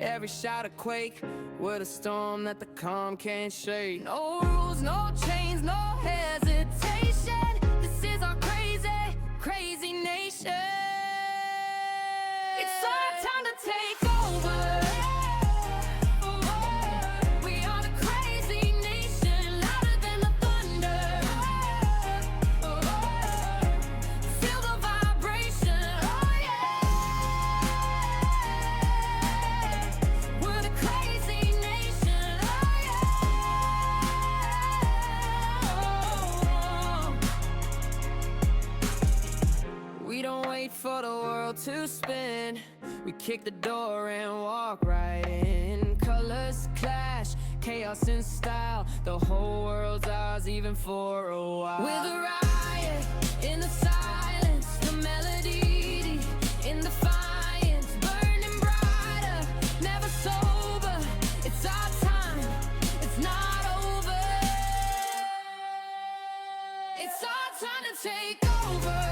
Every shot a quake with a storm that the calm can't shake. No rules, no chains, no hesitation. This is our crazy, crazy nation. It's our time to take over. We are the crazy nation, louder than the thunder. Feel the vibration, oh yeah. We're the crazy nation, oh yeah. We don't wait for the world to spin. We kick the door and walk right in. Colors clash, chaos and style. The whole world's ours even for a while. With a riot in the silence, the melody in defiance, burning brighter, never sober. It's our time, it's not over. It's our time to take over.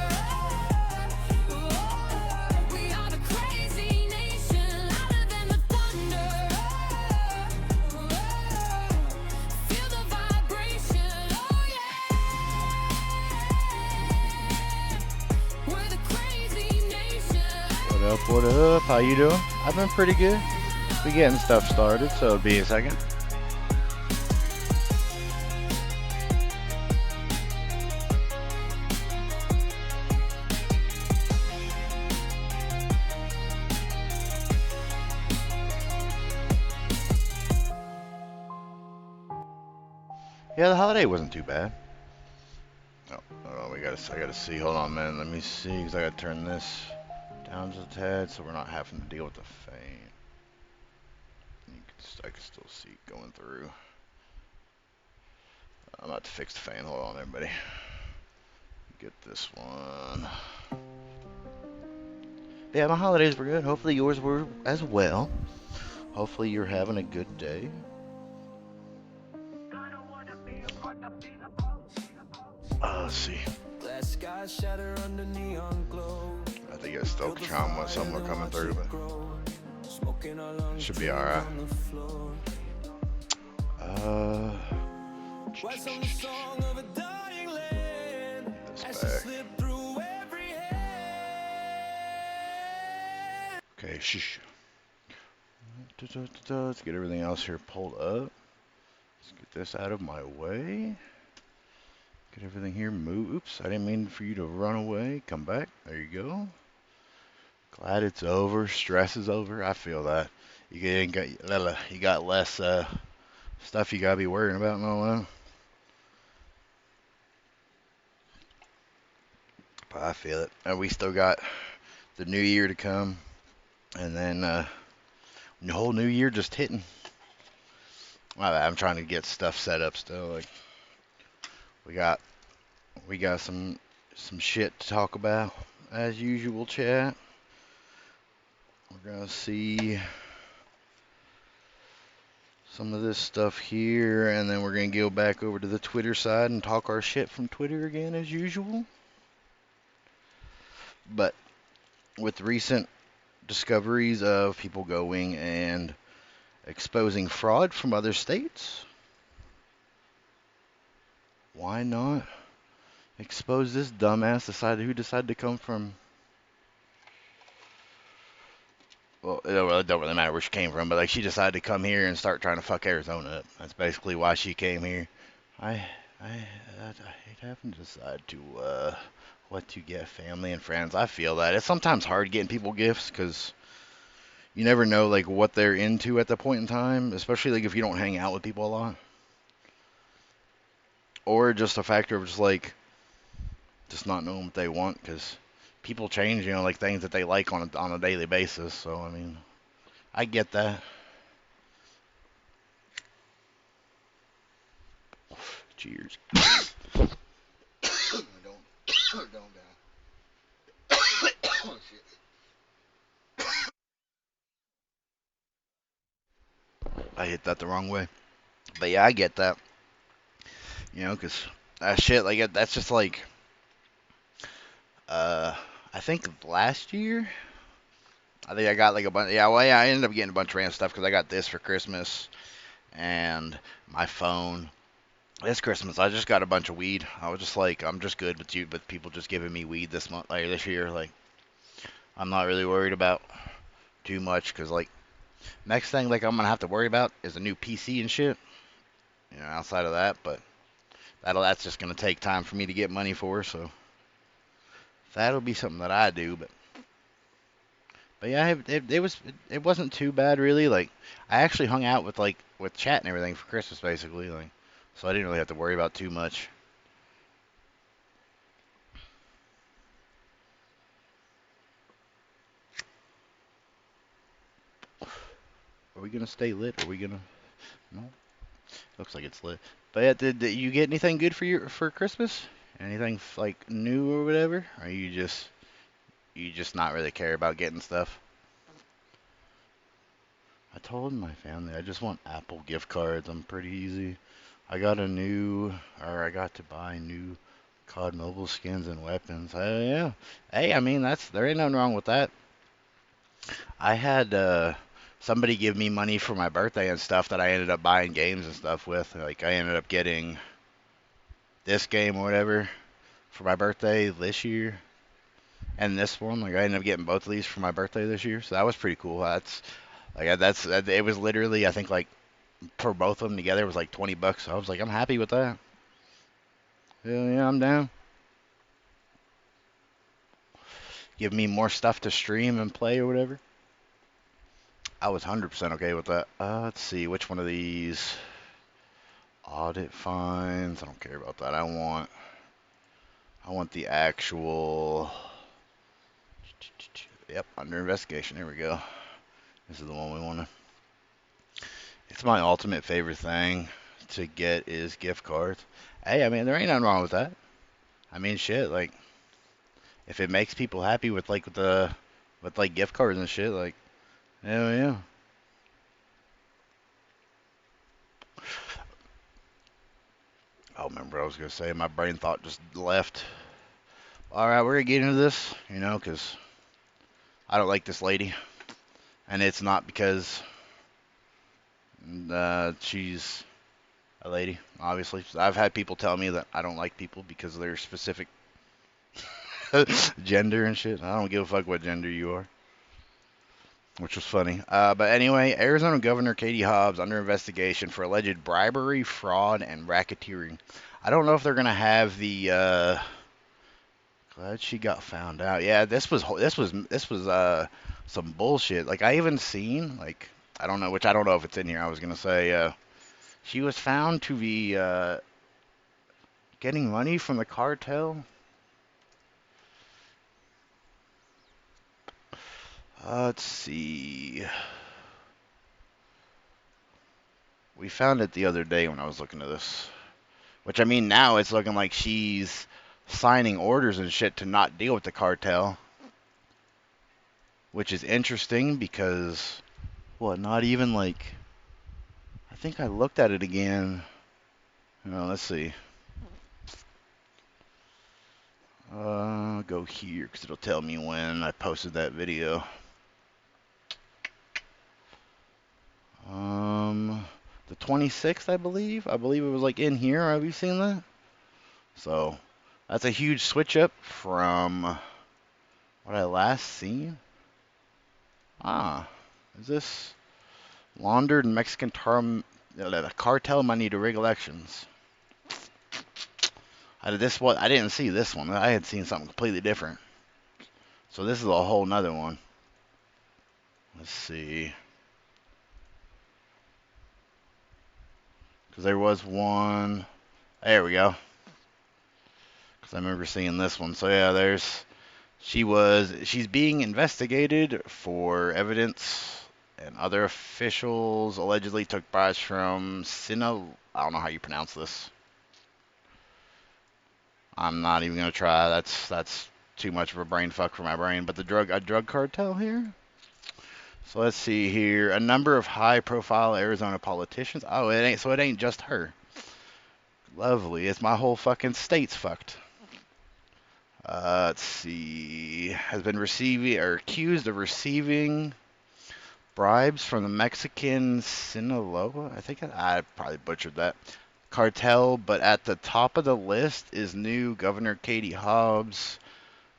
We are the crazy nation, louder than the thunder. Feel the vibration, oh yeah. We're the crazy nation. What up, what up? How you doing? I've been pretty good. We getting stuff started, so it'll be a second. Yeah, the holiday wasn't too bad. Oh, I gotta see. Hold on, man. Let me see, because I gotta turn this down just a tad so we're not having to deal with the fan. I can still see it going through. I'm about to fix the fan. Hold on, everybody. Get this one. Yeah, my holidays were good. Hopefully yours were as well. Hopefully you're having a good day. Let's see. I think it's Stokatron with somewhere coming through, but should be alright. This back. Okay, shush. Let's get everything else here pulled up. Let's get this out of my way. Get everything here moved. Oops, I didn't mean for you to run away. Come back. There you go. Glad it's over. Stress is over. I feel that. You got less stuff you gotta be worrying about and all that. But I feel it. And we still got the new year to come, and then the whole new year just hitting. I'm trying to get stuff set up still. Like we got some shit to talk about as usual, chat. We're gonna see some of this stuff here, and then we're gonna go back over to the Twitter side and talk our shit from Twitter again as usual. But with recent discoveries of people going and exposing fraud from other states, why not expose this dumbass who decided to come from, well, it don't really matter where she came from, but like she decided to come here and start trying to fuck Arizona up. That's basically why she came here. I hate having to decide what to get family and friends. I feel that it's sometimes hard getting people gifts because you never know like what they're into at the point in time, especially like if you don't hang out with people a lot, or just a factor of just not knowing what they want, because people change, like things that they like on a daily basis. So I mean, I get that. Cheers. don't oh, shit. I hit that the wrong way. But yeah, I get that. Because that shit, like, that's just like, I think last year, I think I got like a bunch. Yeah, well, yeah, I ended up getting a bunch of random stuff because I got this for Christmas and my phone. This Christmas, I just got a bunch of weed. I was just like, I'm just good with you, but people just giving me weed this month, like this year. Like, I'm not really worried about too much because like next thing like I'm gonna have to worry about is a new PC and shit. You know, outside of that, but that's just gonna take time for me to get money for. So that'll be something that I do. But yeah, it wasn't too bad really. Like I actually hung out with like with chat and everything for Christmas basically. Like so I didn't really have to worry about too much. Are we gonna stay lit? Are we gonna? No. Looks like it's lit. But yeah, did you get anything good for Christmas? Anything like new or whatever? Or you just not really care about getting stuff? I told my family I just want Apple gift cards. I'm pretty easy. I got I got to buy new COD mobile skins and weapons. Yeah. Hey, I mean there ain't nothing wrong with that. I had somebody give me money for my birthday and stuff that I ended up buying games and stuff with. Like I ended up getting this game or whatever for my birthday this year, and this one. Like I ended up getting both of these for my birthday this year, so that was pretty cool. It was literally I think like for both of them together it was like $20. So I was like I'm happy with that. Hell yeah, I'm down. Give me more stuff to stream and play or whatever. I was 100% okay with that. Let's see which one of these audit fines. I don't care about that. I want the actual. Yep, under investigation. Here we go. This is the one we want to. It's my ultimate favorite thing to get is gift cards. Hey, I mean, there ain't nothing wrong with that. I mean, shit, like, if it makes people happy with, like, with, like, gift cards and shit, like, hell yeah. Oh, remember what I was going to say. My brain thought just left. All right, we're going to get into this, you know, because I don't like this lady. And it's not because she's a lady, obviously. I've had people tell me that I don't like people because of their specific gender and shit. I don't give a fuck what gender you are, which was funny. But anyway, Arizona Governor Katie Hobbs under investigation for alleged bribery, fraud, and racketeering. I don't know if they're gonna have the. Glad she got found out. Yeah, this was some bullshit. Like I even seen like I don't know if it's in here. I was gonna say she was found to be getting money from the cartel. Let's see. We found it the other day when I was looking at this. Which, I mean, now it's looking like she's signing orders and shit to not deal with the cartel. Which is interesting because, what, not even like. I think I looked at it again. Let's see. Go here because it'll tell me when I posted that video. The 26th, I believe. I believe it was like in here. Have you seen that? So that's a huge switch up from what I last seen. Is this laundered Mexican cartel money to rig elections? I didn't see this one. I had seen something completely different. So this is a whole nother one. Let's see. Because there was one. There we go. Because I remember seeing this one. So yeah, she's being investigated for evidence, and other officials allegedly took bribes from I don't know how you pronounce this. I'm not even gonna try. That's too much of a brain fuck for my brain. But a drug cartel here. So let's see here. A number of high-profile Arizona politicians. Oh, it ain't just her. Lovely. It's my whole fucking state's fucked. Let's see. Has been receiving or accused of receiving bribes from the Mexican Sinaloa. I think I probably butchered that cartel, but at the top of the list is new Governor Katie Hobbs.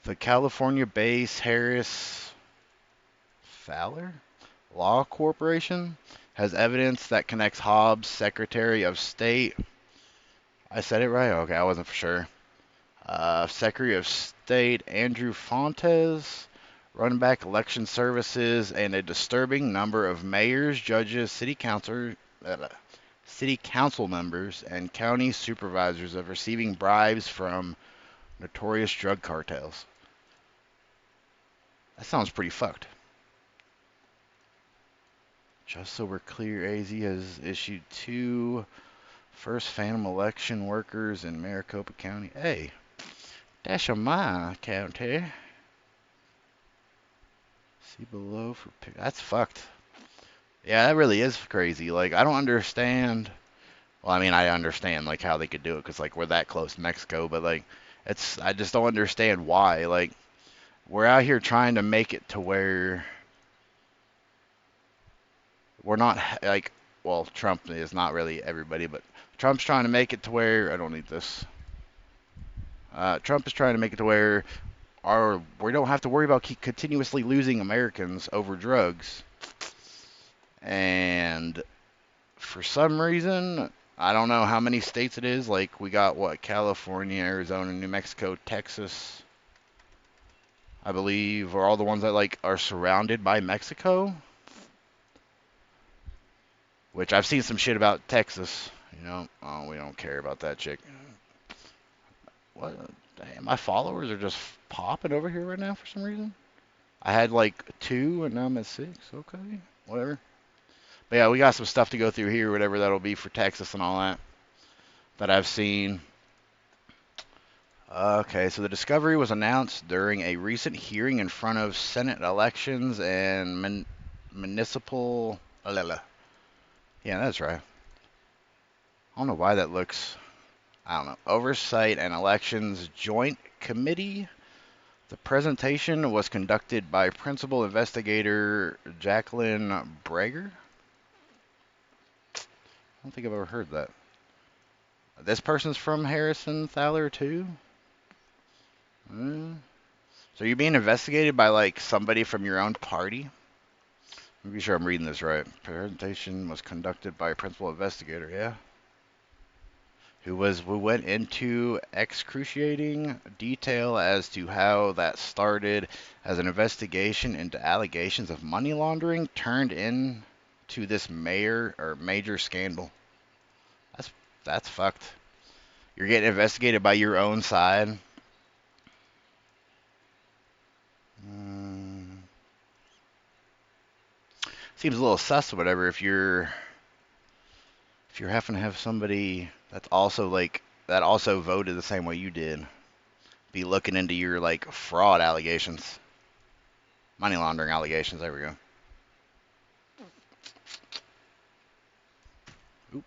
The California-based Harris Fowler Law Corporation has evidence that connects Hobbs, Secretary of State. I said it right? Okay, I wasn't for sure. Secretary of State Andrew Fontes, run back election services, and a disturbing number of mayors, judges, city council members, and county supervisors of receiving bribes from notorious drug cartels. That sounds pretty fucked. Just so we're clear, AZ has issued 2 first phantom election workers in Maricopa County. Hey, that's my county. See below for pick. That's fucked. Yeah, that really is crazy. Like, I don't understand. Well, I mean, I understand like how they could do it because like we're that close to Mexico, but like I just don't understand why. Like, we're out here trying to make it to where we're not like, well, Trump is not really everybody, but Trump's trying to make it to where I don't need this. Trump is trying to make it to where we don't have to worry about continuously losing Americans over drugs. And for some reason, I don't know how many states it is. Like, we got what? California, Arizona, New Mexico, Texas, I believe, are all the ones that like are surrounded by Mexico. Which I've seen some shit about Texas. You know, oh, we don't care about that chick. What? Damn, my followers are just popping over here right now for some reason. I had like 2 and now I'm at 6. Okay, whatever. But yeah, we got some stuff to go through here, whatever that'll be for Texas and all that I've seen. Okay, so the discovery was announced during a recent hearing in front of Senate Elections and Municipal. Yeah, that's right. I don't know why that looks. I don't know. Oversight and Elections Joint Committee. The presentation was conducted by Principal Investigator Jacqueline Brager. I don't think I've ever heard that. This person's from Harrison Thaler too? So you're being investigated by like somebody from your own party? Let me be sure I'm reading this right. Presentation was conducted by a principal investigator, yeah? Who went into excruciating detail as to how that started as an investigation into allegations of money laundering turned into this major scandal. That's fucked. You're getting investigated by your own side. Seems a little sus or whatever if you're having to have somebody that's also like that also voted the same way you did be looking into your like fraud allegations, money laundering allegations. There we go. Oop.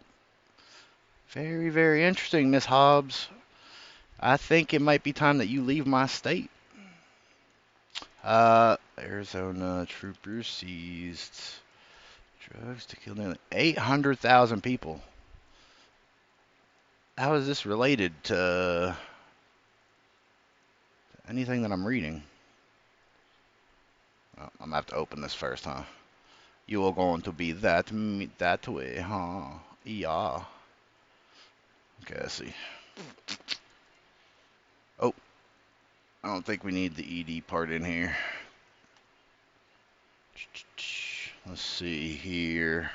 Very, very interesting, Miss Hobbs. I think it might be time that you leave my state. Arizona troopers seized drugs to kill nearly 800,000 people. How is this related to anything that I'm reading? Oh, I'm gonna have to open this first, huh? You are going to be that way, huh? Yeah. Okay, let's see. Oh, I don't think we need the ED part in here. Let's see here.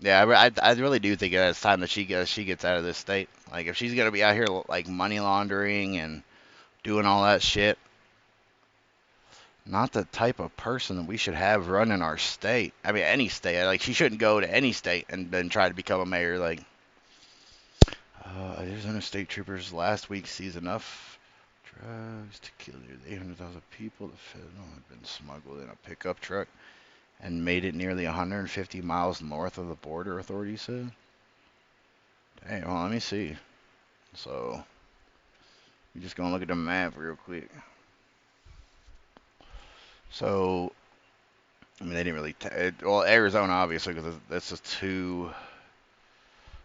Yeah, I really do think it's time that she gets out of this state. Like, if she's gonna be out here like money laundering and doing all that shit, not the type of person that we should have running our state. I mean, any state. Like, she shouldn't go to any state and then try to become a mayor. Like, Arizona state troopers last week seized enough drugs to kill nearly 800,000 people. The fentanyl had been smuggled in a pickup truck and made it nearly 150 miles north of the border, authorities said. Dang, well, let me see. So, We're just gonna look at the map real quick. So, I mean, they didn't really. Well, Arizona, obviously, because that's just two.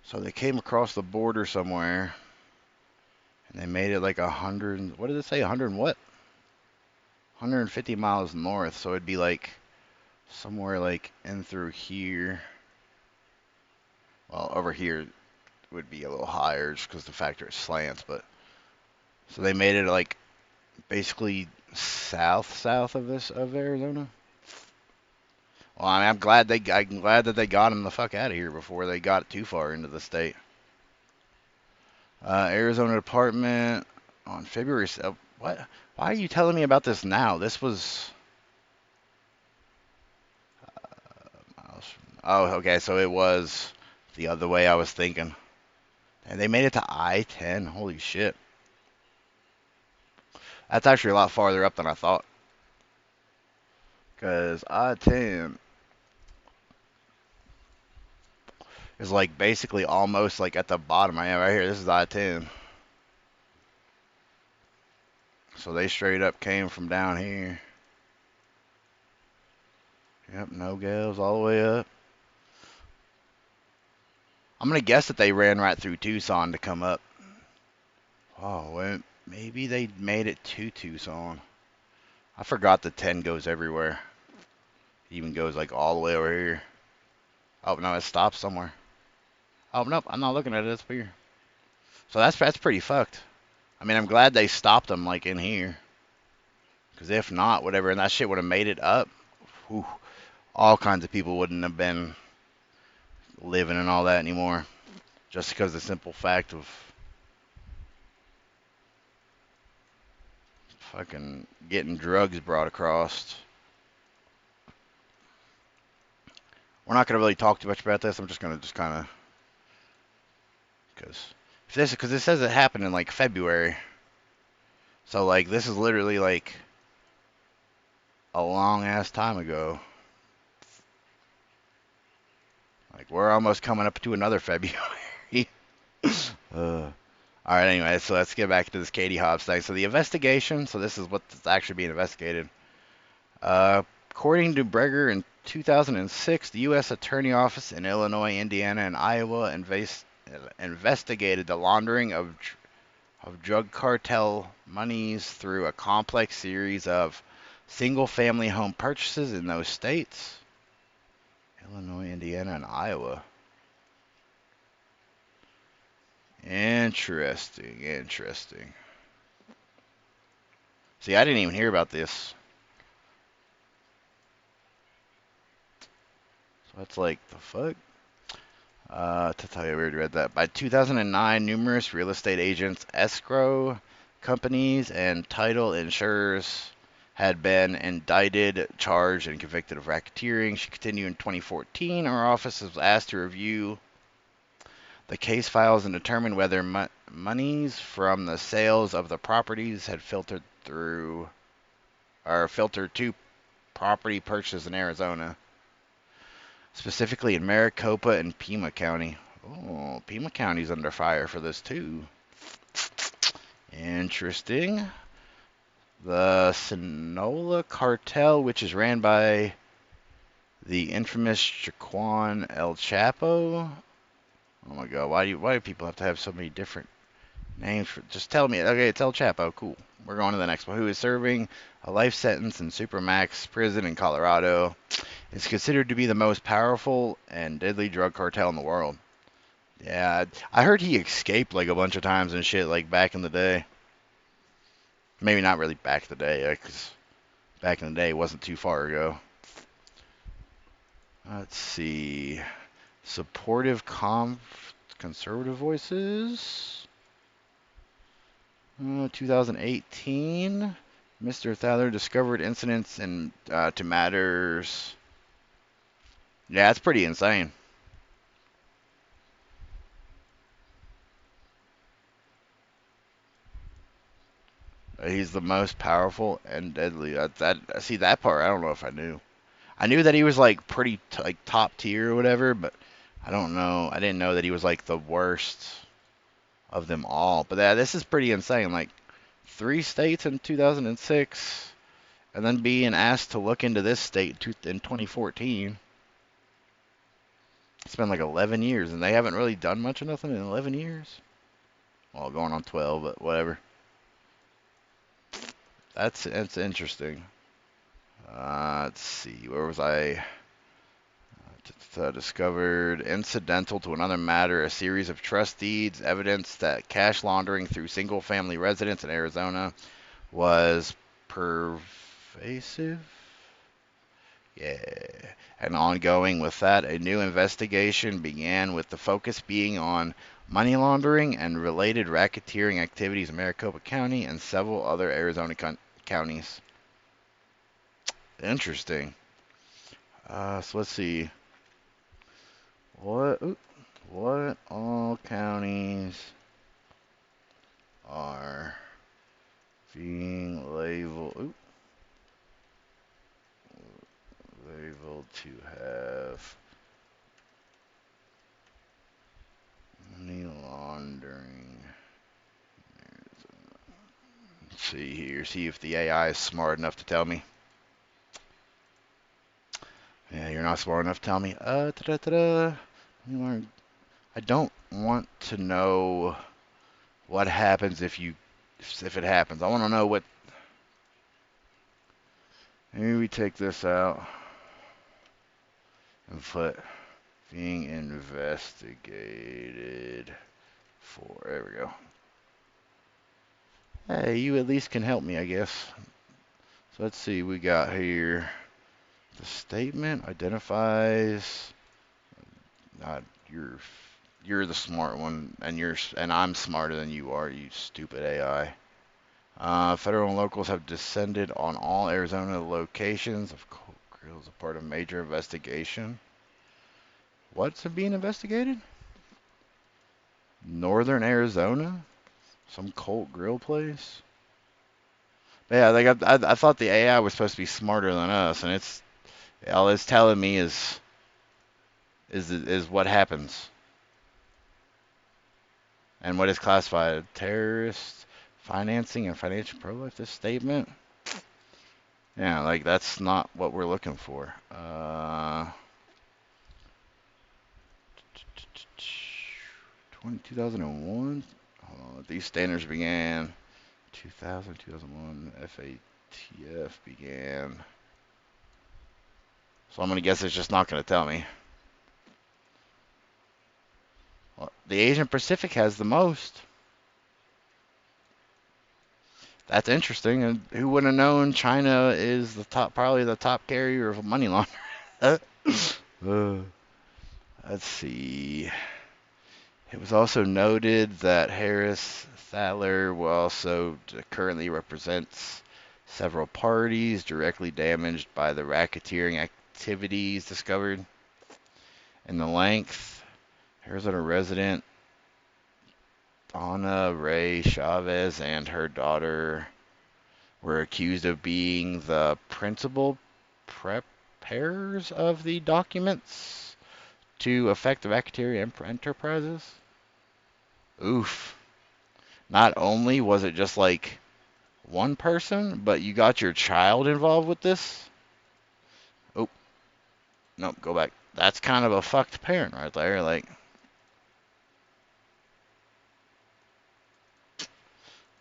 So they came across the border somewhere, and they made it like 100. What did it say? 100 and what? 150 miles north. So it'd be like somewhere like in through here. Well, over here would be a little higher just because the factor is slants. But so they made it like basically south of Arizona. Well, I mean, I'm glad that they got him the fuck out of here before they got too far into the state. Arizona Department on February. What? Why are you telling me about this now? This was. Oh, okay. So it was the other way I was thinking. And they made it to I-10. Holy shit. That's actually a lot farther up than I thought. Because I-10 is like basically almost like at the bottom. I am right here. This is I-10. So they straight up came from down here. Yep, Nogales all the way up. I'm going to guess that they ran right through Tucson to come up. Oh, well, maybe they made it to Tucson. I forgot the 10 goes everywhere. It even goes like all the way over here. Oh, no, it stops somewhere. Oh, nope, I'm not looking at it. It's here. So that's pretty fucked. I mean, I'm glad they stopped them like in here. Because if not, whatever, and that shit would have made it up, whew, all kinds of people wouldn't have been living and all that anymore. Just because the simple fact of fucking getting drugs brought across. We're not going to really talk too much about this. I'm just going to just kind of... Because it says it happened in like February. So like this is literally like a long ass time ago. Like we're almost coming up to another February. All right, anyway, so let's get back to this Katie Hobbs thing. So the investigation, so this is what's actually being investigated. According to Breger, in 2006, the U.S. Attorney Office in Illinois, Indiana, and Iowa investigated the laundering of drug cartel monies through a complex series of single-family home purchases in those states. Illinois, Indiana, and Iowa. Interesting, interesting. See, I didn't even hear about this. So that's like, the fuck? To tell you, I already read that. By 2009, numerous real estate agents, escrow companies, and title insurers had been indicted, charged, and convicted of racketeering. She continued in 2014. Our office was asked to review the case files and determine whether monies from the sales of the properties had filtered to property purchases in Arizona, specifically in Maricopa and Pima County. Oh, Pima County's under fire for this too. Interesting. The Sinaloa cartel, which is ran by the infamous Jaquan El Chapo. Oh my God, why do people have to have so many different names for? Just tell me. Okay, it's El Chapo. Cool. We're going to the next one. Who is serving a life sentence in Supermax prison in Colorado. It's considered to be the most powerful and deadly drug cartel in the world. Yeah, I heard he escaped like a bunch of times and shit, like back in the day. Maybe not really back in the day, because back in the day wasn't too far ago. Let's see. Supportive conservative voices. 2018. Mr. Thaler discovered incidents in to matters. Yeah, it's pretty insane. He's the most powerful and deadly. See that part. I don't know if I knew. I knew that he was like pretty like top tier or whatever, but I don't know. I didn't know that he was like the worst of them all. But this is pretty insane. Like 3 states in 2006, and then being asked to look into this state in 2014. It's been like 11 years, and they haven't really done much of nothing in 11 years. Well, going on 12, but whatever. That's interesting. Let's see, where was I? Discovered incidental to another matter, a series of trust deeds, evidence that cash laundering through single-family residents in Arizona was pervasive. Yeah. And ongoing with that, a new investigation began with the focus being on money laundering and related racketeering activities in Maricopa County and several other Arizona counties. Interesting. So let's see. What all counties are being labeled to have money laundering? Let's see here. See if the AI is smart enough to tell me. Yeah, you're not smart enough to tell me. I don't want to know what happens if it happens. I want to know what. Maybe we take this out and put being investigated for. There we go. Hey, you at least can help me, I guess. So let's see. We got here. The statement identifies. Not you're the smart one, and I'm smarter than you are, you stupid AI. Federal and locals have descended on all Arizona locations of coal grills, a part of major investigation. What's being investigated? Northern Arizona? Some cult grill place? But yeah, like I thought the AI was supposed to be smarter than us, and all it's telling me is what happens. And what is classified terrorist financing and financial pro-life, this statement? Yeah, like that's not what we're looking for. 2001. Hold on, these standards began 2000, 2001. FATF began. So I'm gonna guess it's just not gonna tell me. Well, the Asian Pacific has the most. That's interesting. And who would have known China is probably the top carrier of money laundering? Let's see. It was also noted that Harris Thaler also currently represents several parties directly damaged by the racketeering activities discovered in the length. Arizona resident Donna Ray Chavez and her daughter were accused of being the principal preparers of the documents to affect the racketeering enterprises. Oof. Not only was it just like one person, but you got your child involved with this? Oh, nope, go back. That's kind of a fucked parent right there. Like,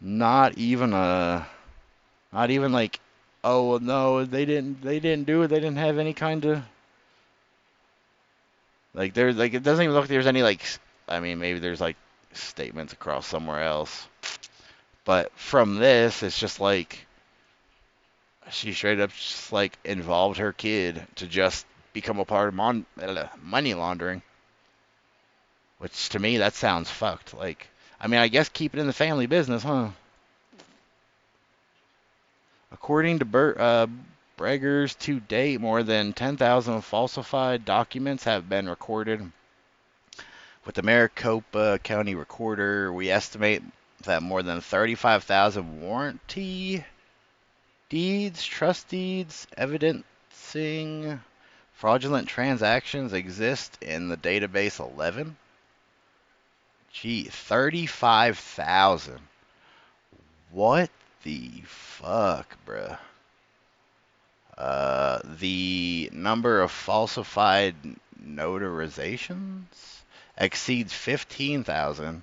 not even like, oh well, no, they didn't do it. They didn't have any kind of like there's like it doesn't even look like there's any like I mean maybe there's like statements across somewhere else, but from this it's just like she straight up just like involved her kid to just become a part of money laundering, which to me that sounds fucked. Like, I mean, I guess keep it in the family business, huh? According to Braggers, to date, more than 10,000 falsified documents have been recorded. With the Maricopa County Recorder, we estimate that more than 35,000 warranty deeds, trust deeds, evidencing fraudulent transactions exist in the database 11. Gee, 35,000. What the fuck, bruh? The number of falsified notarizations exceeds 15,000.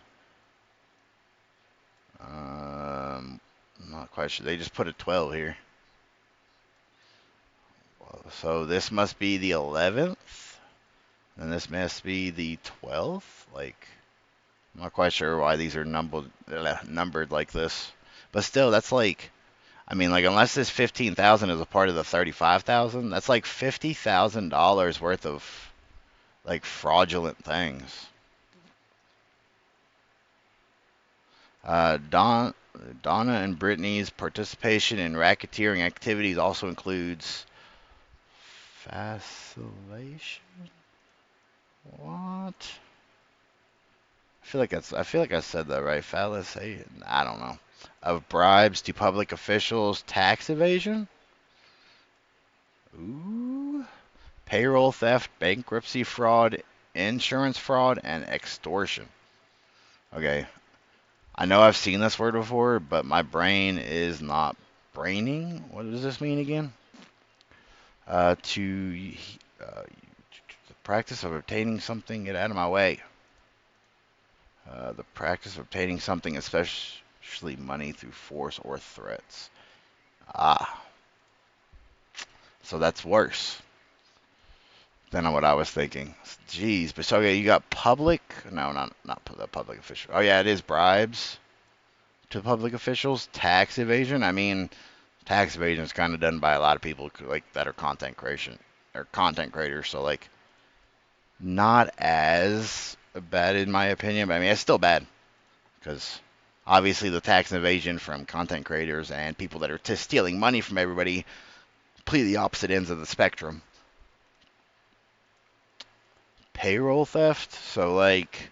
I'm not quite sure. They just put a 12 here. So this must be the 11th, and this must be the 12th. Like, I'm not quite sure why these are numbered like this. But still, that's like, I mean, like, unless this 15,000 is a part of the 35,000, that's like $50,000 worth of like fraudulent things. Donna and Brittany's participation in racketeering activities also includes facilitation. What? I feel like I said that right. Facilitation. I don't know. Of bribes to public officials, tax evasion. Ooh. Payroll theft, bankruptcy fraud, insurance fraud, and extortion. Okay. I know I've seen this word before, but my brain is not braining. What does this mean again? The practice of obtaining something, get out of my way. The practice of obtaining something, especially money, through force or threats. Ah, so that's worse than what I was thinking. Jeez, but so okay, you got public, no, not the public official. Oh yeah, it is bribes to public officials, tax evasion. I mean, tax evasion is kind of done by a lot of people like that are content creation or content creators. So like, not as bad in my opinion, but I mean it's still bad because obviously the tax evasion from content creators and people that are stealing money from everybody, completely opposite ends of the spectrum. Payroll theft, so like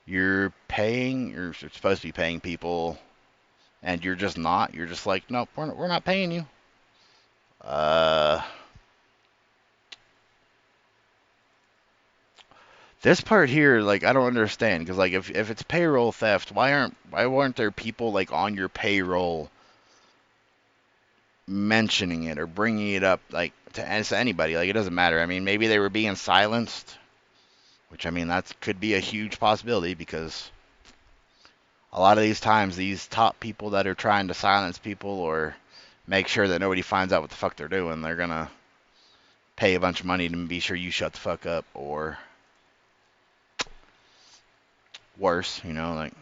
you're supposed to be paying people and you're just not. You're just like, nope, we're not paying you. Uh, this part here, like, I don't understand because, like, if it's payroll theft, why weren't there people like on your payroll mentioning it or bringing it up like to anybody? Like, it doesn't matter. I mean, maybe they were being silenced, which I mean that could be a huge possibility because a lot of these times these top people that are trying to silence people or make sure that nobody finds out what the fuck they're doing, they're gonna pay a bunch of money to be sure you shut the fuck up or worse, like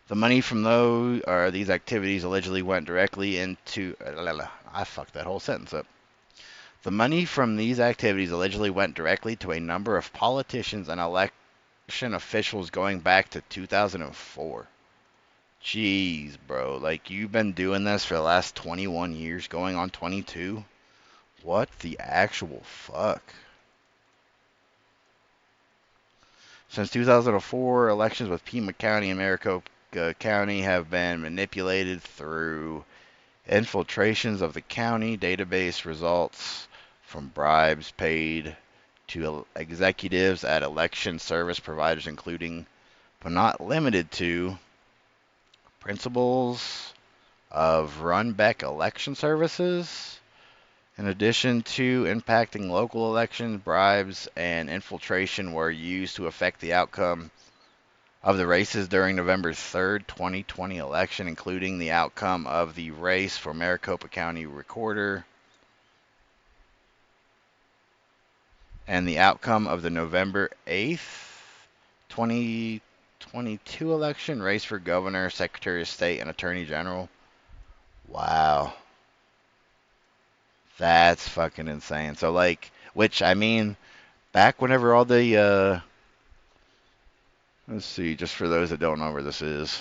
the money from these activities allegedly went directly into I fucked that whole sentence up. The money from these activities allegedly went directly to a number of politicians and election officials going back to 2004. Jeez, bro. Like, you've been doing this for the last 21 years, going on 22? What the actual fuck? Since 2004, elections with Pima County and Maricopa County have been manipulated through infiltrations of the county database results from bribes paid to executives at election service providers, including but not limited to principals of Runbeck Election Services. In addition to impacting local elections, bribes and infiltration were used to affect the outcome of the races during November 3rd, 2020 election, including the outcome of the race for Maricopa County Recorder and the outcome of the November 8th, 2022 election, race for Governor, Secretary of State, and Attorney General. Wow. That's fucking insane. So, like, which, I mean, back whenever all the, let's see, just for those that don't know where this is.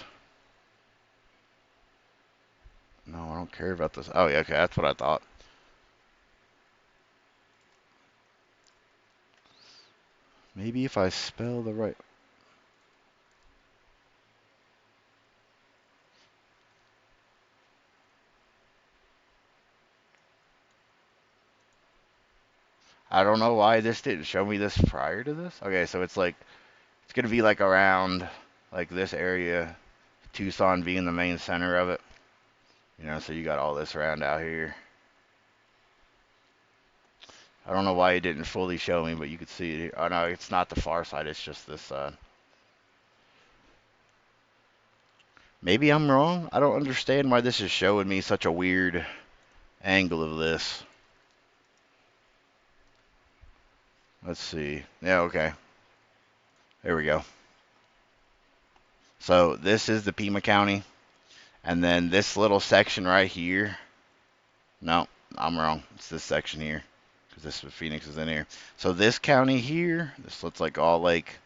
No, I don't care about this. Oh, yeah, okay, that's what I thought. Maybe if I spell the right. I don't know why this didn't show me this prior to this. Okay, so it's like, it's gonna be like around, like this area Tucson being the main center of it. You know, so you got all this around out here. I don't know why it didn't fully show me, but you could see it here. Oh no, it's not the far side, it's just this side. Maybe I'm wrong. I don't understand why this is showing me such a weird angle of this. Let's see. Yeah, okay. There we go. So this is the Pima County. And then this little section right here. No, I'm wrong. It's this section here. Because this is Phoenix is in here. So this county here, this looks like all like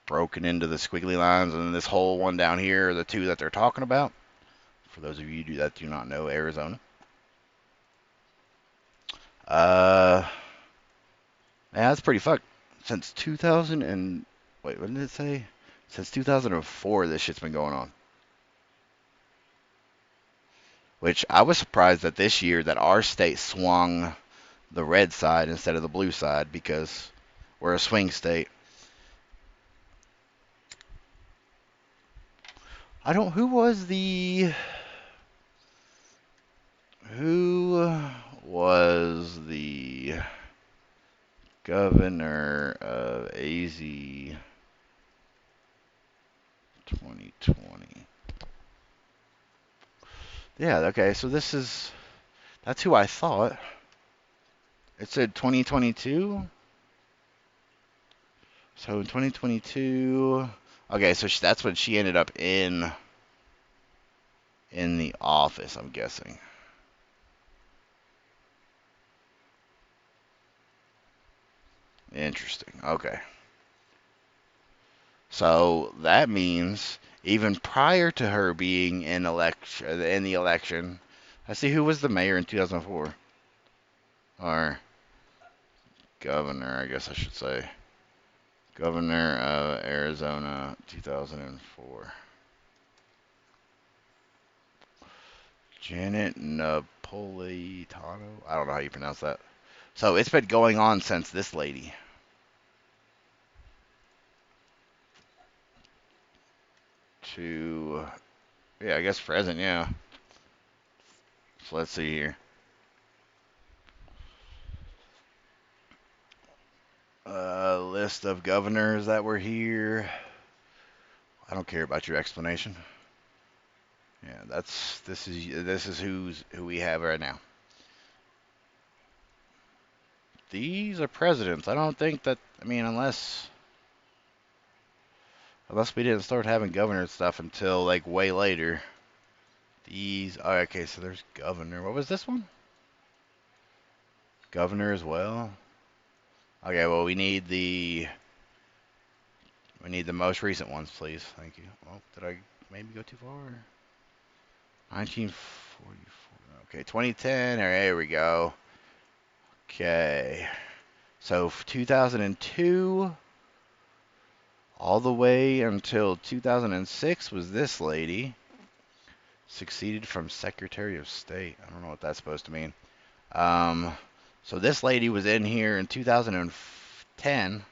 broken into the squiggly lines. And then this whole one down here are the two that they're talking about. For those of you that do not know Arizona. Yeah, that's pretty fucked. Since 2000 and... Wait, what did it say? Since 2004, this shit's been going on. Which I was surprised that this year that our state swung the red side instead of the blue side because we're a swing state. Who was the governor of AZ 2020? Yeah, okay, so that's who I thought. It said 2022. So in 2022, okay, so that's when she ended up in the office, I'm guessing. Interesting. Okay. So that means even prior to her being in the election, let's see, who was the mayor in 2004? Or governor, I guess I should say. Governor of Arizona, 2004. Janet Napolitano. I don't know how you pronounce that. So it's been going on since this lady. To, yeah, I guess present, yeah. So let's see here. List of governors that were here. I don't care about your explanation. Yeah, this is who we have right now. These are presidents. I don't think that, I mean, unless we didn't start having governor stuff until like way later. These are, okay, so there's governor. What was this one? Governor as well. Okay, well we need the most recent ones, please. Thank you. Oh, did I maybe go too far? 1944. Okay, 2010. There we go. Okay. So 2002 all the way until 2006 was this lady. Succeeded from Secretary of State. I don't know what that's supposed to mean. So this lady was in here in 2010.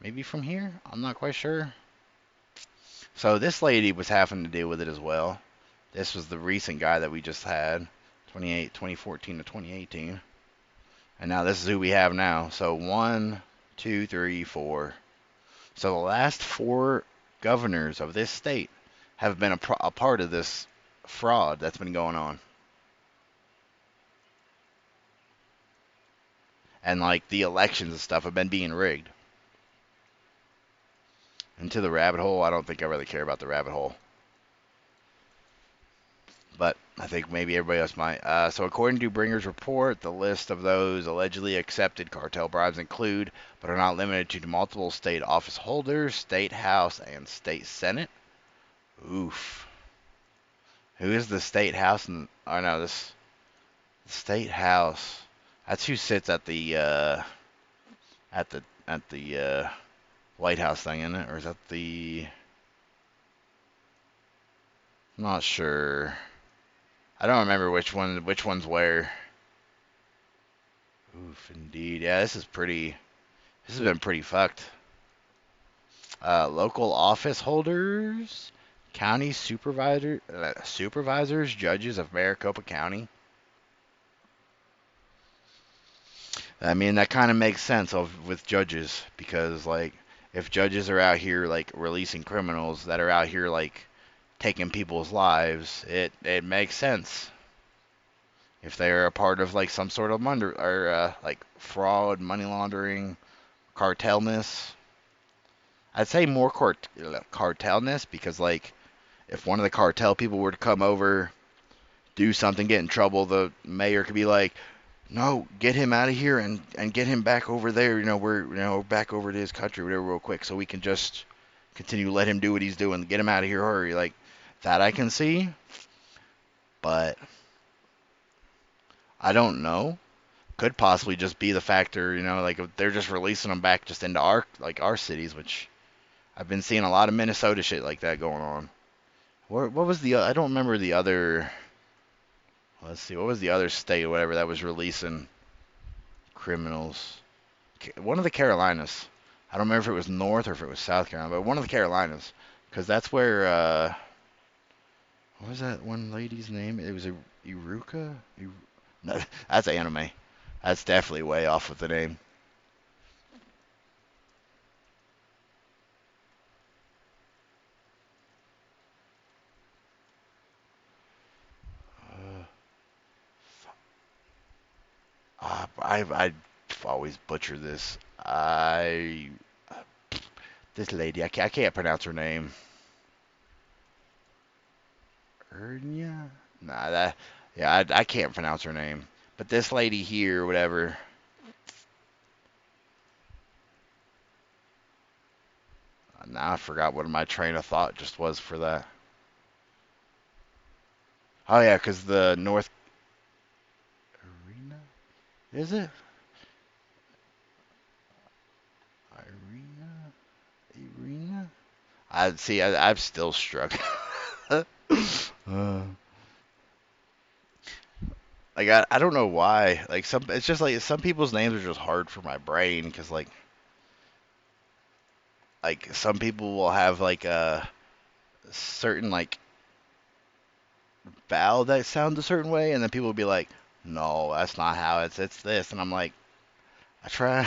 Maybe from here? I'm not quite sure. So this lady was having to deal with it as well. This was the recent guy that we just had, 2014 to 2018. And now this is who we have now. So 1, 2, 3, 4. So the last 4 governors of this state have been a part of this fraud that's been going on. And like the elections and stuff have been being rigged. Into the rabbit hole, I don't think I really care about the rabbit hole. But I think maybe everybody else might. So according to Bringer's report, the list of those allegedly accepted cartel bribes include, but are not limited to, multiple state office holders, state house, and state senate. Oof. Who is the state house? Oh no, this state house. That's who sits at the White House thing, isn't it? Or is that the? I'm not sure. I don't remember which one's where. Oof, indeed. Yeah, this has been pretty fucked. Local office holders County supervisors, judges of Maricopa County. I mean, that kind of makes sense with judges because, like, if judges are out here like releasing criminals that are out here like taking people's lives, it makes sense. If they're a part of like some sort of like fraud, money laundering, cartelness, I'd say more cartelness because like if one of the cartel people were to come over, do something, get in trouble, the mayor could be like, no, get him out of here and get him back over there. We're back over to his country, whatever, real quick, so we can just continue let him do what he's doing. Get him out of here, hurry. Like that, I can see, but I don't know. Could possibly just be the factor, like if they're just releasing them back just into our cities, which I've been seeing a lot of Minnesota shit like that going on. What was I don't remember the other. Let's see, what was the other state or whatever that was releasing criminals? One of the Carolinas. I don't remember if it was North or if it was South Carolina, but one of the Carolinas, because that's where what was that one lady's name? It was Iruka. No, that's anime. That's definitely way off with the name. I always butcher this. This lady, I can't pronounce her name. Ernia? Nah, yeah, I can't pronounce her name. But this lady here, whatever. Now I forgot what my train of thought just was for that. Oh yeah, because the North Arena, is it? Arena. I see. I'm still struck. Like I don't know why. Like it's just like some people's names are just hard for my brain because like some people will have like a certain like vowel that sounds a certain way, and then people will be like, no, that's not how it's this, and I'm like, I try.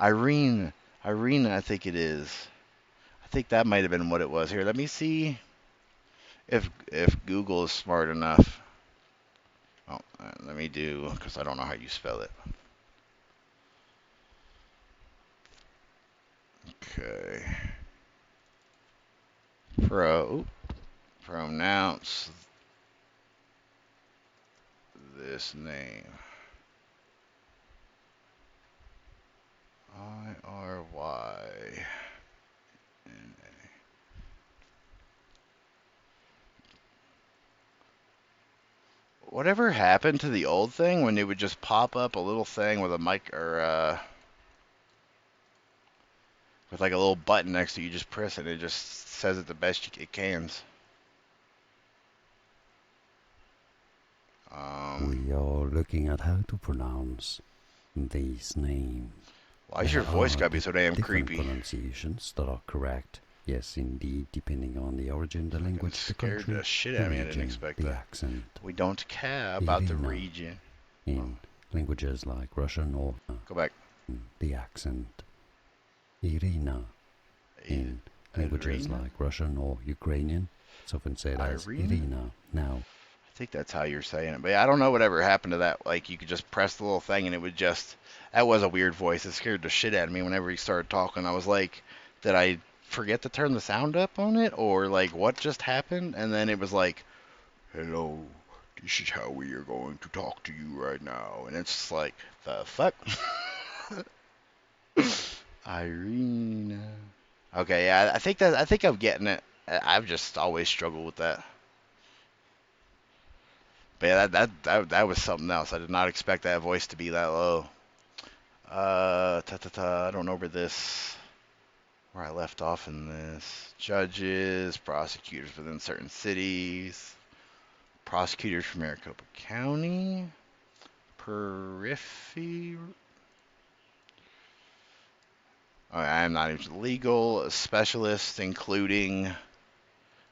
Irene, Irene, I think it is. I think that might have been what it was. Here, let me see if Google is smart enough. Oh, let me do because I don't know how you spell it. Okay. Pronounce this name. Iryna. Whatever happened to the old thing when it would just pop up a little thing with a mic or with like a little button next to you, just press it, and it just says it the best it can. We are looking at how to pronounce these names. Why is your voice gotta be so damn different creepy? pronunciations that are correct. Yes, indeed, depending on the origin, the language, the Scared country, the shit the out of me. I region, didn't expect the that. accent. We don't care about the Irina. region. In languages like Russian or Go back. the accent. Irina. In languages Irina? like Russian or Ukrainian, it's often said as Irina? Irina. Now, I think that's how you're saying it, but I don't know whatever happened to that. Like you could just press the little thing and it would just. That was a weird voice. It scared the shit out of me whenever he started talking. I was like, did I forget to turn the sound up on it, or like what just happened? And then it was like, hello, this is how we are going to talk to you right now, and it's just like, the fuck. Irina. Okay, yeah, I think I'm getting it. I've just always struggled with that. But yeah, that was something else. I did not expect that voice to be that low. I don't know where I left off in this. Judges, prosecutors within certain cities, prosecutors from Maricopa County, periphery. I'm not even legal specialists, including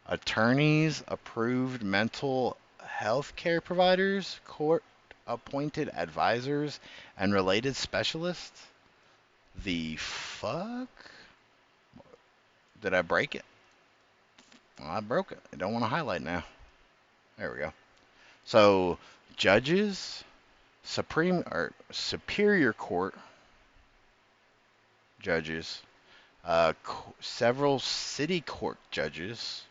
attorneys, approved mental health care providers, court appointed advisors, and related specialists. The fuck? Did I break it? Well, I broke it. I don't want to highlight now. There we go. So, judges, Supreme or Superior Court judges, several city court judges,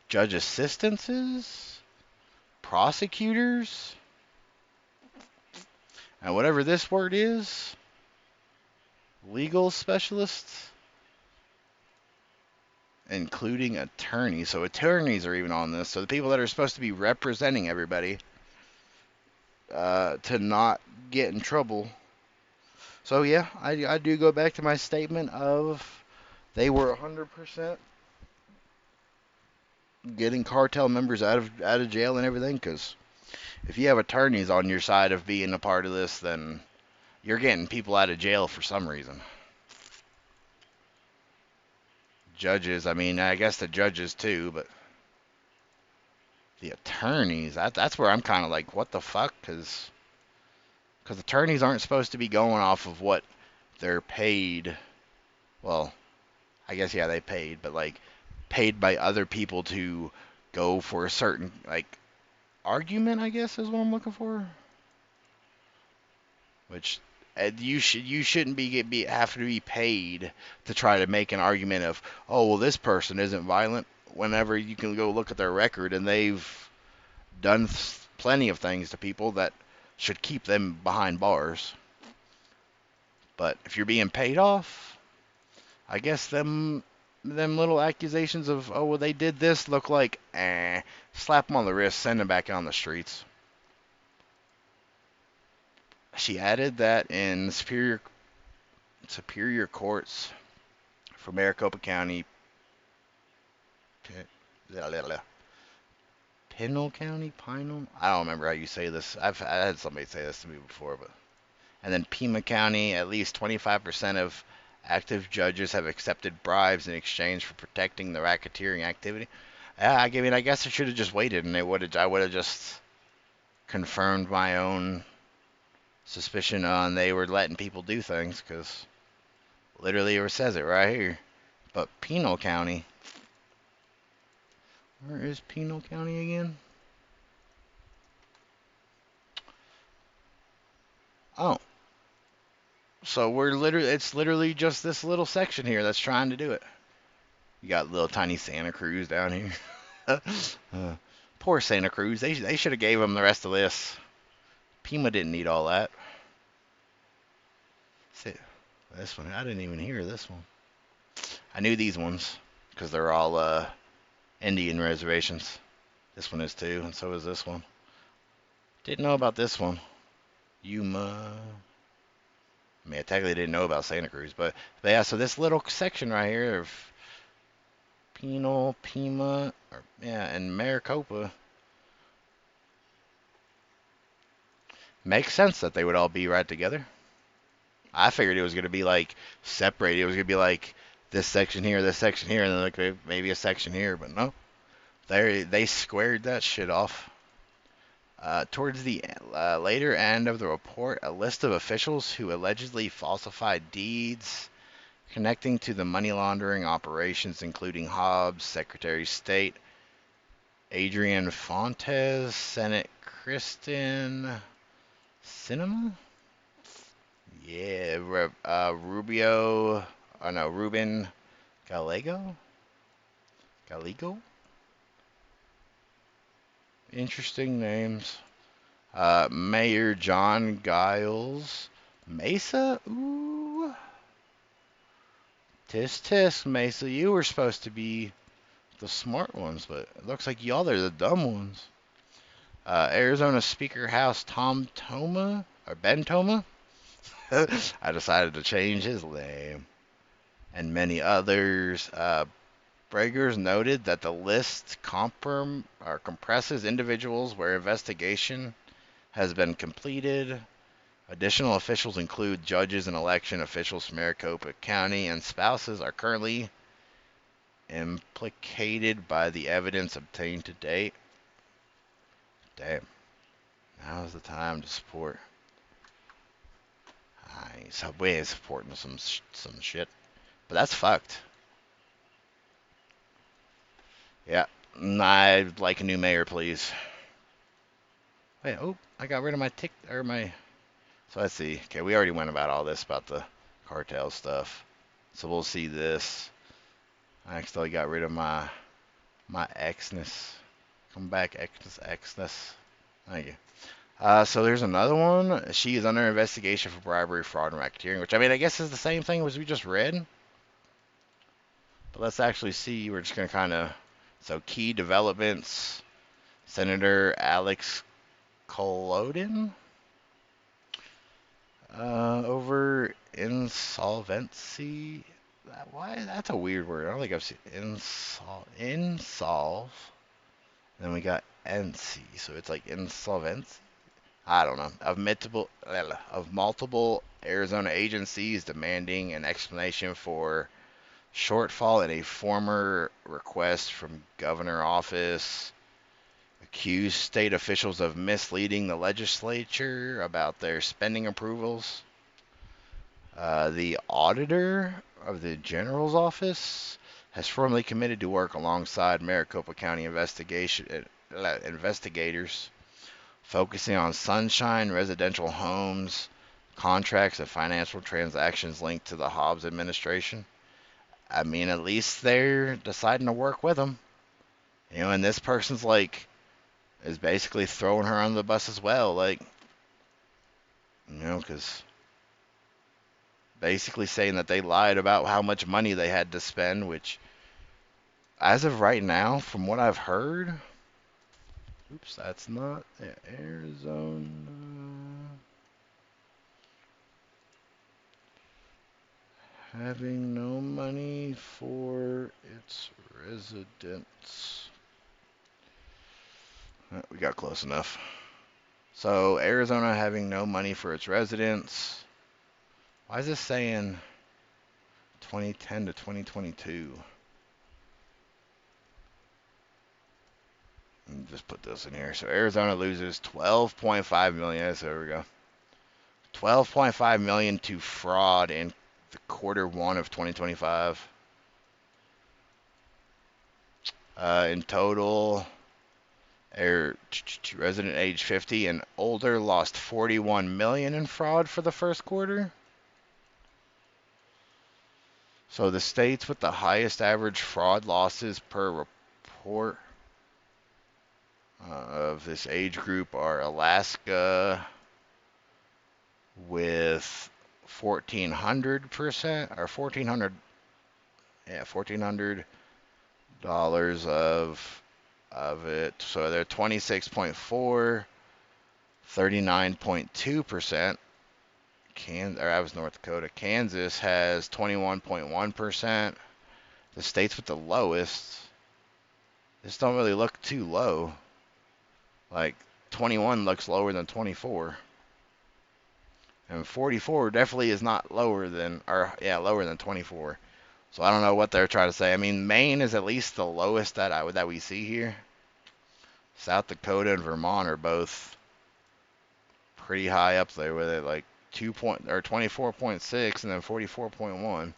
judge assistants, prosecutors, and whatever this word is, legal specialists, including attorneys. So attorneys are even on this. So the people that are supposed to be representing everybody to not get in trouble. So yeah, I do go back to my statement of they were 100% getting cartel members out of jail and everything. Because if you have attorneys on your side of being a part of this, then you're getting people out of jail for some reason. Judges, I mean, I guess the judges too, but the attorneys, that's where I'm kind of like, what the fuck? Because attorneys aren't supposed to be going off of what they're paid. Well, I guess, yeah, they paid, but like paid by other people to go for a certain like argument, I guess is what I'm looking for. Which you shouldn't have to be paid to try to make an argument of, oh well, this person isn't violent, whenever you can go look at their record and they've done plenty of things to people that should keep them behind bars. But if you're being paid off, I guess them little accusations of, oh well, they did this, look like slap them on the wrist, send them back on the streets. She added that in superior courts for Maricopa County, Pinal County, Pinal. I don't remember how you say this. I had somebody say this to me before, but and then Pima County, at least 25% of active judges have accepted bribes in exchange for protecting the racketeering activity. I mean, I guess I should have just waited, and I would have just confirmed my own suspicion on they were letting people do things, because literally it says it right here. But Pinal County, where is Pinal County again? Oh, so it's literally just this little section here that's trying to do it. You got little tiny Santa Cruz down here. Poor Santa Cruz. They should have gave them the rest of this. Pima didn't need all that. See, this one, I didn't even hear this one. I knew these ones because they're all Indian reservations. This one is too, and so is this one. Didn't know about this one. Yuma. I mean, I technically didn't know about Santa Cruz, but yeah, so this little section right here of Pinal, Pima, and Maricopa makes sense that they would all be right together. I figured it was going to be like separated. It was going to be like this section here, and then like maybe a section here, but no. They squared that shit off. Towards the later end of the report, a list of officials who allegedly falsified deeds connecting to the money laundering operations, including Hobbs, Secretary of State Adrian Fontes, Senate Kristen Sinema, Ruben Gallego. Interesting names. Mayor John Giles Mesa. Ooh. Tisk, Mesa. You were supposed to be the smart ones, but it looks like y'all are the dumb ones. Arizona Speaker House Tom Toma, or Ben Toma. I decided to change his name. And many others. Braggers noted that the list compresses individuals where investigation has been completed. Additional officials include judges and election officials from Maricopa County, and spouses are currently implicated by the evidence obtained to date. Damn. Now's the time to support. We ain't supporting some shit. But that's fucked. Yeah. I'd like a new mayor, please. Wait, oh, I got rid of my So let's see. Okay, we already went about all this about the cartel stuff. So we'll see this. I actually got rid of my Xness. Come back, Xness. Thank you. So there's another one. She is under investigation for bribery, fraud, and racketeering, which I mean, I guess is the same thing as we just read. But let's actually see. We're just going to kind of... So key developments. Senator Alex Kolodin. Over insolvency. Why? That's a weird word. I don't think I've seen insolve. Then we got NC, so it's like insolvency. I don't know. Of multiple Arizona agencies demanding an explanation for shortfall in a former request from governor office. Accused state officials of misleading the legislature about their spending approvals. The auditor of the general's office has formally committed to work alongside Maricopa County investigators, focusing on Sunshine residential homes, contracts, and financial transactions linked to the Hobbs administration. I mean, at least they're deciding to work with them. You know, and this person's like, is basically throwing her on the bus as well. Like, you know, because basically saying that they lied about how much money they had to spend, which, as of right now, from what I've heard, oops, that's not Arizona. Having no money for its residents. We got close enough. So, Arizona having no money for its residents. Why is this saying 2010 to 2022? Just put this in here. So Arizona loses 12.5 million. So there we go. 12.5 million to fraud in the Q1 of 2025. In total, resident age 50 and older lost 41 million in fraud for the first quarter. So the states with the highest average fraud losses per report of this age group are Alaska with 1,400% or 1,400, yeah, $1,400 of it. So they're 26.4, 39.2%. That was North Dakota. Kansas has 21.1%. The states with the lowest, this don't really look too low. Like 21 looks lower than 24. And 44 definitely is not lower than, lower than 24. So I don't know what they're trying to say. I mean, Maine is at least the lowest that we see here. South Dakota and Vermont are both pretty high up there with it, like 24.6 and then 44.1.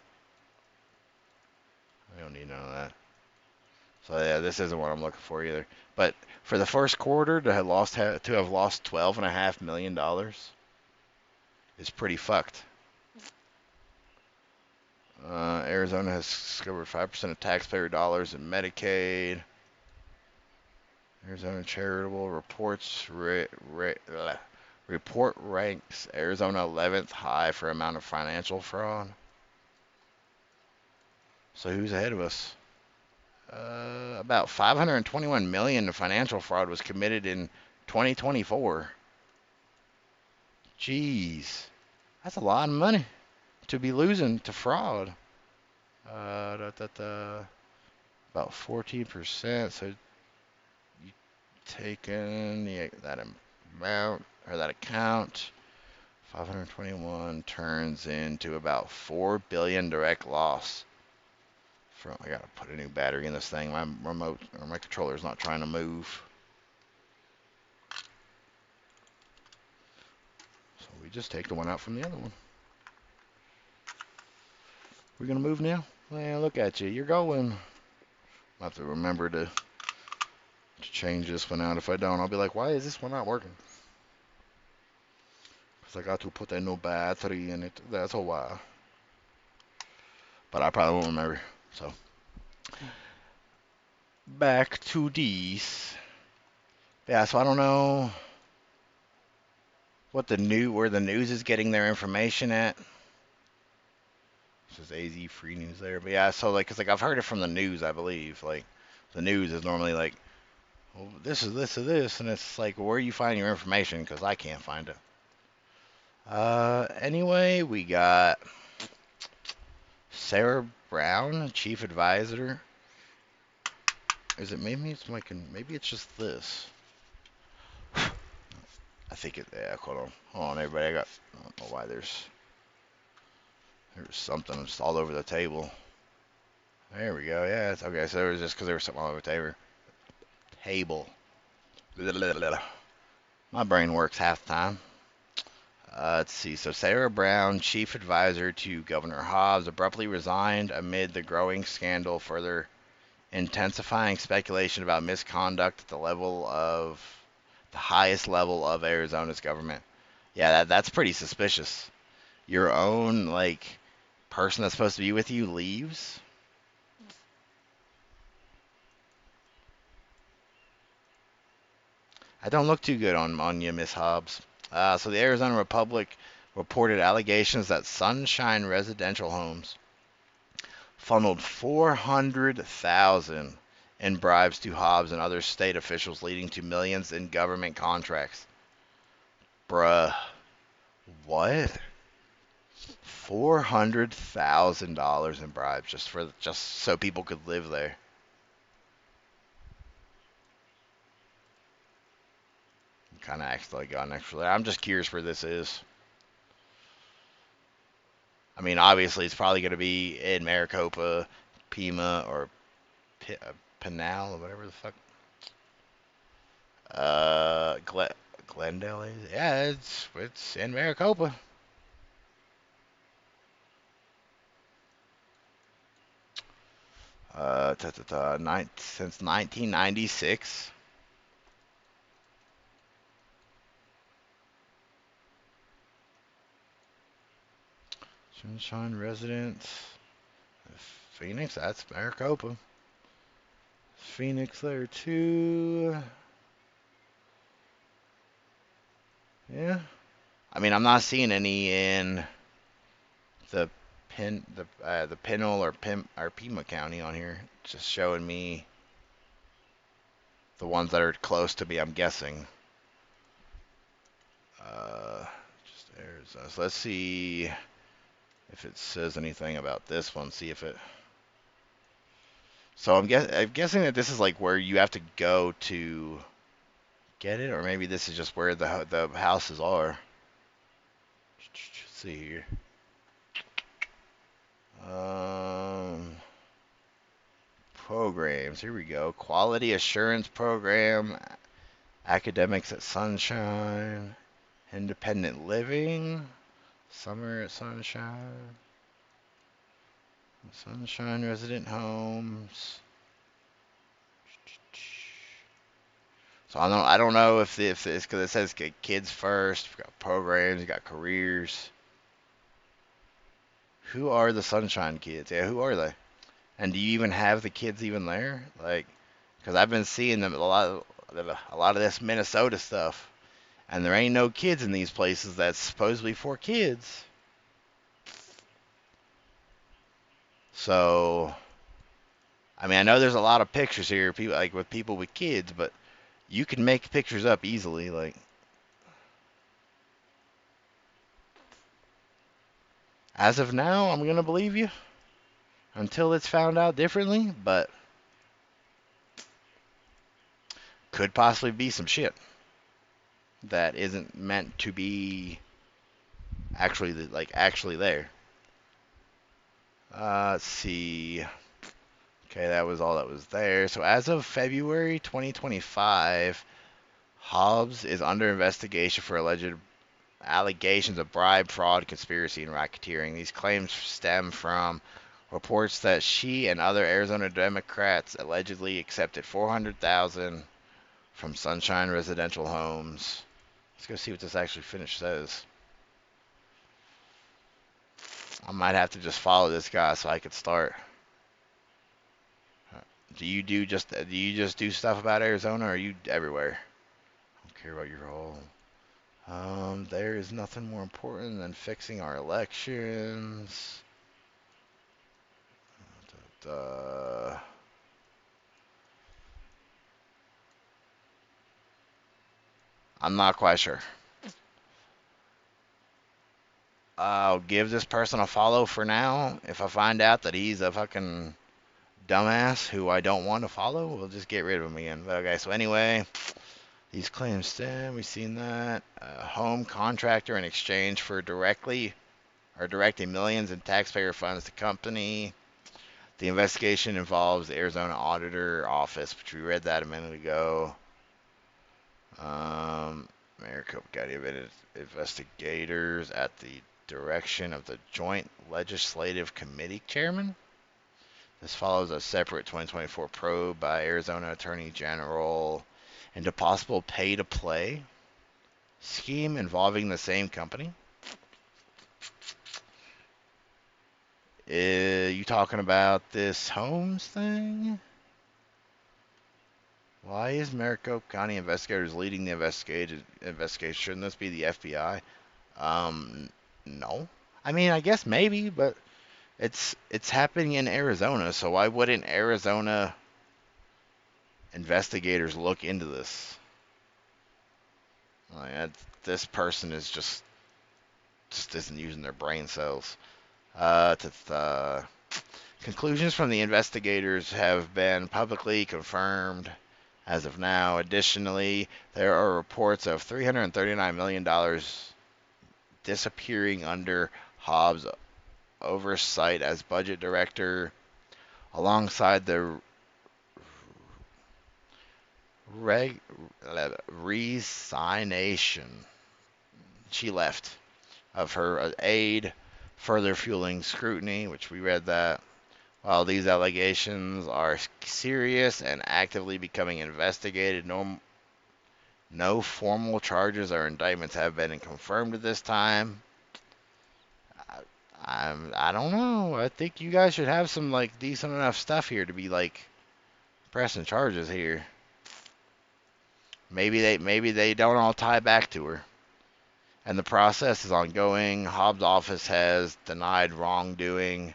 I don't need none of that. So yeah, this isn't what I'm looking for either. But for the first quarter to have lost $12.5 million is pretty fucked. Arizona has discovered 5% of taxpayer dollars in Medicaid. Arizona Charitable Reports report ranks Arizona 11th high for amount of financial fraud. So who's ahead of us? About 521 million in financial fraud was committed in 2024. Jeez, that's a lot of money to be losing to fraud. About 14%. So you taking that amount or that account, 521 turns into about 4 billion direct loss. I gotta put a new battery in this thing. My remote or my controller's not trying to move. So we just take the one out from the other one. We're gonna move now? Well, look at you. You're going. I'll have to remember to change this one out. If I don't, I'll be like, why is this one not working? Because I got to put a new battery in it. That's a why. But I probably won't remember. So back to these. Yeah, so I don't know what where the news is getting their information at. This is AZ free news there. But yeah, so like, cause like I've heard it from the news, I believe. Like the news is normally like, well, this is this or this, and it's like, where are you finding your information? Because I can't find it. Anyway, we got Sarah Brown, chief advisor. Is it maybe it's just this? I think it. Yeah, hold on, everybody. I don't know why there's something just all over the table. There we go. Yeah, it's okay. So it was just because there was something all over the table. My brain works half the time. Let's see. So Sarah Brown, chief advisor to Governor Hobbs, abruptly resigned amid the growing scandal, further intensifying speculation about misconduct at the highest level of Arizona's government. Yeah, that's pretty suspicious. Your own person that's supposed to be with you leaves. I don't look too good on you, Miss Hobbs. So the Arizona Republic reported allegations that Sunshine Residential Homes funneled $400,000 in bribes to Hobbs and other state officials, leading to millions in government contracts. Bruh, what? $400,000 in bribes just so people could live there. Kind of acts like God next for I'm just curious where this is. I mean, obviously, it's probably going to be in Maricopa, Pima, or Pinal, or whatever the fuck. Glendale is? Yeah, it's in Maricopa. Since 1996. Sunshine residents. Phoenix, that's Maricopa. Phoenix there too. Yeah. I mean, I'm not seeing any in the Pinal or Pima County on here. It's just showing me the ones that are close to me, I'm guessing. Just Arizona. So let's see if it says anything about this one. See if it. So I'm guessing that this is like where you have to go to get it, or maybe this is just where the houses are. Let's see here. Programs. Here we go. Quality Assurance Program. Academics at Sunshine. Independent Living. Summer at Sunshine. Sunshine Resident Homes. So I don't know if it's because it says kids first. We've got programs. You got careers. Who are the Sunshine kids? Yeah, who are they? And do you even have the kids even there? Like, because I've been seeing them a lot of this Minnesota stuff, and there ain't no kids in these places that's supposedly for kids. So, I mean, I know there's a lot of pictures here, people with people with kids, but you can make pictures up easily. Like, as of now, I'm gonna believe you until it's found out differently, but could possibly be some shit that isn't meant to be Actually, actually there. Let's see. Okay, that was all that was there. So as of February 2025, Hobbs is under investigation for alleged allegations of bribe, fraud, conspiracy, and racketeering. These claims stem from reports that she and other Arizona Democrats allegedly accepted $400,000 from Sunshine Residential Homes. Let's go see what this actually finished says. I might have to just follow this guy so I could start. Do you just do stuff about Arizona, or are you everywhere? I don't care about your whole. There is nothing more important than fixing our elections. I'm not quite sure. I'll give this person a follow for now. If I find out that he's a fucking dumbass who I don't want to follow, we'll just get rid of him again. But okay, so anyway, these claims stem. We've seen that. Home contractor in exchange for directing millions in taxpayer funds to company. The investigation involves the Arizona Auditor Office, which we read that a minute ago. Maricopa County investigators at the direction of the Joint Legislative Committee Chairman. This follows a separate 2024 probe by Arizona Attorney General into possible pay-to-play scheme involving the same company. You talking about this Holmes thing? Why is Maricopa County investigators leading the investigation? Shouldn't this be the FBI? No. I mean, I guess maybe, but it's happening in Arizona, so why wouldn't Arizona investigators look into this? Like, this person is just isn't using their brain cells. Conclusions from the investigators have been publicly confirmed as of now. Additionally, there are reports of $339 million disappearing under Hobbs' oversight as budget director, alongside the resignation she left of her aide, further fueling scrutiny, which we read that. While these allegations are serious and actively becoming investigated, no formal charges or indictments have been confirmed at this time. I don't know. I think you guys should have some like decent enough stuff here to be like pressing charges here. Maybe they don't all tie back to her. And the process is ongoing. Hobbs' office has denied wrongdoing,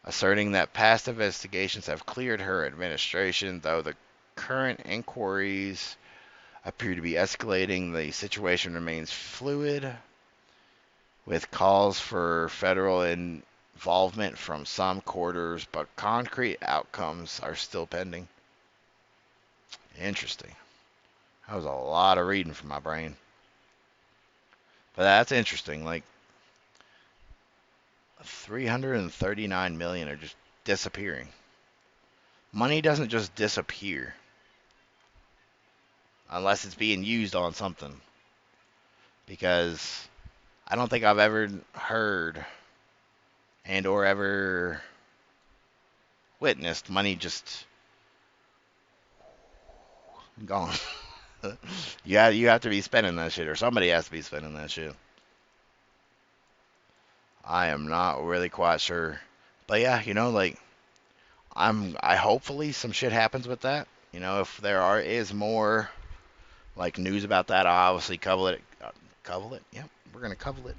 asserting that past investigations have cleared her administration, though the current inquiries appear to be escalating. The situation remains fluid, with calls for federal involvement from some quarters, but concrete outcomes are still pending. Interesting. That was a lot of reading from my brain. But that's interesting. Like, 339 million are just disappearing. Money doesn't just disappear unless it's being used on something. Because I don't think I've ever heard and or ever witnessed money just gone. You have to be spending that shit, or somebody has to be spending that shit. I am not really quite sure. But yeah, like I hopefully some shit happens with that. If there is more like news about that, I'll obviously cover it. Cover it? Yep, we're gonna cover it.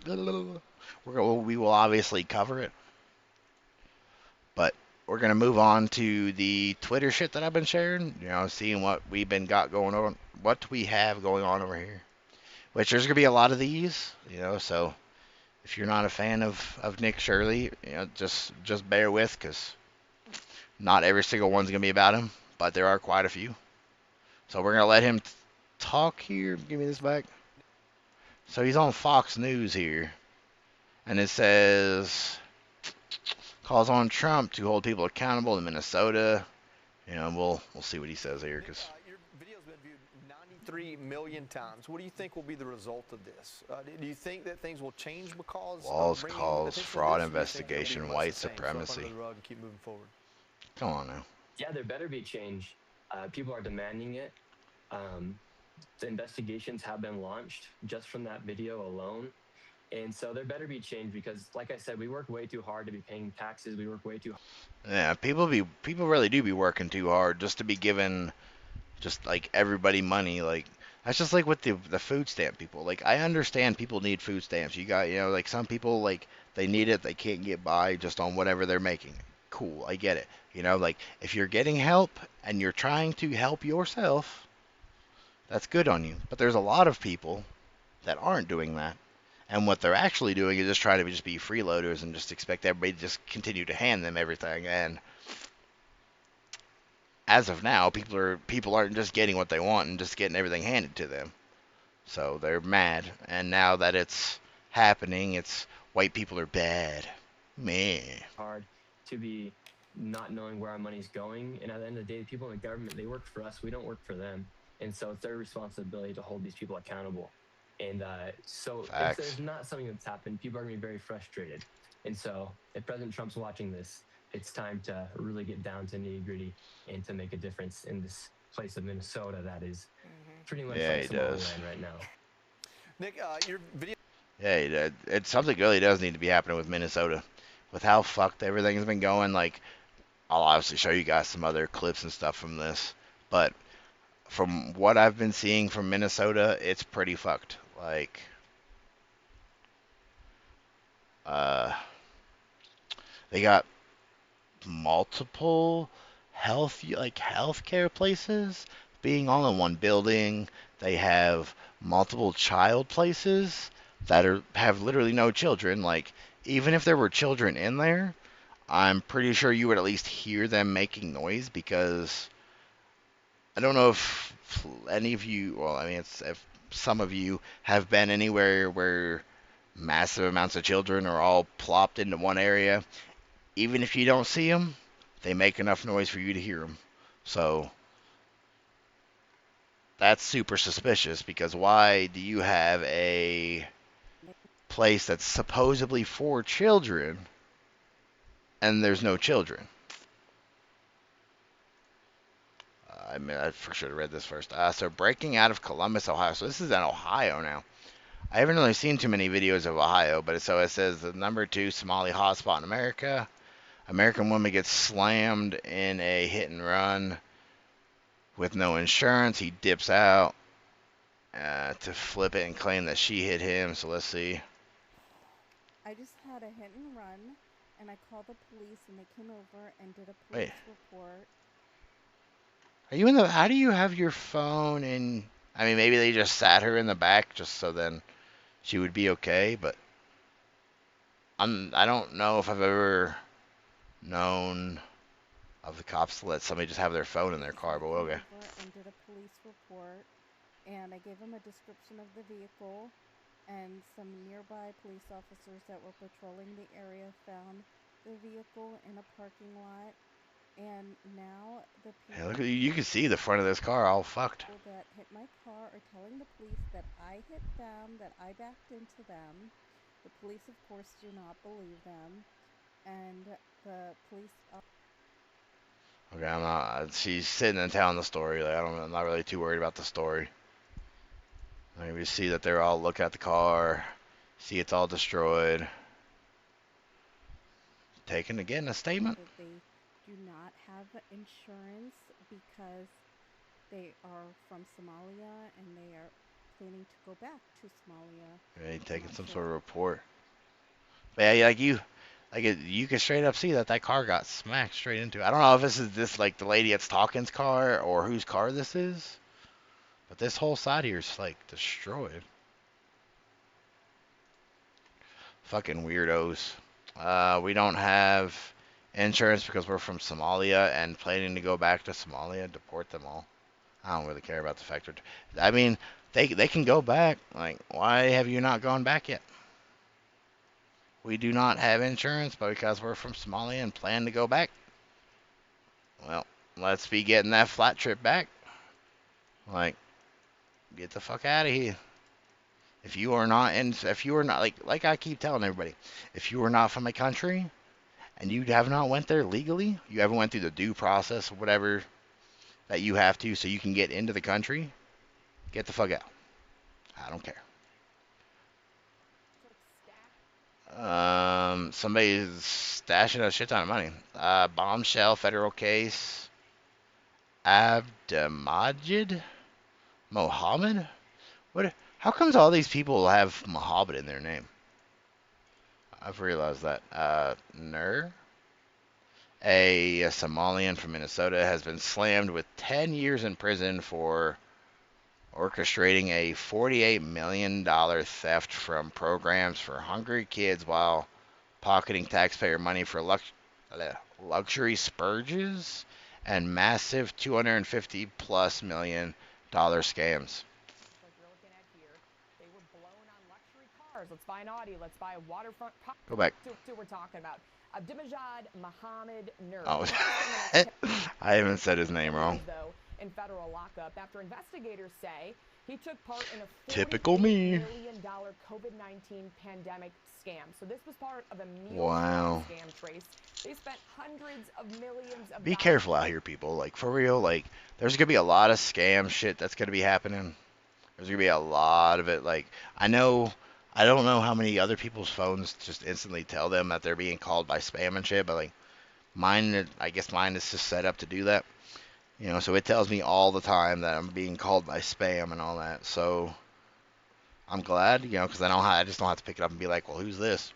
We will obviously cover it. But we're gonna move on to the Twitter shit that I've been sharing. Seeing what we've been got going on, what we have going on over here. Which there's gonna be a lot of these. So if you're not a fan of Nick Shirley, just bear with, because not every single one's gonna be about him, but there are quite a few. So we're gonna let him talk here. Give me this back. So he's on Fox News here. And it says calls on Trump to hold people accountable in Minnesota. You know, we'll see what he says here, Nick, because your video's been viewed 93 million times. What do you think will be the result of this? Do you think that things will change because Walls of bringing calls attention to fraud this, or do you think it'll be investigation, much white the same, swept supremacy. under the rug and keep moving forward? Come on now. Yeah, there better be change. People are demanding it. The investigations have been launched just from that video alone. And so there better be change because, like I said, we work way too hard to be paying taxes. We work way too Yeah, people really do be working too hard just to be giving just like everybody money. Like that's just like with the food stamp people. Like I understand people need food stamps. You got, you know, like some people, like they need it, they can't get by just on whatever they're making. Cool, I get it. You know, like if you're getting help and you're trying to help yourself, that's good on you. But there's a lot of people that aren't doing that. And what they're actually doing is just trying to just be freeloaders and just expect everybody to just continue to hand them everything. And as of now, people aren't just getting what they want and just getting everything handed to them. So they're mad. And now that it's happening, it's white people are bad. Man. hard to be not knowing where our money's going. And at the end of the day, the people in the government, they work for us. We don't work for them. And so it's their responsibility to hold these people accountable. And so Facts. if there's not something that's happened, people are going to be very frustrated. And so if President Trump's watching this, it's time to really get down to nitty gritty and to make a difference in this place of Minnesota that is pretty much Yeah, like he does. Somaliland right now. Nick, your video. Yeah, it's something really does need to be happening with Minnesota. With how fucked everything's been going, like, I'll obviously show you guys some other clips and stuff from this. But from what I've been seeing from Minnesota, it's pretty fucked. Like, they got multiple healthcare places being all in one building. They have multiple child places that have literally no children. Like, even if there were children in there, I'm pretty sure you would at least hear them making noise, because I don't know if any of you, well, I mean, it's if some of you have been anywhere where massive amounts of children are all plopped into one area. Even if you don't see them, they make enough noise for you to hear them. So that's super suspicious, because why do you have a place that's supposedly for children and there's no children? I mean, I for sure read this first. So breaking out of Columbus, Ohio. So this is in Ohio now. I haven't really seen too many videos of Ohio, but it says the #2 Somali hotspot in America. American woman gets slammed in a hit and run with no insurance. He dips out to flip it and claim that she hit him. So let's see. I just had a hit and run, and I called the police, and they came over and did a police report. Are you in the? How do you have your phone in? I mean, maybe they just sat her in the back just so then she would be okay. But I don't know if I've ever known of the cops to let somebody just have their phone in their car. But okay. And did a police report, and I gave them a description of the vehicle, and some nearby police officers that were patrolling the area found the vehicle in a parking lot. And now the people Hey, look, you can see the front of this car all fucked. that hit my car are telling the police that I hit them, that I backed into them. The police, of course, do not believe them, and the police. Okay, I'm not. She's sitting and telling the story. Like I'm not really too worried about the story. Like, we see that they're all looking at the car, see it's all destroyed. Taking again a statement. That they do not have insurance because they are from Somalia and they are planning to go back to Somalia. Yeah, taking some sort of report. But yeah, you can straight up see that car got smacked straight into. I don't know if this like the lady that's talking's car or whose car this is, but this whole side here is like destroyed. Fucking weirdos. We don't have insurance because we're from Somalia and planning to go back to Somalia, deport them all. I don't really care about the fact that, I mean, they can go back. Like, why have you not gone back yet? we do not have insurance, but because we're from Somalia and plan to go back, well, let's be getting that flat trip back. Like, get the fuck out of here. If you are not like I keep telling everybody, if you are not from a country and you have not went there legally, you haven't went through the due process or whatever that you have to so you can get into the country, get the fuck out. I don't care. Somebody's stashing a shit ton of money. Bombshell federal case. Abdelmajid Mohammed. What? How comes all these people have Mohammed in their name? I've realized that. Nur, a Somalian from Minnesota, has been slammed with 10 years in prison for orchestrating a $48 million theft from programs for hungry kids while pocketing taxpayer money for luxury spurges and massive $250+ million scams. Like you're looking at here, they were blown on luxury cars. Let's buy an Audi. Let's buy a waterfront car. Go back. That's what we're talking about. Abdelmajid Mohammed Nur. Oh, I haven't said his name wrong. Though, in federal lockup after investigators say he took part in a Typical me. $48 million COVID-19 pandemic scam. So this was part of a meal Wow. scam trace. They spent hundreds of millions of Be dollars. careful out here, people. Like, for real, like, there's gonna be a lot of scam shit that's gonna be happening. There's gonna be a lot of it. Like, I don't know how many other people's phones just instantly tell them that they're being called by spam and shit, but like, I guess mine is just set up to do that. You know, so it tells me all the time that I'm being called by spam and all that. So I'm glad, you know, because I just don't have to pick it up and be like, well, who's this?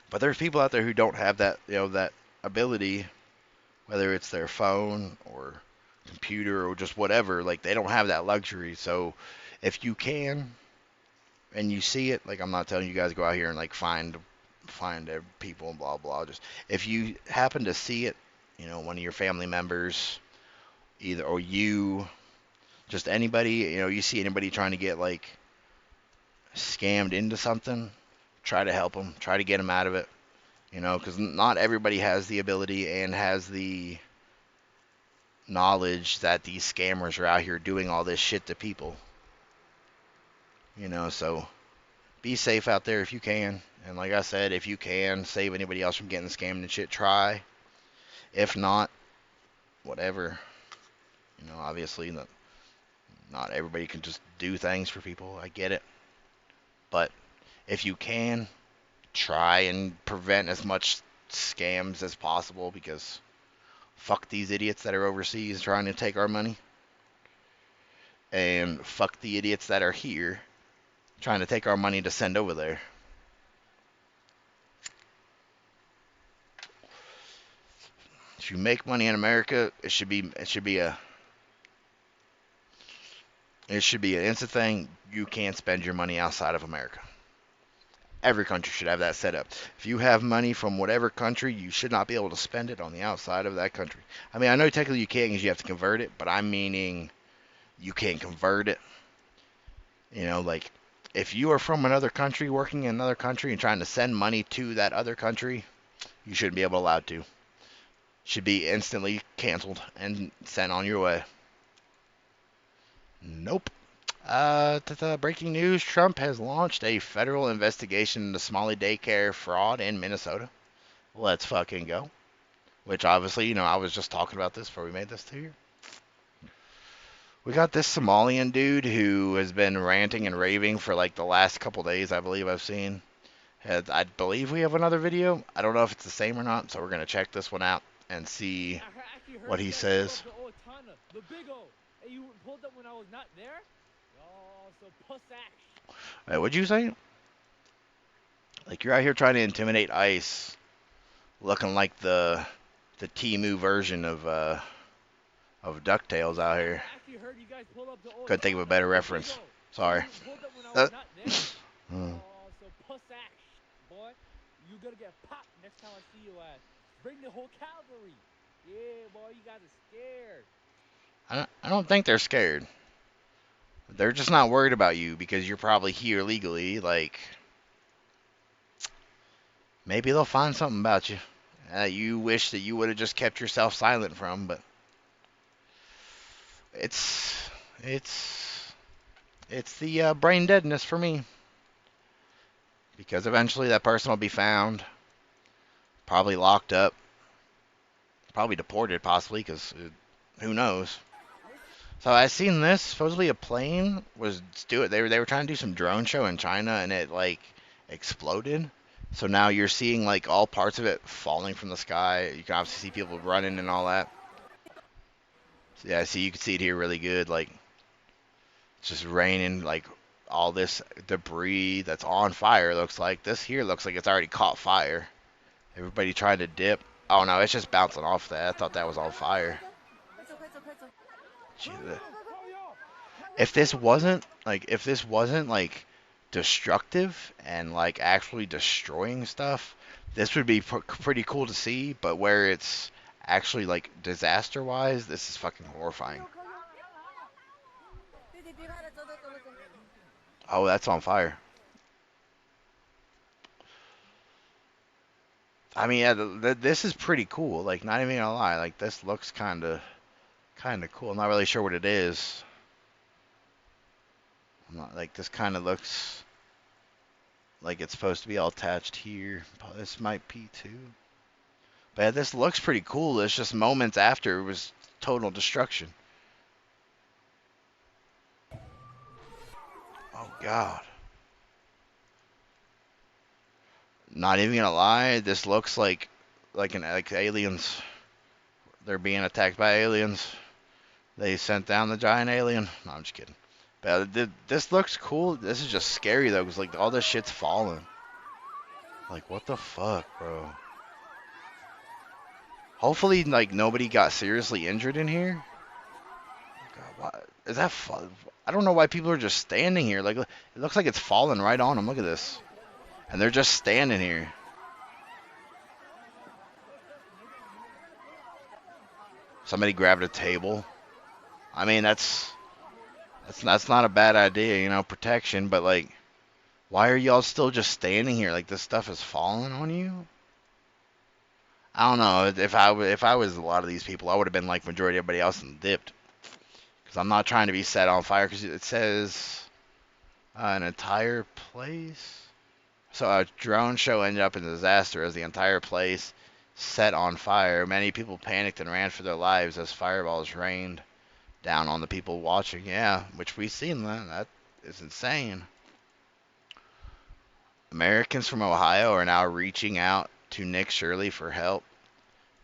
But there's people out there who don't have that, you know, that ability, whether it's their phone or computer or just whatever. Like, they don't have that luxury. So if you can and you see it, like, I'm not telling you guys to go out here and like find people and blah blah. Just if you happen to see it, you know, one of your family members, either or you, just anybody, you know, you see anybody trying to get like scammed into something, try to help them, try to get them out of it, you know, because not everybody has the ability and has the knowledge that these scammers are out here doing all this shit to people, you know. So be safe out there if you can, and like I said, if you can save anybody else from getting scammed and shit, try. If not, whatever. You know, obviously, not everybody can just do things for people. I get it. But if you can, try and prevent as much scams as possible, because fuck these idiots that are overseas trying to take our money. And fuck the idiots that are here trying to take our money to send over there. If you make money in America, it should be an instant thing. You can't spend your money outside of America. Every country should have that set up. If you have money from whatever country, you should not be able to spend it on the outside of that country. I mean, I know technically you can't because you have to convert it, but I'm meaning you can't convert it. You know, like, if you are from another country, working in another country and trying to send money to that other country, you shouldn't be allowed to. Should be instantly canceled and sent on your way. Nope. Breaking news, Trump has launched a federal investigation into Somali daycare fraud in Minnesota. Let's fucking go. Which obviously, you know, I was just talking about this before we made this to you. We got this Somalian dude who has been ranting and raving for like the last couple days, I believe I've seen. I believe we have another video. I don't know if it's the same or not, so we're going to check this one out and see what he says. The big O. Hey, you pulled up when I was not there? Oh, so puss ash. Wait, what'd you say? Like, you're out here trying to intimidate ICE, looking like the Temu version of DuckTales out here. Couldn't think of a better reference. Sorry. Oh, so puss ash, boy. You gonna get popped next time I see you at. Bring the whole cavalry. Yeah, boy, you guys are scared. I don't think they're scared. They're just not worried about you because you're probably here legally. Like, maybe they'll find something about you that you wish that you would have just kept yourself silent from. But it's it's it's the brain deadness for me, because eventually that person will be found, probably locked up, probably deported, possibly, because who knows. So I seen this. Supposedly a plane was They were trying to do some drone show in China, and it like exploded. So now you're seeing like all parts of it falling from the sky. You can obviously see people running and all that. So yeah, see, you can see it here really good. Like it's just raining, like all this debris that's on fire. Looks like this here looks like it's already caught fire. Everybody trying to dip. Oh no, it's just bouncing off that. I thought that was on fire. Gee, if this wasn't like destructive and like actually destroying stuff, this would be pretty cool to see. But where it's actually like disaster wise, this is fucking horrifying. Oh, that's on fire. I mean, yeah, this is pretty cool. Like, not even gonna lie, like this looks kind of cool. I'm not really sure what it is. I'm not, like, this kind of looks like it's supposed to be all attached here. This might be too. But yeah, this looks pretty cool. It's just moments after it was total destruction. Oh God. Not even gonna lie, this looks like aliens. They're being attacked by aliens. They sent down the giant alien. No, I'm just kidding. But this looks cool. This is just scary though, because like all this shit's falling. Like what the fuck, bro? Hopefully, like nobody got seriously injured in here. God, what is that? I don't know why people are just standing here. Like it looks like it's falling right on them. Look at this, and they're just standing here. Somebody grabbed a table. I mean, that's not a bad idea, you know, protection. But like, why are y'all still just standing here? Like this stuff is falling on you. I don't know. If I was a lot of these people, I would have been like majority of everybody else and dipped. Because I'm not trying to be set on fire. Because it says an entire place. So a drone show ended up in disaster as the entire place set on fire. Many people panicked and ran for their lives as fireballs rained down on the people watching. Yeah, which we've seen that. That is insane. Americans from Ohio are now reaching out to Nick Shirley for help.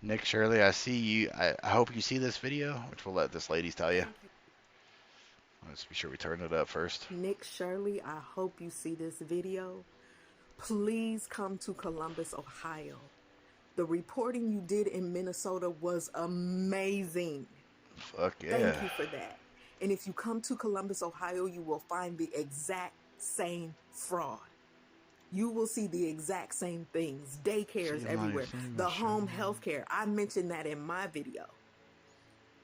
Nick Shirley, I see you. I hope you see this video, which we'll let this lady tell you. Let's be sure we turn it up first. Nick Shirley, I hope you see this video. Please come to Columbus, Ohio. The reporting you did in Minnesota was amazing. Fuck yeah. Thank you for that. And if you come to Columbus, Ohio, you will find the exact same fraud. You will see the exact same things. Daycares everywhere. The home health care. I mentioned that in my video.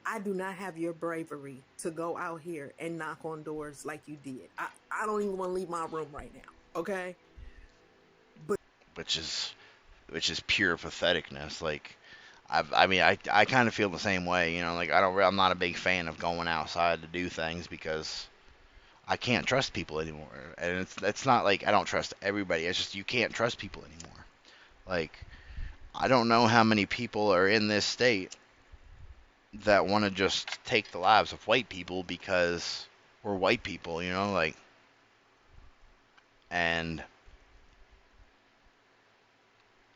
I do not have your bravery to go out here and knock on doors like you did. I don't even want to leave my room right now. Okay? But which is pure patheticness. Like, I kind of feel the same way. You know, like I'm not a big fan of going outside to do things because I can't trust people anymore. And it's not like I don't trust everybody. It's just you can't trust people anymore. Like, I don't know how many people are in this state that want to just take the lives of white people because we're white people, you know, like, and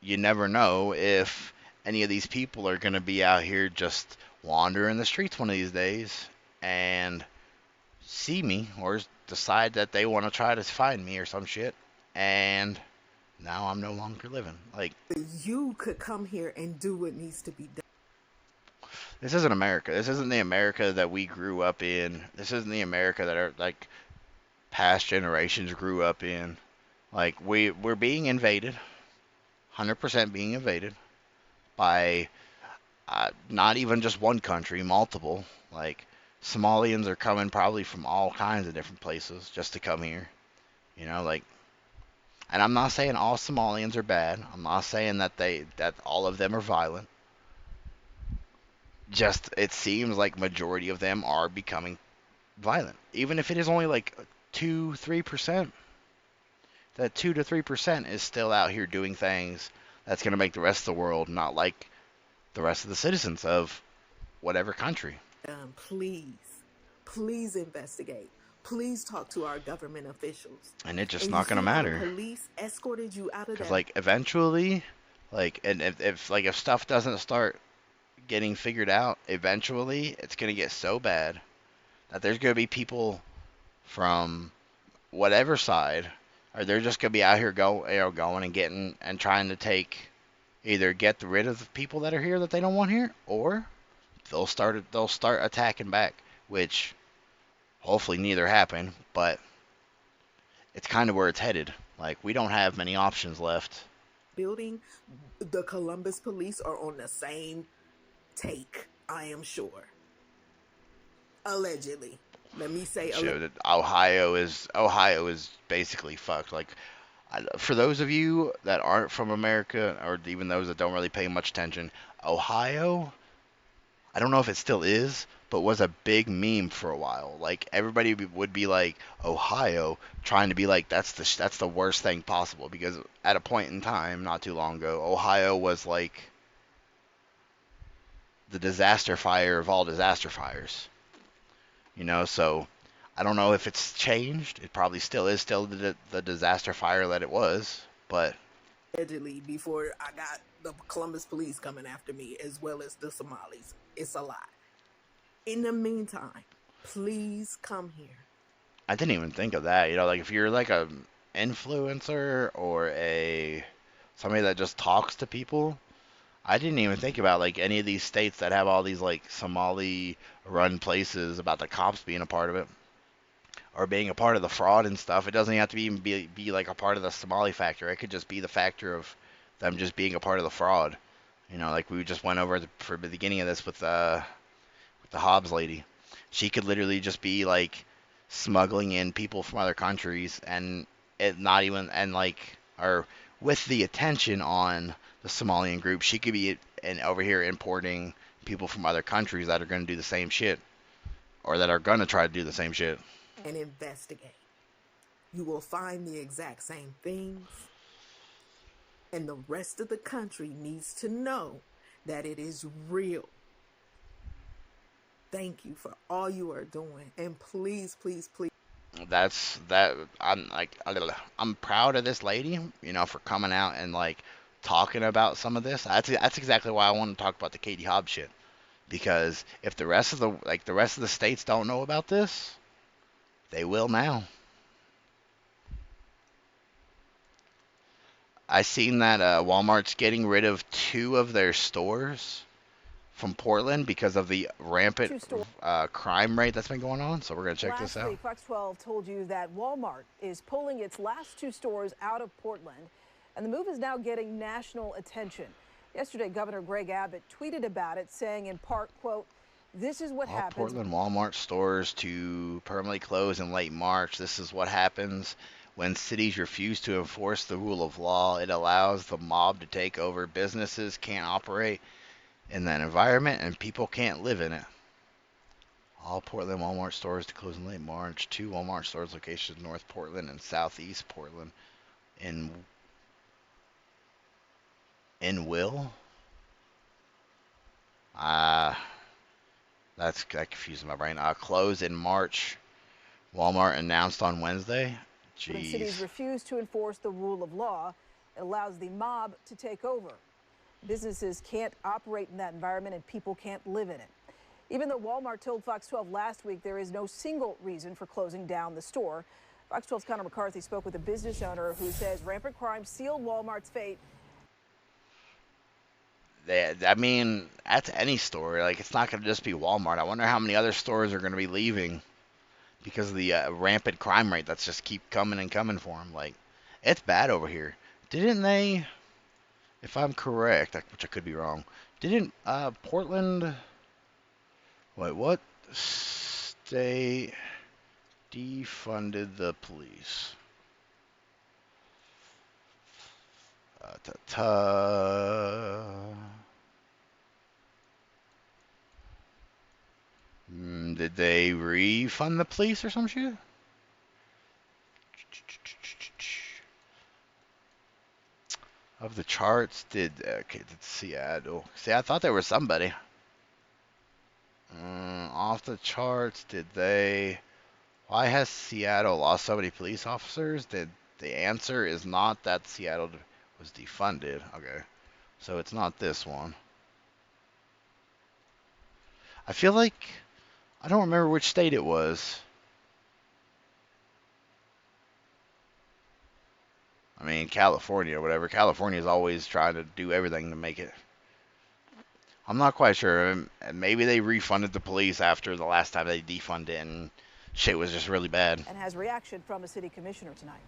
you never know if any of these people are going to be out here just wandering the streets one of these days and see me or decide that they want to try to find me or some shit, and now I'm no longer living. Like, you could come here and do what needs to be done. This isn't America. This isn't the America that we grew up in. This isn't the America that our like past generations grew up in. Like, we're being invaded, 100% being invaded by not even just one country, multiple. Like, Somalians are coming probably from all kinds of different places just to come here. You know, like, And I'm not saying all Somalians are bad. I'm not saying that all of them are violent. Just it seems like majority of them are becoming violent, even if it is only like 2-3%. That 2 to 3% is still out here doing things that's going to make the rest of the world not like the rest of the citizens of whatever country. Please investigate. Please talk to our government officials. And it's just And not you going to see how the matter. police escorted you out of Because, that. like, eventually, like, and if stuff doesn't start getting figured out, eventually it's going to get so bad that there's going to be people from whatever side, or they're just going to be out here going and getting and trying to either get rid of the people that are here that they don't want here, or they'll start attacking back, which hopefully neither happen, but it's kind of where it's headed. Like, we don't have many options left. Building, the Columbus police are on the same take, I am sure. Allegedly. Let me say That Ohio is basically fucked. Like, for those of you that aren't from America, or even those that don't really pay much attention, Ohio, I don't know if it still is, but was a big meme for a while. Like, everybody would be like, Ohio, trying to be like, that's the worst thing possible, because at a point in time not too long ago, Ohio was like the disaster fire of all disaster fires. So I don't know if it's changed. It probably still is the disaster fire that it was, but allegedly before I got the Columbus police coming after me, as well as the Somalis. It's a lot. In the meantime, please come here. I didn't even think of that. Like, if you're like a influencer or somebody that just talks to people, I didn't even think about like any of these states that have all these like Somali run places about the cops being a part of it or being a part of the fraud and stuff. It doesn't have to even be like a part of the Somali factor. It could just be the factor of them just being a part of the fraud. Like we just went over for the beginning of this with the Hobbs lady. She could literally just be like smuggling in people from other countries and it not even or with the attention on the Somalian group, she could be over here importing people from other countries that are going to do the same shit or that are going to try to do the same shit. And investigate. You will find the exact same things. And the rest of the country needs to know that it is real. Thank you for all you are doing. And please, please, please. I'm proud of this lady, for coming out and like talking about some of this. That's exactly why I want to talk about the Katie Hobbs shit. Because if the rest of the states don't know about this, they will now. I seen that Walmart's getting rid of 2 of their stores from Portland because of the rampant crime rate that's been going on. So we're going to check this out. Last week, Fox 12 told you that Walmart is pulling its last 2 stores out of Portland, and the move is now getting national attention. Yesterday, Governor Greg Abbott tweeted about it, saying in part, quote, "This is what happens." Portland Walmart stores to permanently close in late March. This is what happens when cities refuse to enforce the rule of law. It allows the mob to take over. Businesses can't operate in that environment, and people can't live in it. All Portland Walmart stores to close in late March. 2 Walmart stores locations in North Portland and Southeast Portland. In Will? That confused my brain. Close in March. Walmart announced on Wednesday. Jeez. When cities refuse to enforce the rule of law, it allows the mob to take over. Businesses can't operate in that environment and people can't live in it. Even though Walmart told Fox 12 last week there is no single reason for closing down the store, Fox 12's Connor McCarthy spoke with a business owner who says rampant crime sealed Walmart's fate. I mean, that's any store. Like, it's not going to just be Walmart. I wonder how many other stores are going to be leaving because of the rampant crime rate that's just keep coming and coming for them. Like, it's bad over here. Didn't they, if I'm correct, which I could be wrong, didn't Portland, what state defunded the police? Did they refund the police or some shit? Of the charts, did Seattle? See, I thought there was somebody. Off the charts, did they? Why has Seattle lost so many police officers? The answer is not that Seattle was defunded. Okay, so it's not this one. I feel like I don't remember which state it was. I mean, California or whatever. California is always trying to do everything to make it. I'm not quite sure. Maybe they refunded the police after the last time they defunded it and shit was just really bad. And has reaction from a city commissioner tonight.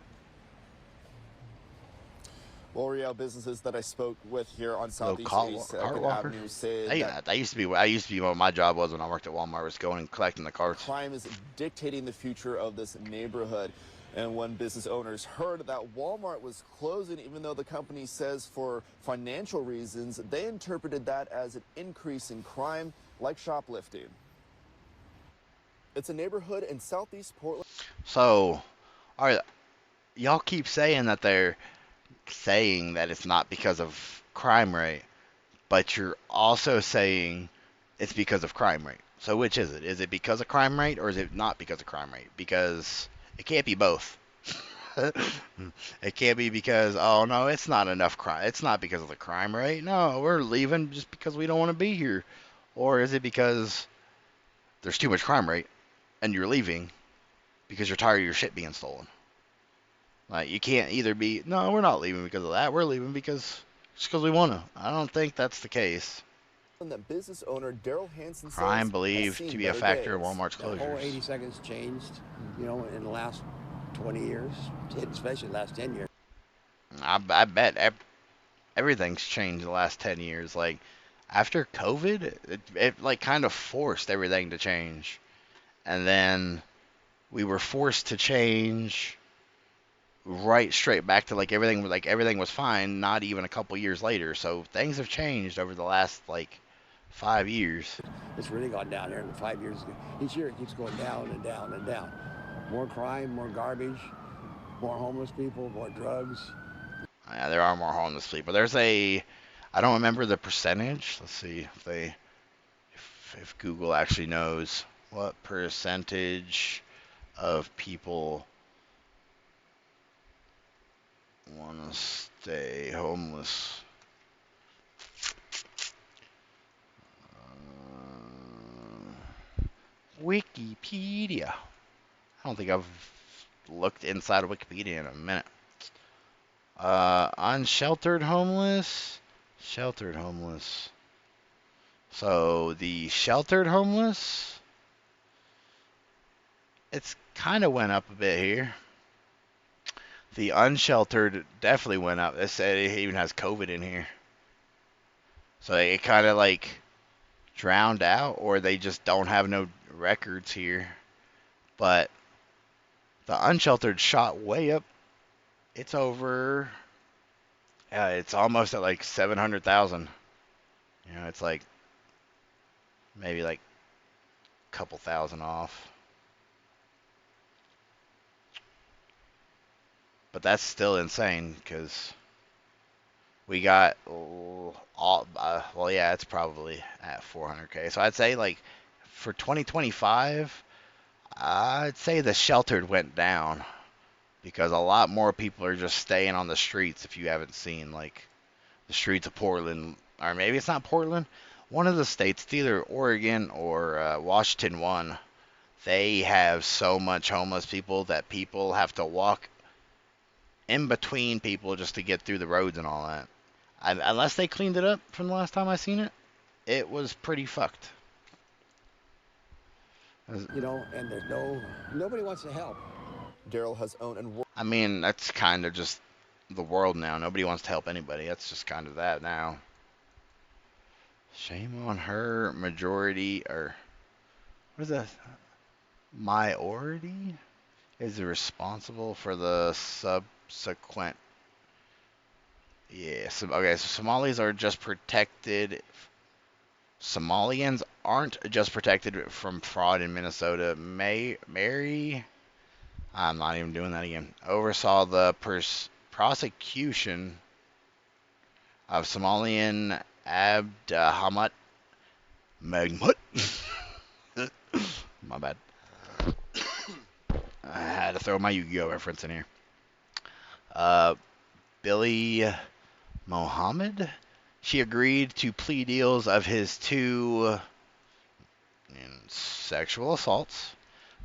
Well, Riel, businesses that I spoke with here on Southeast Avenue say that used to be what my job was when I worked at Walmart, was going and collecting the carts. Crime is dictating the future of this neighborhood. And when business owners heard that Walmart was closing, even though the company says for financial reasons, they interpreted that as an increase in crime, like shoplifting. It's a neighborhood in Southeast Portland. So, all right, y'all keep saying that they're saying that it's not because of crime rate, but you're also saying it's because of crime rate. So which is it? Is it because of crime rate or is it not because of crime rate? Because it can't be both. It can't be because, oh no, it's not enough crime. It's not because of the crime rate. No, we're leaving just because we don't want to be here. Or is it because there's too much crime rate and you're leaving because you're tired of your shit being stolen? Like, you can't either be, no, we're not leaving because of that. We're leaving just because we want to. I don't think that's the case. That business owner Daryl Hansen crime believed to be a factor in Walmart's closures. The whole 80 seconds changed, you know, in the last 20 years, especially the last 10 years. I bet everything's changed the last 10 years. Like, after COVID, it like kind of forced everything to change. And then we were forced to change right straight back to like everything was fine, not even a couple years later. So things have changed over the last like 5 years. It's really gone down here in 5 years. Each year it keeps going down and down and down. More crime, more garbage, more homeless people, more drugs. Yeah, there are more homeless people. There's I don't remember the percentage. Let's see if Google actually knows what percentage of people want to stay homeless. Wikipedia. I don't think I've looked inside of Wikipedia in a minute. Unsheltered homeless. Sheltered homeless. So the sheltered homeless, it's kind of went up a bit here. The unsheltered definitely went up. It said it even has COVID in here. So it kind of like drowned out, or they just don't have no records here. But the unsheltered shot way up. It's over. It's almost at like 700,000. You know, it's like maybe like a couple thousand off. But that's still insane because we got well, yeah, it's probably at 400K. So I'd say like for 2025, I'd say the sheltered went down because a lot more people are just staying on the streets. If you haven't seen like the streets of Portland, or maybe it's not Portland, one of the states, either Oregon or Washington one, they have so much homeless people that people have to walk in between people just to get through the roads and all that. Unless they cleaned it up from the last time I seen it, it was pretty fucked. You know, and there's nobody wants to help. Daryl has owned and worked. I mean, that's kind of just the world now. Nobody wants to help anybody. That's just kind of that now. Shame on her. Majority, or what is that? Minority is responsible for the subsequent Yeah, okay, so Somalis are just protected. Somalians aren't just protected from fraud in Minnesota. Mary, I'm not even doing that again, oversaw the prosecution of Somalian Abd Hamid Mahmoud. My bad. I had to throw my Yu-Gi-Oh reference in here. Billy Mohammed. She agreed to plea deals of his 2 sexual assaults.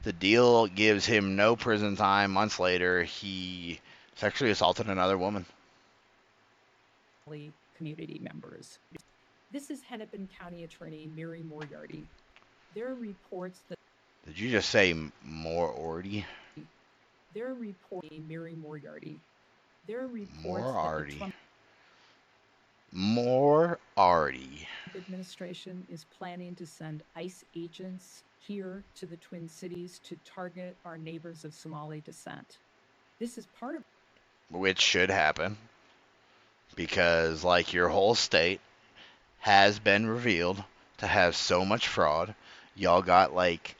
The deal gives him no prison time. Months later, he sexually assaulted another woman. Community members. This is Hennepin County Attorney Mary Moriarty. There are reports that. Did you just say Moriarty? There are reports Mary Moriarty. There are reports Moriarty. that the Trump Moriarty administration is planning to send ICE agents here to the Twin Cities to target our neighbors of Somali descent. This is part of which should happen because, like, your whole state has been revealed to have so much fraud. Y'all got like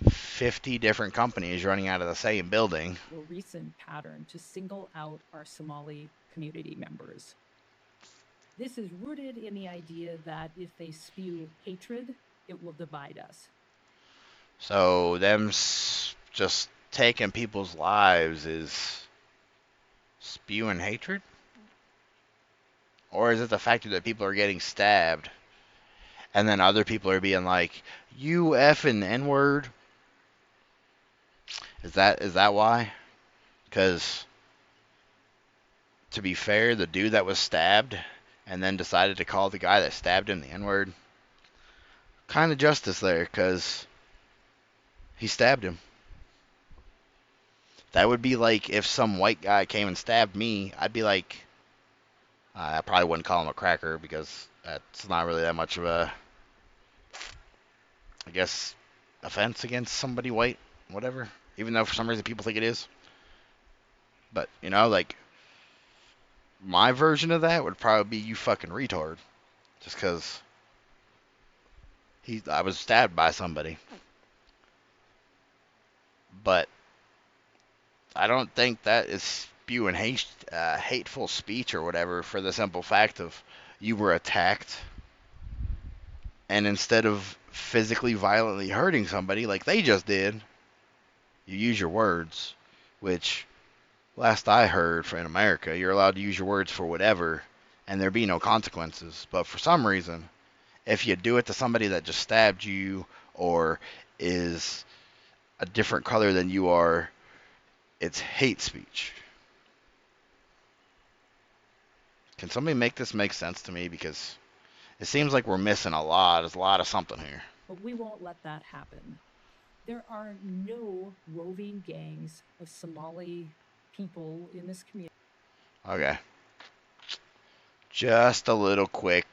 50 different companies running out of the same building. a recent pattern to single out our Somali community members. This is rooted in the idea that if they spew hatred, it will divide us. So them just taking people's lives is spewing hatred? Or is it the fact that people are getting stabbed and then other people are being like, you effing N-word? Is that why? Because, to be fair, the dude that was stabbed and then decided to call the guy that stabbed him the N-word, kind of justice there, because he stabbed him. That would be like if some white guy came and stabbed me, I'd be like, I probably wouldn't call him a cracker because that's not really that much of a, I guess, offense against somebody white, whatever. Even though for some reason people think it is. But, you know, like, my version of that would probably be you fucking retard. Just because I was stabbed by somebody. But I don't think that is spewing hateful speech or whatever, for the simple fact of you were attacked. And instead of physically violently hurting somebody like they just did, you use your words, which, last I heard, in America, you're allowed to use your words for whatever, and there be no consequences. But for some reason, if you do it to somebody that just stabbed you, or is a different color than you are, it's hate speech. Can somebody make this make sense to me? Because it seems like we're missing a lot. There's a lot of something here. But we won't let that happen. There are no roving gangs of Somali people in this community. Okay. Just a little quick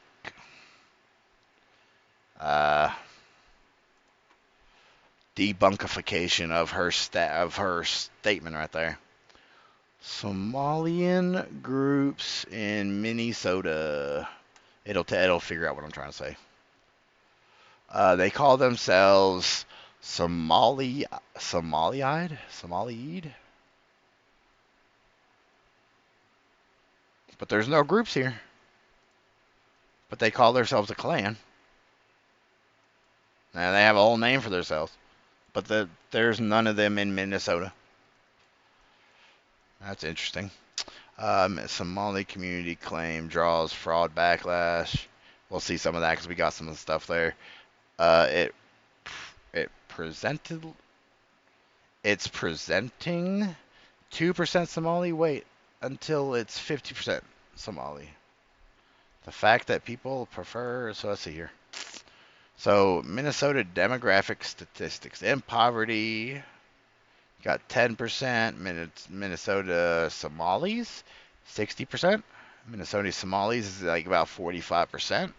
debunkification of her statement right there. Somalian groups in Minnesota. It'll figure out what I'm trying to say. They call themselves Somaliide. But there's no groups here. But they call themselves a clan. And they have a whole name for themselves. But there's none of them in Minnesota. That's interesting. Somali community claim draws fraud backlash. We'll see some of that because we got some of the stuff there. It's presenting 2% Somali. Wait until it's 50% Somali. The fact that people prefer, so let's see here. So Minnesota demographic statistics in poverty. Got 10%. Minnesota Somalis, 60%. Minnesota Somalis is like about 45%.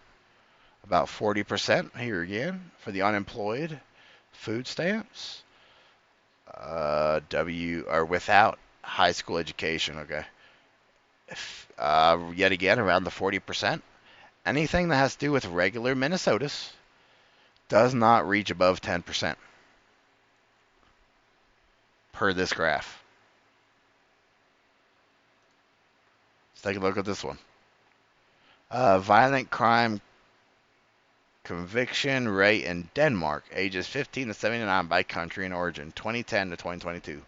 About 40% here again for the unemployed. Food stamps. Or without high school education. Okay. Yet again, around the 40%. Anything that has to do with regular Minnesotas does not reach above 10% per this graph. Let's take a look at this one. Violent crime conviction rate in Denmark, ages 15 to 79 by country and origin, 2010 to 2022.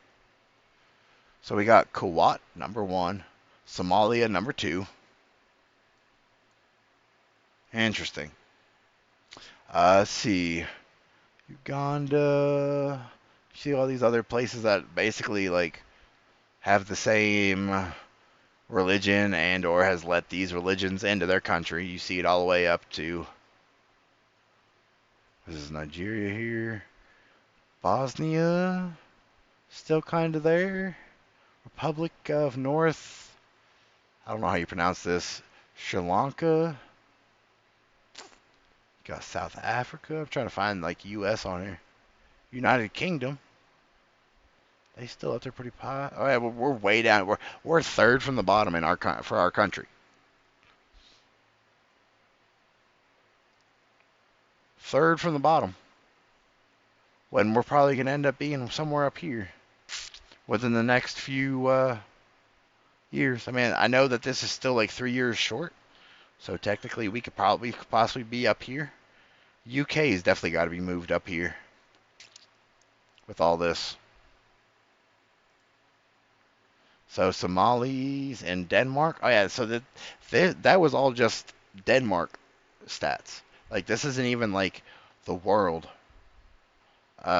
So we got Kuwait, number 1. Somalia, number 2. Interesting. Let's see. Uganda. See all these other places that basically like have the same religion and or has let these religions into their country. You see it all the way up to, this is Nigeria here. Bosnia, still kind of there. Republic of North, I don't know how you pronounce this. Sri Lanka. Got South Africa. I'm trying to find like US on here. United Kingdom. They still up there pretty high. Oh yeah, we're way down. We're third from the bottom in for our country. Third from the bottom. When we're probably gonna end up being somewhere up here within the next few years. I mean, I know that this is still like 3 years short, so technically we could possibly be up here. UK has definitely got to be moved up here with all this. So Somalis and Denmark. Oh yeah, so that was all just Denmark stats. Like this isn't even like the world.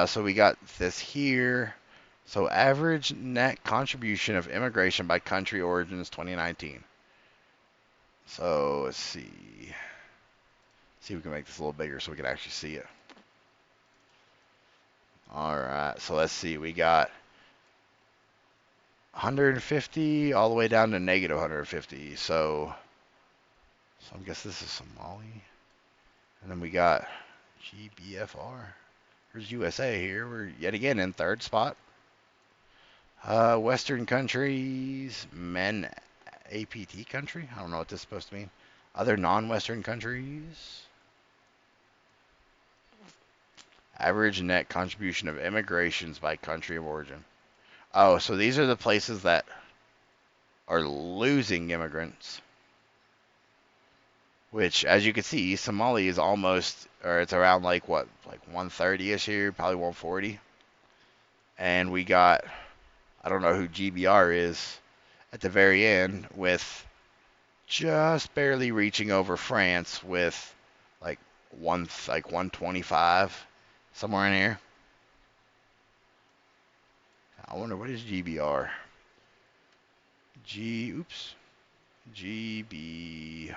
So we got this here. So average net contribution of immigration by country origins 2019. So let's see. See if we can make this a little bigger so we can actually see it. Alright, so let's see. We got 150 all the way down to negative 150. So I guess this is Somali. And then we got GBFR. There's USA here. We're yet again in third spot. Western countries, men APT country. I don't know what this is supposed to mean. Other non-Western countries. Average net contribution of immigrations by country of origin. Oh, so these are the places that are losing immigrants. Which, as you can see, Somalia is almost, or it's around like what, like 130-ish here, probably 140. And we got, I don't know who GBR is at the very end with just barely reaching over France with like 125, somewhere in here. I wonder what is GBR. GBR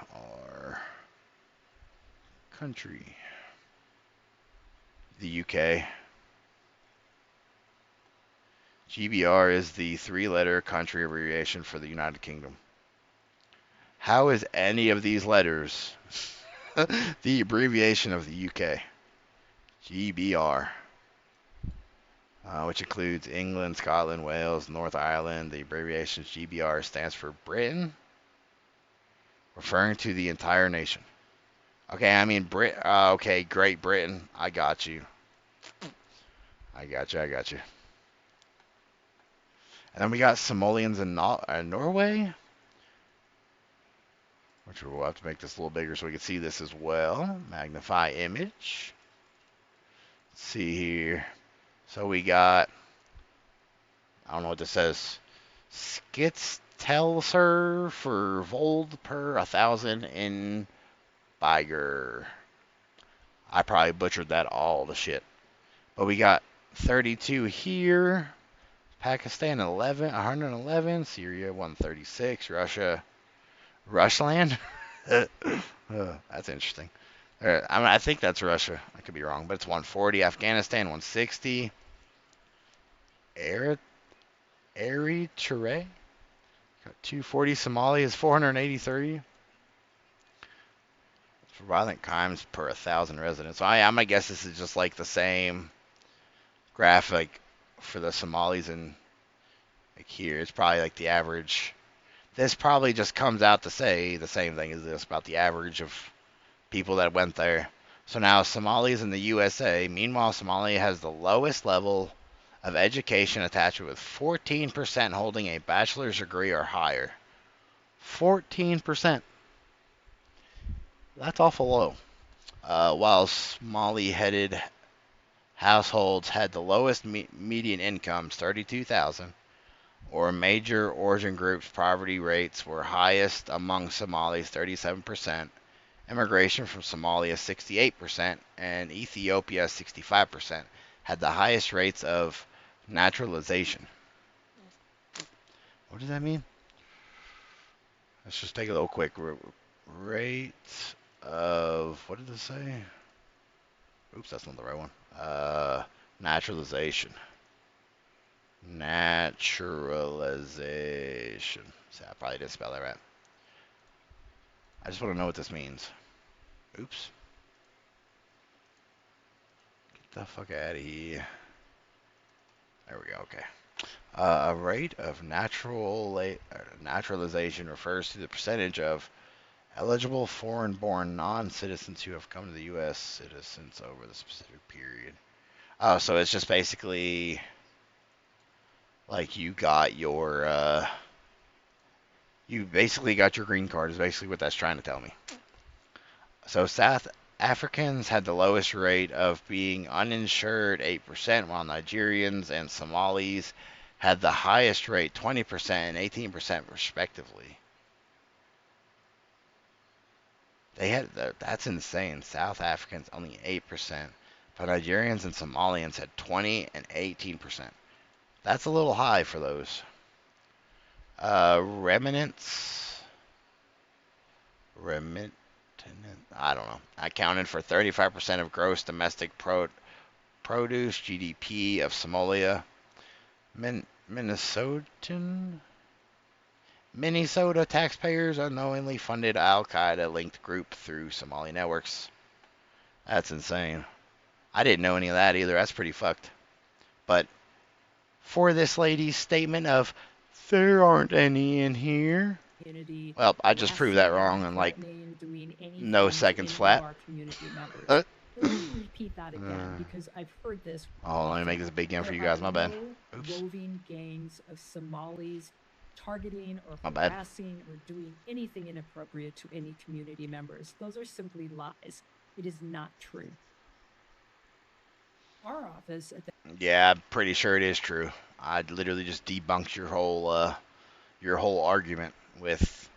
country. The UK. GBR is the 3-letter country abbreviation for the United Kingdom. How is any of these letters the abbreviation of the UK? GBR. Which includes England, Scotland, Wales, North Ireland. The abbreviation GBR stands for Britain, referring to the entire nation. Okay, I mean okay, Great Britain. I got you. I got you. And then we got Somalians in Norway, which we'll have to make this a little bigger so we can see this as well. Magnify image. Let's see here. So we got, I don't know what this says, Skittelser for Vold per 1,000 in Biger. I probably butchered that all to shit. But we got 32 here. Pakistan 111, Syria 136, Russia, Rushland. That's interesting. I think that's Russia. I could be wrong, but it's 140. Afghanistan 160. Eritrea got 240. Somalia is 483. For violent crimes per 1,000 residents. So I'm gonna guess this is just like the same graphic for the Somalis and like here. It's probably like the average this probably just comes out to say the same thing as this about the average of people that went there. So now Somalis in the USA, meanwhile, Somalia has the lowest level of education attachment with 14% holding a bachelor's degree or higher. 14%. That's awful low. While Somali-headed households had the lowest median incomes, 32,000, or major origin groups, poverty rates were highest among Somalis, 37%. Immigration from Somalia, 68%, and Ethiopia, 65%, had the highest rates of naturalization. What does that mean? Let's just take a little quick rate of, what did it say? Oops, that's not the right one. Naturalization. Naturalization. See, I probably didn't spell that right. I just want to know what this means. Oops. Get the fuck out of here. There we go, okay. A rate of naturalization refers to the percentage of eligible foreign-born non-citizens who have come to the U.S. citizens over the specific period. Oh, so it's just basically like you got your, you basically got your green card is basically what that's trying to tell me. So South Africans had the lowest rate of being uninsured, 8%, while Nigerians and Somalis had the highest rate, 20% and 18% respectively. They had that's insane. South Africans only 8%, but Nigerians and Somalians had 20 and 18%. That's a little high for those. Remnants. I don't know. Accounted for 35% of gross domestic produce, GDP of Somalia. Minnesota taxpayers unknowingly funded Al-Qaeda-linked group through Somali networks. That's insane. I didn't know any of that either. That's pretty fucked. But for this lady's statement of, there aren't any in here. Well, I just proved that wrong in like no seconds flat. Let me repeat that again because I've heard this. Oh, let me make this big again for you guys. My bad. Oops. Roving gangs of Somalis targeting or My bad. harassing or doing anything inappropriate to any community members. Those are simply lies. It is not true. Our office at the Yeah, I'm pretty sure it is true. I literally just debunked your whole argument with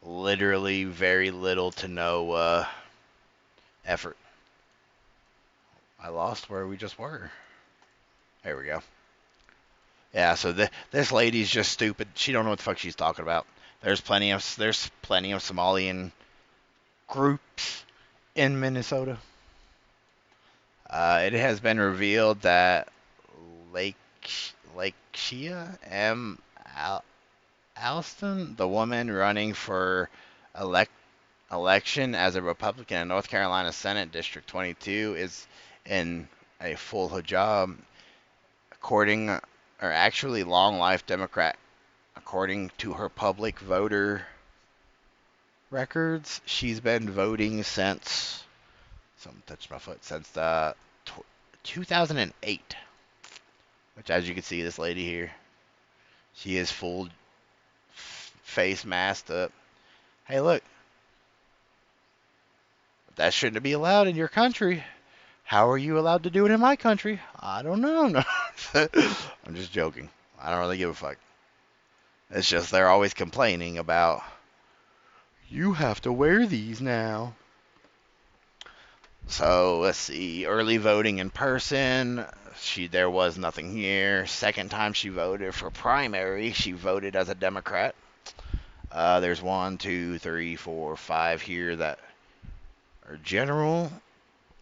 literally very little to no effort. I lost where we just were. There we go. Yeah, so this lady's just stupid. She don't know what the fuck she's talking about. There's plenty of Somalian groups in Minnesota. It has been revealed that Lakeshia M. Alston, the woman running for election as a Republican in North Carolina Senate District 22, is in a full hijab, actually long life Democrat. According to her public voter records, she's been voting since, something touched my foot, since 2008. Which, as you can see, this lady here, she is full face masked up. Hey, look. That shouldn't be allowed in your country. How are you allowed to do it in my country? I don't know. No. I'm just joking. I don't really give a fuck. It's just they're always complaining about, you have to wear these now. So, let's see. Early voting in person. There was nothing here. Second time she voted for primary, she voted as a Democrat. There's 1, 2, 3, 4, 5 here that are general.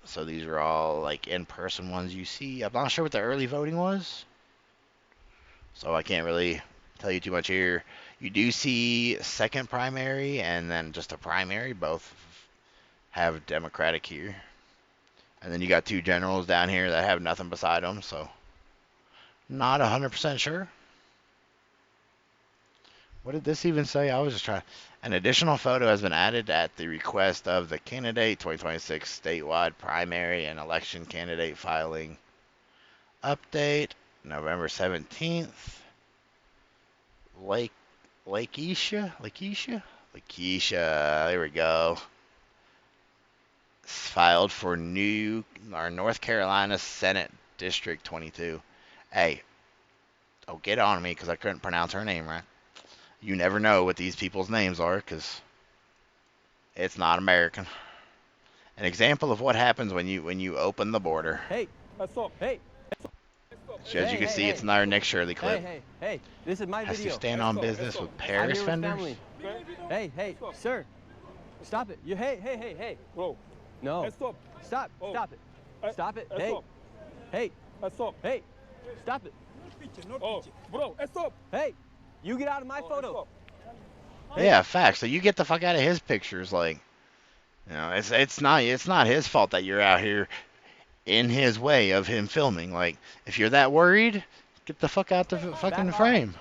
So these are all like in-person ones you see. I'm not sure what the early voting was, so I can't really tell you too much here. You do see second primary and then just a primary. Both have Democratic here. And then you got 2 generals down here that have nothing beside them, so not 100% sure. What did this even say? I was just trying. An additional photo has been added at the request of the candidate 2026 statewide primary and election candidate filing. Update November 17th. Lakeisha. There we go. Filed for North Carolina Senate District 22. Hey, don't get on me because I couldn't pronounce her name right. You never know what these people's names are because it's not American. An example of what happens when you open the border. Hey, what's up? Hey. As you can see, it's in our Nick Shirley clip. Hey, this is my Has video. to stand on business with Paris vendors. Hey, sir, stop it. Hey. Bro. No. Stop. Stop it. Stop it. Hey. Stop. Hey. Stop it. Oh, bro, stop. Hey, you get out of my photo. Yeah, facts. So you get the fuck out of his pictures, like, you know, it's not his fault that you're out here in his way of him filming. Like, if you're that worried, get the fuck out the fucking frame.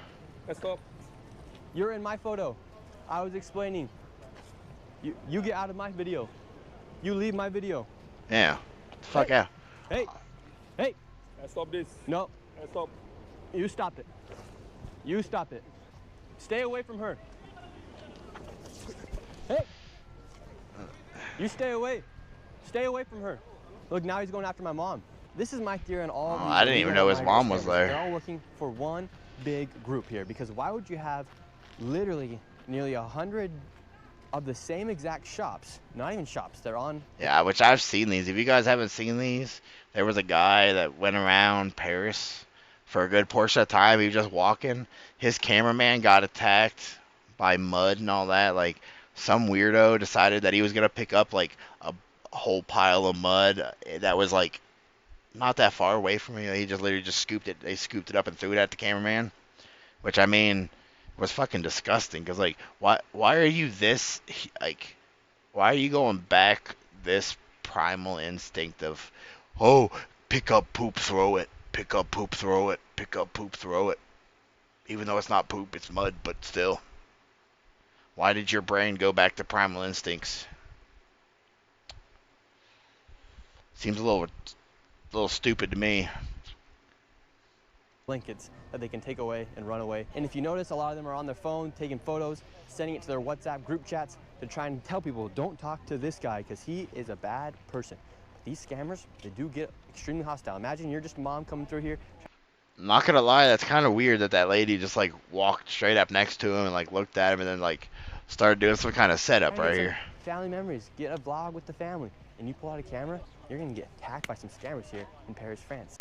Stop. You're in my photo. I was explaining. You get out of my video. You leave my video. Yeah. Fuck out. Hey. Stop this. No. Stop. You stop it. You stop it. Stay away from her. Hey. You stay away. Stay away from her. Look, now he's going after my mom. This is my theory on all. I didn't even know his mom was there. They're all working for one big group here, because why would you have literally nearly 100 of the same exact shops? Not even shops. They're on. Yeah, which I've seen these. If you guys haven't seen these, there was a guy that went around Paris for a good portion of time. He was just walking. His cameraman got attacked by mud and all that. Like, some weirdo decided that he was gonna pick up like a whole pile of mud that was like not that far away from me. He just literally just scooped it. They scooped it up and threw it at the cameraman, which, I mean, was fucking disgusting. Cause like, why are you this, like, why are you going back this primal instinct of, oh, pick up poop, throw it, pick up poop, throw it, pick up poop, throw it, even though it's not poop, it's mud, but still. Why did your brain go back to primal instincts? Seems a little stupid to me. Blankets that they can take away and run away. And if you notice, a lot of them are on their phone taking photos, sending it to their WhatsApp group chats to try and tell people, don't talk to this guy because he is a bad person. But these scammers, they do get extremely hostile. Imagine you're just a mom coming through here. I'm not gonna lie, that's kind of weird that lady just like walked straight up next to him and like looked at him and then like started doing some kind of setup right here. Family memories. Get a vlog with the family, and you pull out a camera, you're gonna get attacked by some scammers here in Paris, France.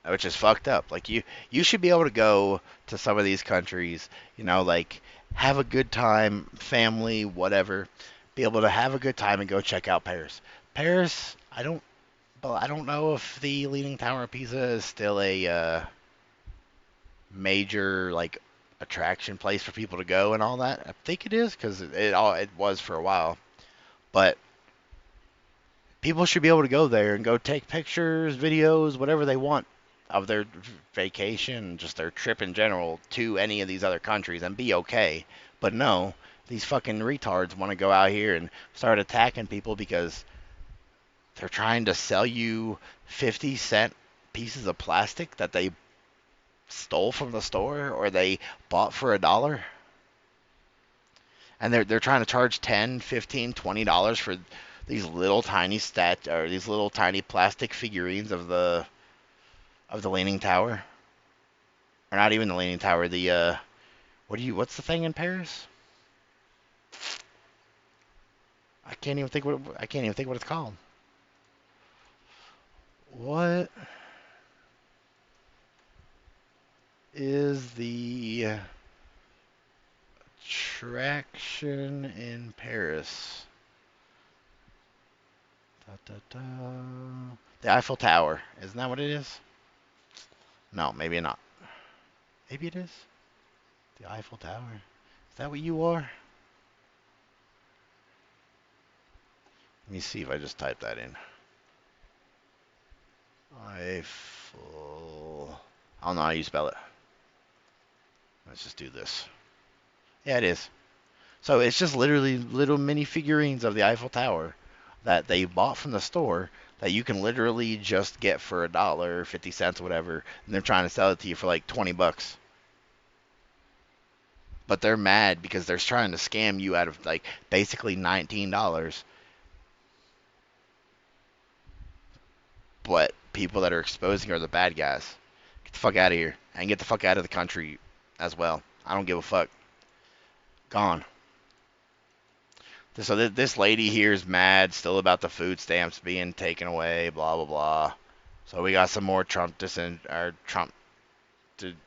Which is fucked up. Like, you should be able to go to some of these countries, you know, like, have a good time, family, whatever. Be able to have a good time and go check out Paris. Paris, I don't know if the Leaning Tower of Pisa is still a major like attraction place for people to go and all that. I think it is, because it was for a while. But people should be able to go there and go take pictures, videos, whatever they want of their vacation, just their trip in general to any of these other countries and be okay. But no, these fucking retards want to go out here and start attacking people because they're trying to sell you 50-cent pieces of plastic that they stole from the store or they bought for $1. And they're trying to charge $10, $15, $20 for these little tiny these little tiny plastic figurines of the Leaning Tower. Or not even the Leaning Tower, the what's the thing in Paris? I can't even think what it's called. What is the attraction in Paris? The Eiffel Tower. Isn't that what it is? No, maybe not. Maybe it is. The Eiffel Tower. Is that what you are? Let me see if I just type that in. Eiffel. I don't know how you spell it. Let's just do this. Yeah, it is. So it's just literally little mini figurines of the Eiffel Tower that they bought from the store that you can literally just get for $1, 50 cents, whatever, and they're trying to sell it to you for like 20 bucks. But they're mad because they're trying to scam you out of like basically $19. But people that are exposing are the bad guys. Get the fuck out of here. And get the fuck out of the country as well. I don't give a fuck. Gone. So this lady here is mad still about the food stamps being taken away, blah, blah, blah. So we got some more Trump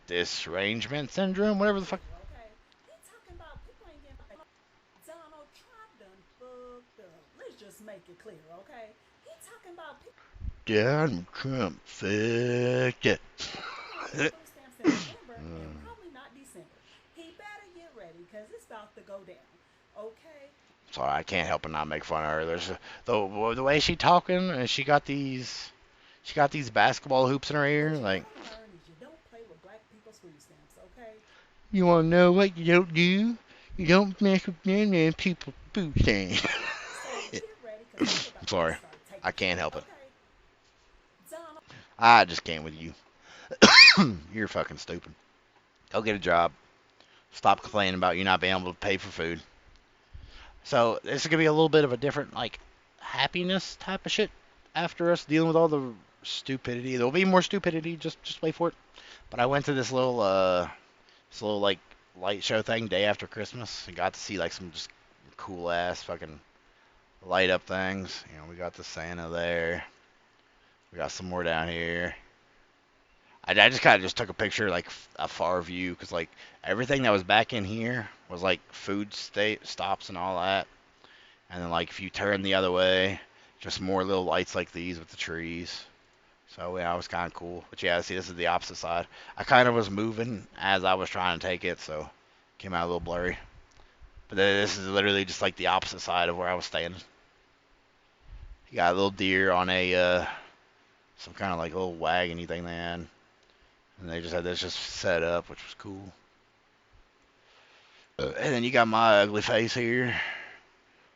disarrangement syndrome, whatever the fuck. Okay, he talking about people ain't getting Donald Trump done fucked up. Let's just make it clear, okay? He talking about people. Donald Trump fucked it. Food stamps in November and probably not December. He better get ready because it's about to go down, okay? Sorry, I can't help but not make fun of her. There's the way she talking, and she got these basketball hoops in her ear, like. You don't play with black people's food stamps, okay? You wanna know what you don't do? You don't mess with them people's food stamps. I'm sorry, I can't help it. I just can't with you. You're fucking stupid. Go get a job. Stop complaining about you not being able to pay for food. So this is gonna be a little bit of a different, like, happiness type of shit after us dealing with all the stupidity. There'll be more stupidity. Just wait for it. But I went to this little like light show thing day after Christmas and got to see like some just cool ass fucking light up things. You know, we got the Santa there. We got some more down here. I just kind of just took a picture, like a far view, because like everything that was back in here was like food stops and all that. And then like if you turn the other way, just more little lights like these with the trees. So yeah, it was kind of cool. But yeah, see, this is the opposite side. I kind of was moving as I was trying to take it, so it came out a little blurry. But this is literally just like the opposite side of where I was standing. You got a little deer on a some kind of like little wagony thing they had. And they just had this just set up, which was cool. And then you got my ugly face here.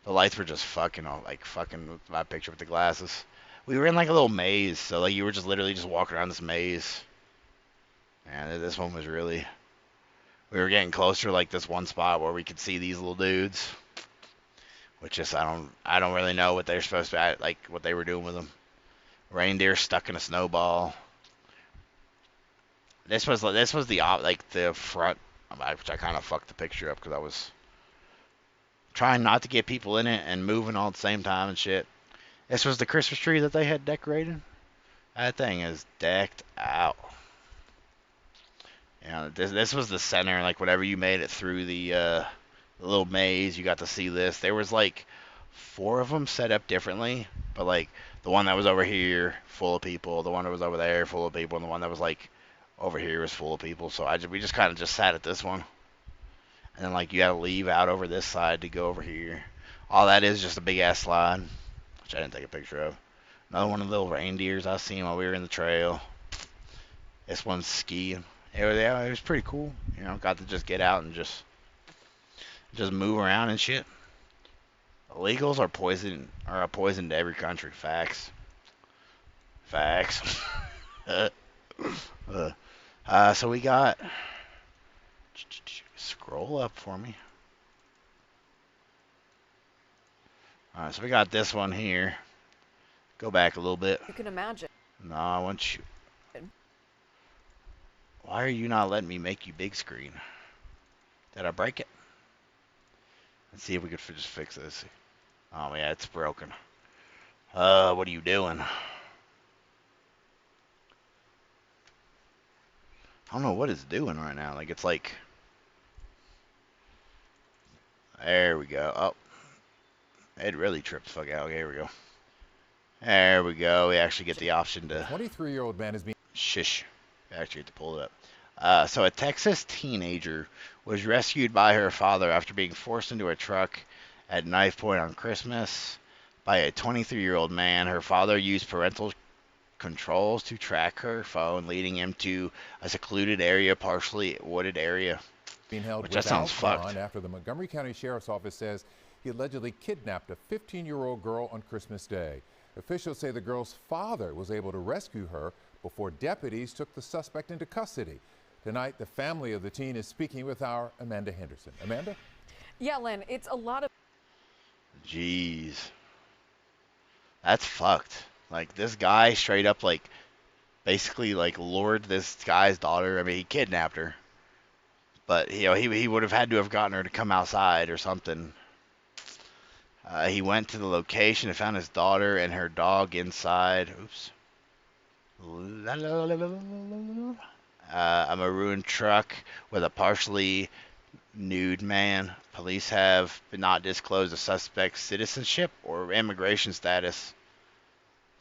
The lights were just fucking with my picture with the glasses. We were in like a little maze, so like you were just literally just walking around this maze. And this one was really... We were getting closer to like this one spot where we could see these little dudes. Which just, I don't really know what they're supposed to be, like what they were doing with them. Reindeer stuck in a snowball. This was the front, which I kind of fucked the picture up because I was trying not to get people in it and moving all at the same time and shit. This was the Christmas tree that they had decorated. That thing is decked out. You know, this was the center. Like whenever you made it through the little maze, you got to see this. There was like 4 of them set up differently, but like the one that was over here, full of people. The one that was over there, full of people, and the one that was like over here was full of people. So we just kind of just sat at this one. And then like you had to leave out over this side to go over here. All that is just a big ass slide, which I didn't take a picture of. Another one of the little reindeers I seen while we were in the trail. This one's skiing. It was pretty cool. You know, got to just get out and just move around and shit. Illegals are a poison to every country. Facts. So we got... Scroll up for me. Alright, so we got this one here. Go back a little bit. You can imagine. No, I want you... Why are you not letting me make you big screen? Did I break it? Let's see if we could just fix this. Oh yeah, it's broken. What are you doing? I don't know what it's doing right now. Like, it's like... There we go. Oh. It really tripped the fuck out. Okay, here we go. There we go. We actually get the option to... 23-year-old man is being... Shush. We actually get to pull it up. So a Texas teenager was rescued by her father after being forced into a truck at knife point on Christmas by a 23-year-old man. Her father used parental controls to track her phone, leading him to a secluded area, partially wooded area. being held Which that without sounds fucked. bond after the Montgomery County Sheriff's Office says he allegedly kidnapped a 15-year-old girl on Christmas Day. Officials say the girl's father was able to rescue her before deputies took the suspect into custody. Tonight, the family of the teen is speaking with our Amanda Henderson. Amanda? Yeah, Len, it's a lot of... Jeez. That's fucked. Like, this guy straight up, like, basically, like, lured this guy's daughter. I mean, he kidnapped her. But, you know, he would have had to have gotten her to come outside or something. He went to the location and found his daughter and her dog inside. Oops. A maroon truck with a partially nude man. Police have not disclosed the suspect's citizenship or immigration status.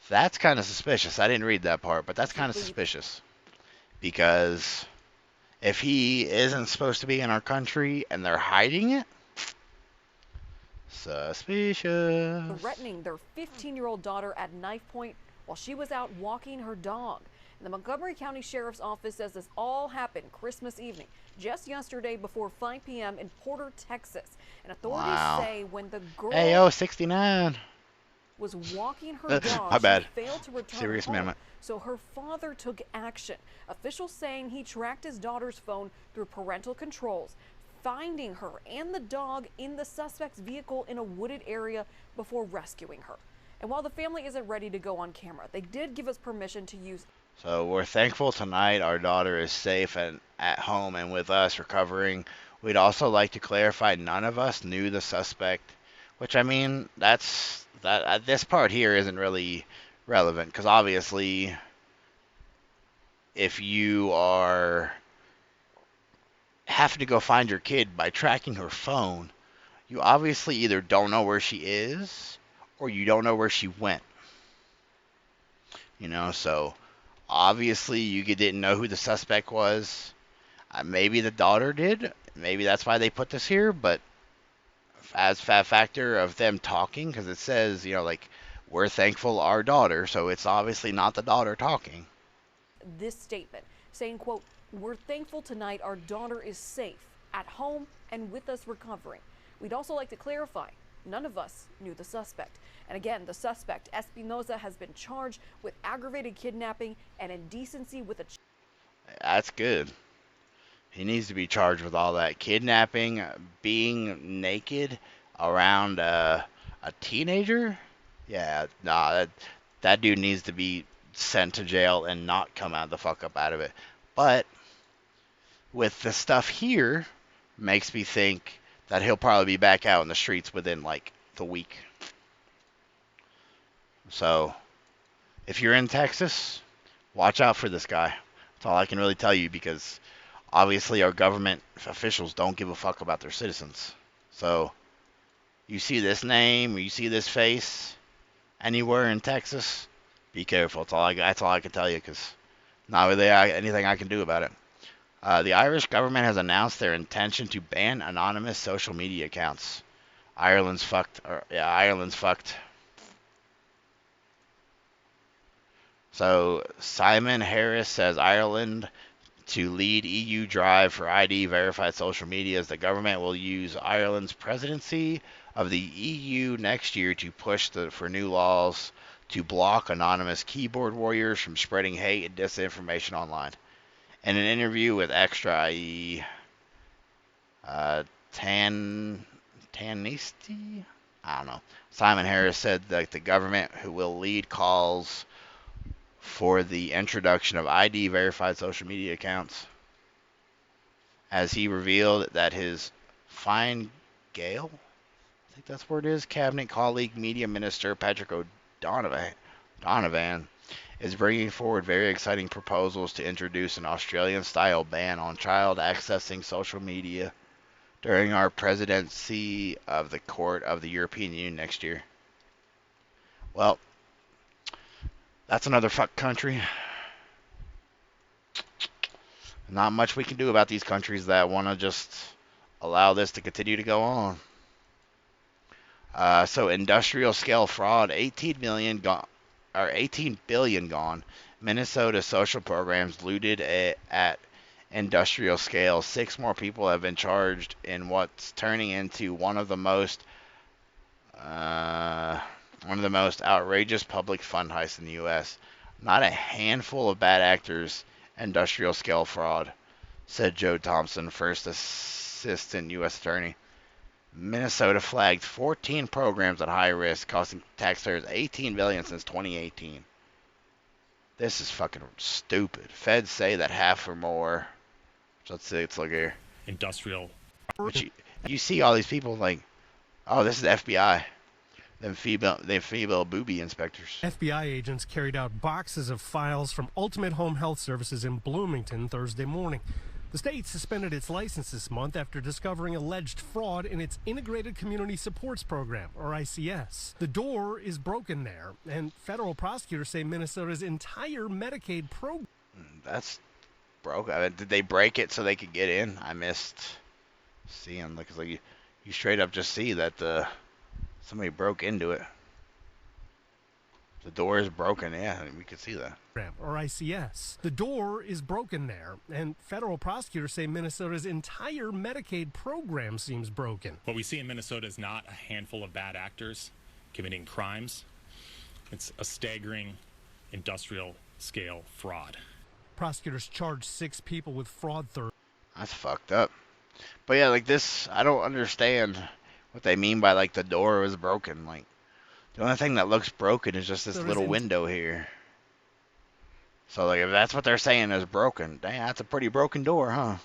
That's kind of suspicious. I didn't read that part, but that's kind of suspicious. Because if he isn't supposed to be in our country and they're hiding it, suspicious. threatening their 15-year-old daughter at knife point while she was out walking her dog. And the Montgomery County Sheriff's Office says this all happened Christmas evening, just yesterday before 5 p.m. in Porter, Texas. And authorities say when the girl Ayo, 69 was walking her dog, My bad. she failed to return Serious home. amendment. So her father took action. Officials saying he tracked his daughter's phone through parental controls, finding her and the dog in the suspect's vehicle in a wooded area before rescuing her. And while the family isn't ready to go on camera, they did give us permission to use... So we're thankful tonight our daughter is safe and at home and with us recovering. We'd also like to clarify none of us knew the suspect, which I mean, this part here isn't really relevant because obviously if you are having to go find your kid by tracking her phone, you obviously either don't know where she is or you don't know where she went. You know, so obviously you didn't know who the suspect was. Maybe the daughter did. Maybe that's why they put this here, but as a factor of them talking, because it says, you know, like, we're thankful our daughter, so it's obviously not the daughter talking. this statement saying, quote, "We're thankful tonight our daughter is safe, at home, and with us recovering. We'd also like to clarify, none of us knew the suspect." And again, the suspect, Espinoza, has been charged with aggravated kidnapping and indecency with a... That's good. He needs to be charged with all that. Kidnapping, being naked around a teenager? Yeah, nah, that dude needs to be sent to jail and not come out the fuck up out of it. But with the stuff here, makes me think that he'll probably be back out in the streets within, like, the week. So, if you're in Texas, watch out for this guy. That's all I can really tell you, because obviously our government officials don't give a fuck about their citizens. So, you see this name, you see this face anywhere in Texas, be careful. That's all I can tell you, because not really anything I can do about it. The Irish government has announced their intention to ban anonymous social media accounts. Ireland's fucked. Ireland's fucked. So Simon Harris says Ireland to lead EU drive for ID verified social media, as the government will use Ireland's presidency of the EU next year to push for new laws to block anonymous keyboard warriors from spreading hate and disinformation online. In an interview with Extra, i.e. Tanisti? I don't know. Simon Harris said that the government who will lead calls for the introduction of ID verified social media accounts, as he revealed that his Fine Gael, I think that's where it is, cabinet colleague, media minister Patrick O'Donovan is bringing forward very exciting proposals to introduce an Australian-style ban on child accessing social media during our presidency of the Court of the European Union next year. Well, that's another fuck country. Not much we can do about these countries that want to just allow this to continue to go on. So industrial scale fraud, 18 billion gone. Minnesota social programs looted at industrial scale. 6 more people have been charged in what's turning into one of the most outrageous public fund heists in the U.S. Not a handful of bad actors, industrial scale fraud, said Joe Thompson, first assistant U.S. attorney. Minnesota flagged 14 programs at high risk, costing taxpayers $18 billion since 2018. This is fucking stupid. Feds say that half or more. Let's see. Let's look here. Industrial. But you see all these people like, oh, this is the FBI. Them female booby inspectors. FBI agents carried out boxes of files from Ultimate Home Health Services in Bloomington Thursday morning. The state suspended its license this month after discovering alleged fraud in its Integrated Community Supports Program, or ICS. The door is broken there, and federal prosecutors say Minnesota's entire Medicaid program... That's broke. I mean, did they break it so they could get in? I missed seeing, because like you straight up just see that somebody broke into it. The door is broken, yeah, we could see that. Or ICS. The door is broken there, and federal prosecutors say Minnesota's entire Medicaid program seems broken. What we see in Minnesota is not a handful of bad actors committing crimes. It's a staggering industrial scale fraud. Prosecutors charged 6 people with fraud. That's fucked up. But yeah, like this, I don't understand what they mean by like the door was broken. Like, the only thing that looks broken is just this little window here. So, like, if that's what they're saying is broken, dang, that's a pretty broken door, huh?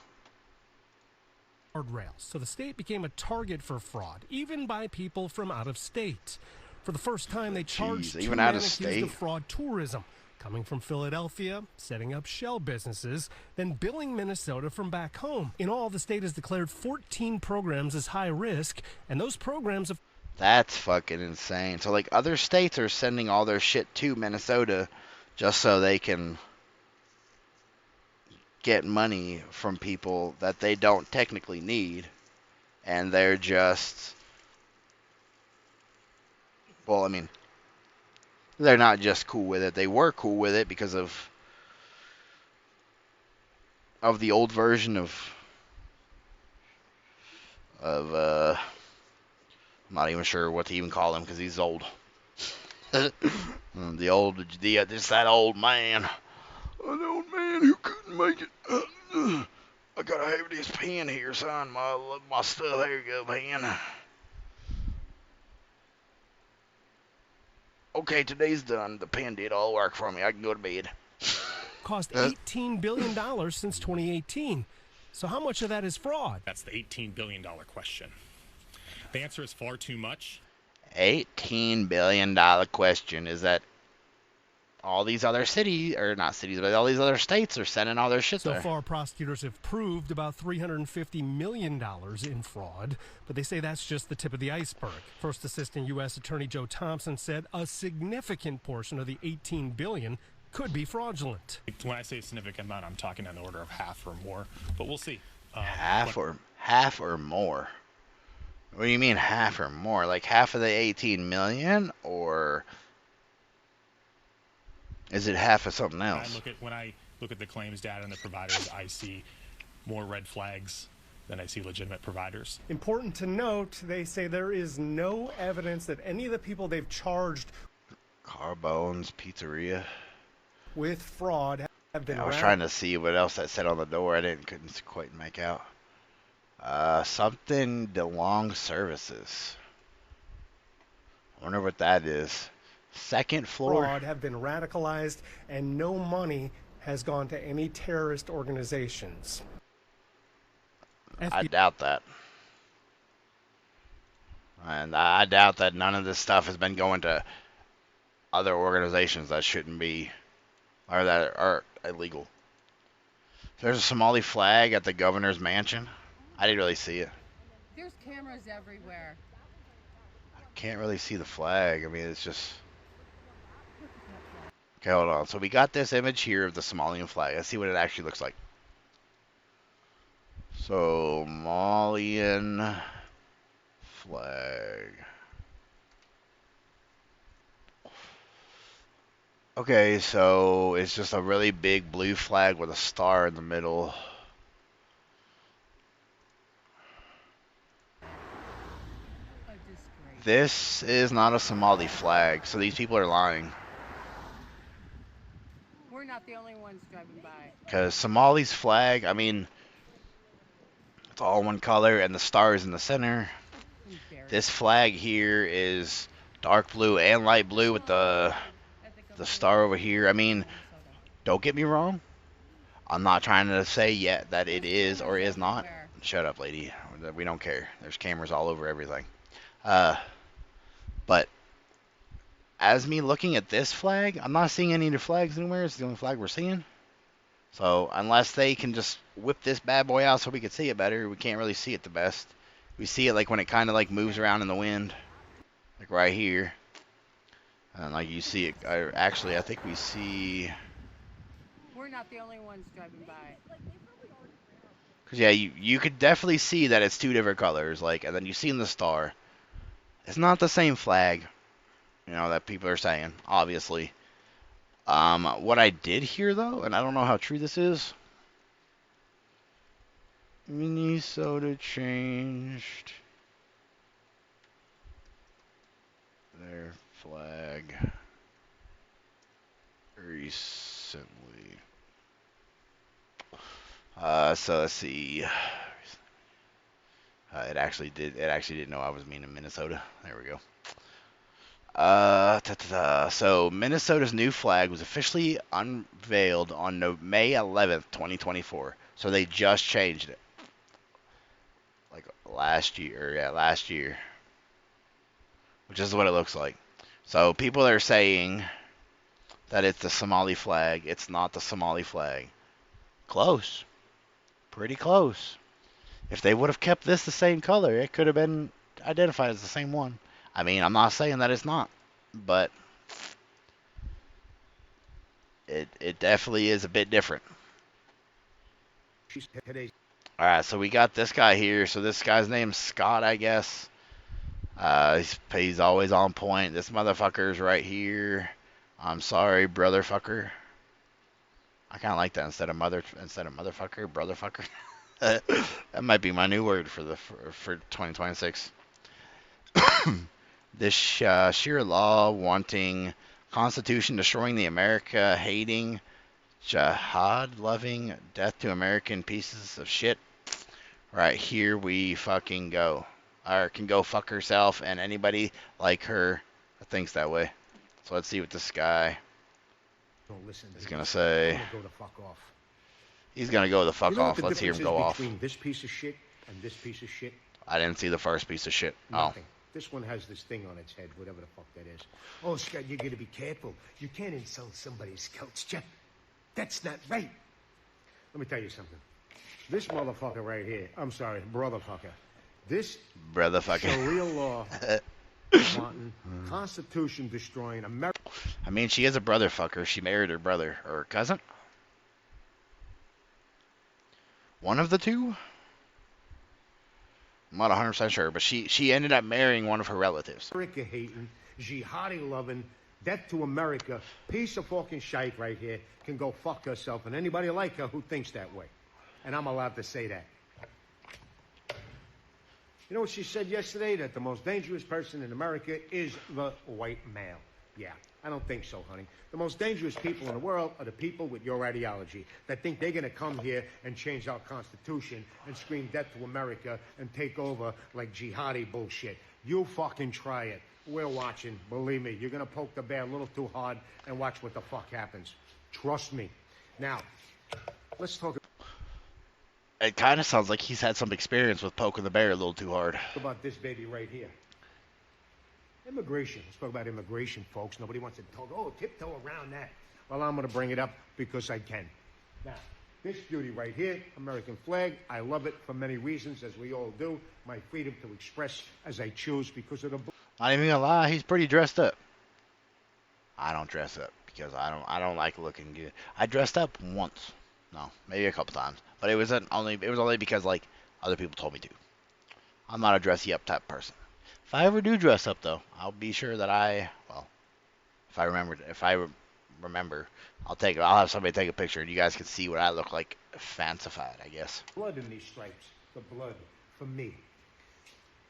Rails. So the state became a target for fraud, even by people from out of state. For the first time, they charged 2 men accused of fraud tourism, coming from Philadelphia, setting up shell businesses, then billing Minnesota from back home. In all, the state has declared 14 programs as high risk, and those programs have... That's fucking insane. So, like, other states are sending all their shit to Minnesota just so they can get money from people that they don't technically need. And they're just... Well, I mean, they're not just cool with it. They were cool with it because of the old version of I'm not even sure what to even call him because he's old. Just that old man. An old man who couldn't make it. I gotta have this pen here, son. My stuff. There you go, pen. Okay, today's done. The pen did all the work for me. I can go to bed. Cost $18 billion since 2018. So how much of that is fraud? That's the $18 billion question. The answer is far too much. $18 billion question is that all these other cities, or not cities, but all these other states are sending all their shit so there. So far, prosecutors have proved about $350 million in fraud, but they say that's just the tip of the iceberg. First Assistant U.S. Attorney Joe Thompson said a significant portion of the $18 billion could be fraudulent. When I say significant amount, I'm talking on the order of half or more, but we'll see. Half or more? What do you mean half or more? Like half of the 18 million, or is it half of something else? When I look at the claims data and the providers, I see more red flags than I see legitimate providers. Important to note, they say there is no evidence that any of the people they've charged Carbone's Pizzeria with fraud have been... I was trying to see what else that said on the door. Couldn't quite make out. Something DeLong Services. I wonder what that is. Second floor. Fraud have been radicalized, and no money has gone to any terrorist organizations. I doubt that. And I doubt that none of this stuff has been going to other organizations that shouldn't be, or that are illegal. There's a Somali flag at the governor's mansion. I didn't really see it. There's cameras everywhere. I can't really see the flag. I mean, it's just... Okay, hold on. So we got this image here of the Somalian flag. Let's see what it actually looks like. Somalian flag. Okay, so it's just a really big blue flag with a star in the middle. This is not a Somali flag, so these people are lying. We're not the only ones driving by. Because Somali's flag, I mean, it's all one color, and the star is in the center. This flag here is dark blue and light blue with the star over here. I mean, don't get me wrong. I'm not trying to say yet that it is or is not. Shut up, lady. We don't care. There's cameras all over everything. But as me looking at this flag, I'm not seeing any other flags anywhere. It's the only flag we're seeing. So unless they can just whip this bad boy out so we can see it better, we can't really see it the best. We see it like when it kind of like moves around in the wind, like right here. And like you see it, actually I think we see. We're not the only ones driving by. Cause yeah, you could definitely see that it's two different colors, like, and then you see in the star. It's not the same flag, you know, that people are saying, obviously. What I did hear, though, and I don't know how true this is, Minnesota changed their flag recently. So let's see. It actually didn't know I was meaning Minnesota. There we go. So Minnesota's new flag was officially unveiled on May 11th, 2024. So they just changed it. Like last year. Which is what it looks like. So people are saying that it's the Somali flag. It's not the Somali flag. Close. Pretty close. If they would have kept this the same color, it could have been identified as the same one. I mean, I'm not saying that it's not, but it definitely is a bit different. Alright, so we got this guy here. So this guy's name's Scott, I guess. He's always on point. This motherfucker's right here. I'm sorry, brother fucker. I kind of like that instead of motherfucker, brother fucker. That might be my new word for 2026. This sheer law wanting, Constitution destroying the America hating, jihad loving, death to American pieces of shit. Right here we fucking go. Or can go fuck herself and anybody like her that thinks that way. So let's see what this guy is gonna say. Go the fuck off. He's gonna go the fuck off. Let's hear him go off. Between this piece of shit and this piece of shit. I didn't see the first piece of shit. Nothing. This one has this thing on its head, whatever the fuck that is. Oh, Scott, you gotta be careful. You can't insult somebody's culture. That's not right. Let me tell you something. This motherfucker right here, I'm sorry, brotherfucker. This Sharia law wanting, Constitution destroying, America. I mean, she is a brother fucker. She married her brother or cousin. One of the two? I'm not 100% sure, but she ended up marrying one of her relatives. America hating, jihadi loving, death to America, piece of fucking shite right here can go fuck herself and anybody like her who thinks that way. And I'm allowed to say that. You know what she said yesterday? That the most dangerous person in America is the white male. Yeah, I don't think so, honey. The most dangerous people in the world are the people with your ideology that think they're going to come here and change our Constitution and scream death to America and take over like jihadi bullshit. You fucking try it. We're watching. Believe me, you're going to poke the bear a little too hard and watch what the fuck happens. Trust me. Now, let's talk It kind of sounds like he's had some experience with poking the bear a little too hard. about this baby right here. Immigration. Let's talk about immigration, folks. Nobody wants to talk, tiptoe around that. Well, I'm going to bring it up because I can. Now, this beauty right here, American flag, I love it for many reasons, as we all do. My freedom to express as I choose because of the... Not even gonna lie, he's pretty dressed up. I don't dress up because I don't like looking good. I dressed up once. No, maybe a couple times. But it was only because like other people told me to. I'm not a dressy up type person. If I ever do dress up though, I'll be sure that if I remember, I'll have somebody take a picture and you guys can see what I look like fancified, I guess. Blood in these stripes. The blood for me.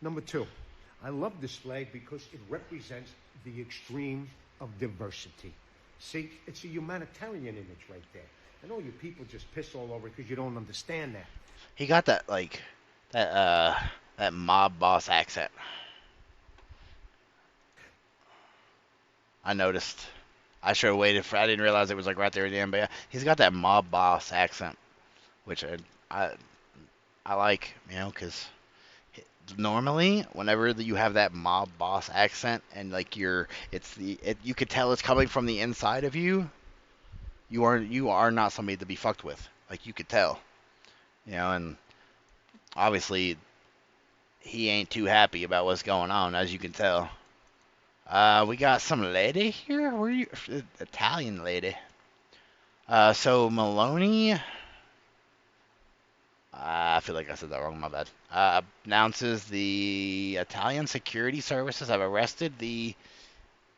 Number two, I love this flag because it represents the extreme of diversity. See, it's a humanitarian image right there. I know you people just piss all over it because you don't understand that. He got that, like, that mob boss accent. I noticed. I should have waited for. I didn't realize it was like right there at the end, but yeah, he's got that mob boss accent, which I like, you know, because normally whenever you have that mob boss accent and like you could tell it's coming from the inside of you. You are not somebody to be fucked with. Like you could tell, you know, and obviously he ain't too happy about what's going on, as you can tell. We got some lady here. Where are you? Italian lady. So Maloney, I feel like I said that wrong, my bad. Announces the Italian security services have arrested the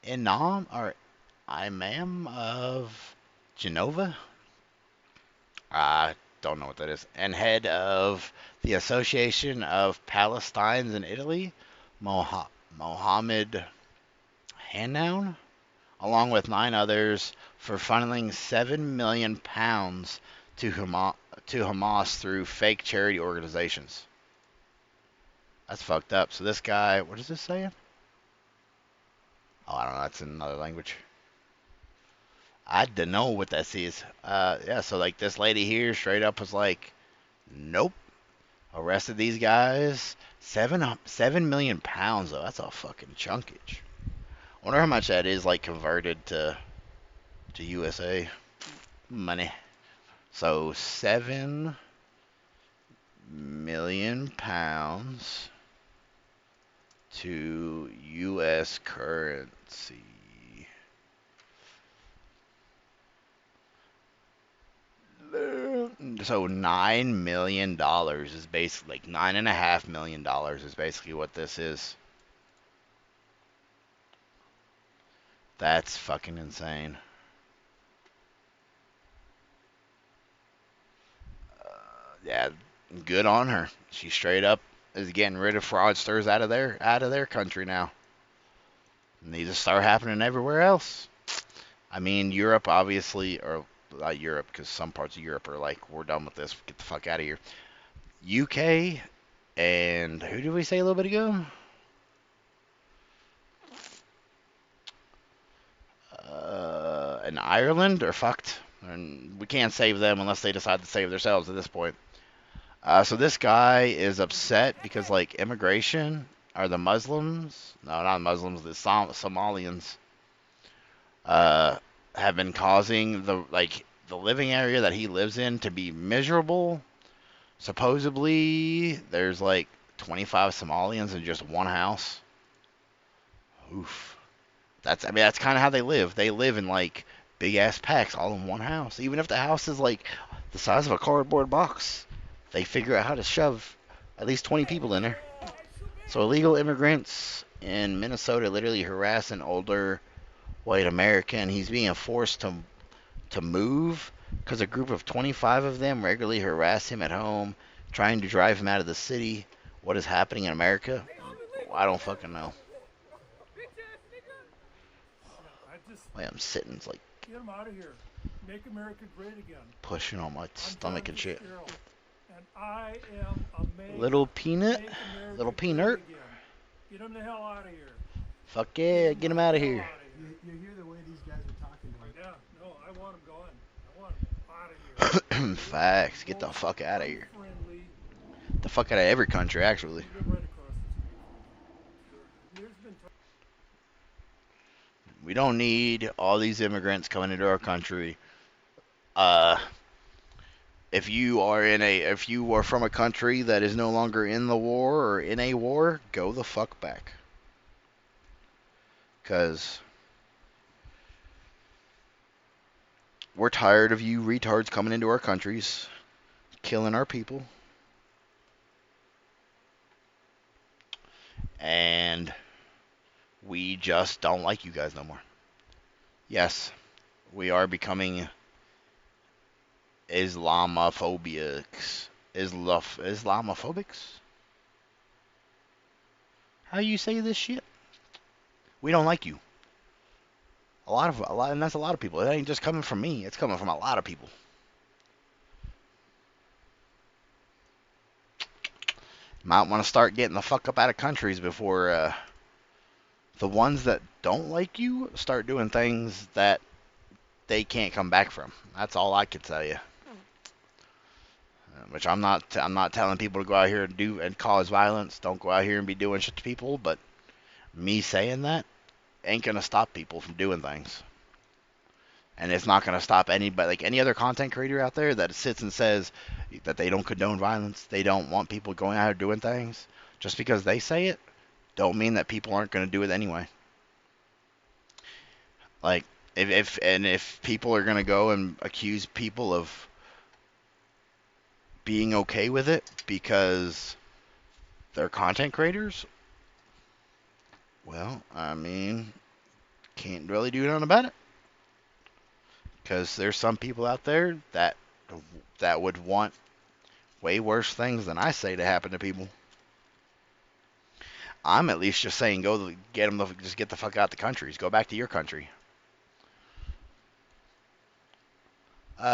imam of Genova. I don't know what that is. And head of the Association of Palestinians in Italy, Mohammed Hanoun, along with 9 others, for funneling £7 million to Hamas through fake charity organizations. That's fucked up. So this guy, what is this saying? Oh, I don't know. That's in another language. I don't know what that is. Yeah, so like this lady here straight up was like, nope. Arrested these guys. $7 million though. That's a fucking chunkage. I wonder how much that is like converted to USA money. So £7 million to US currency. So $9 million is basically like $9.5 million is basically what this is. That's fucking insane. Yeah, good on her. She straight up is getting rid of fraudsters out of their country now. And these just start happening everywhere else. I mean, Europe obviously, or not Europe, because some parts of Europe are like, we're done with this. Get the fuck out of here. UK and who did we say a little bit ago? And Ireland are fucked. And we can't save them unless they decide to save themselves at this point. So this guy is upset because like immigration are the Muslims. No, not Muslims. The Somalians have been causing the living area that he lives in to be miserable. Supposedly, there's like 25 Somalians in just one house. Oof. That's kind of how they live. They live in like big ass packs all in one house. Even if the house is like the size of a cardboard box, they figure out how to shove at least 20 people in there. So illegal immigrants in Minnesota literally harass an older white American. He's being forced to move because a group of 25 of them regularly harass him at home, trying to drive him out of the city. What is happening in America? I don't fucking know. Wait, I'm sitting, it's like get him out of here. Make America great again. Pushing on my stomach and shit. And I am a little peanut. Little peanut. Get him the hell out of here. Fuck yeah, get him out of here. You hear the way these guys are talking to me. Yeah, no, I want him gone. I want him out of here. Facts. Get the fuck out of here. The fuck out of every country, actually. We don't need all these immigrants coming into our country. If you are from a country that is no longer in the war or in a war, go the fuck back. 'Cause we're tired of you retards coming into our countries, killing our people. And we just don't like you guys no more. Yes, we are becoming Islamophobics. Islamophobics? how you say this shit? We don't like you. And that's a lot of people. It ain't just coming from me. It's coming from a lot of people. Might want to start getting the fuck up out of countries before the ones that don't like you start doing things that they can't come back from. That's all I could tell you. Which I'm not telling people to go out here and do and cause violence. Don't go out here and be doing shit to people. But me saying that ain't gonna stop people from doing things. And it's not gonna stop anybody, like any other content creator out there that sits and says that they don't condone violence, they don't want people going out here doing things. Just because they say it, don't mean that people aren't gonna do it anyway. Like if people are gonna go and accuse people of being okay with it because they're content creators, well, I mean, can't really do nothing about it. Because there's some people out there that would want way worse things than I say to happen to people. I'm at least just saying, just get the fuck out the countries. Go back to your country.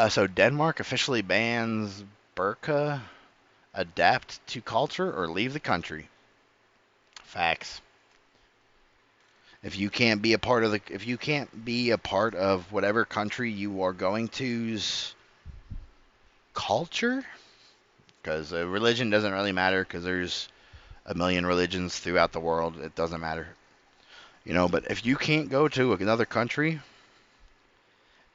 So Denmark officially bans burqa, adapt to culture, or leave the country. Facts. If you can't be a part of whatever country you are going to's culture, because religion doesn't really matter, because there's a million religions throughout the world. It doesn't matter, But if you can't go to another country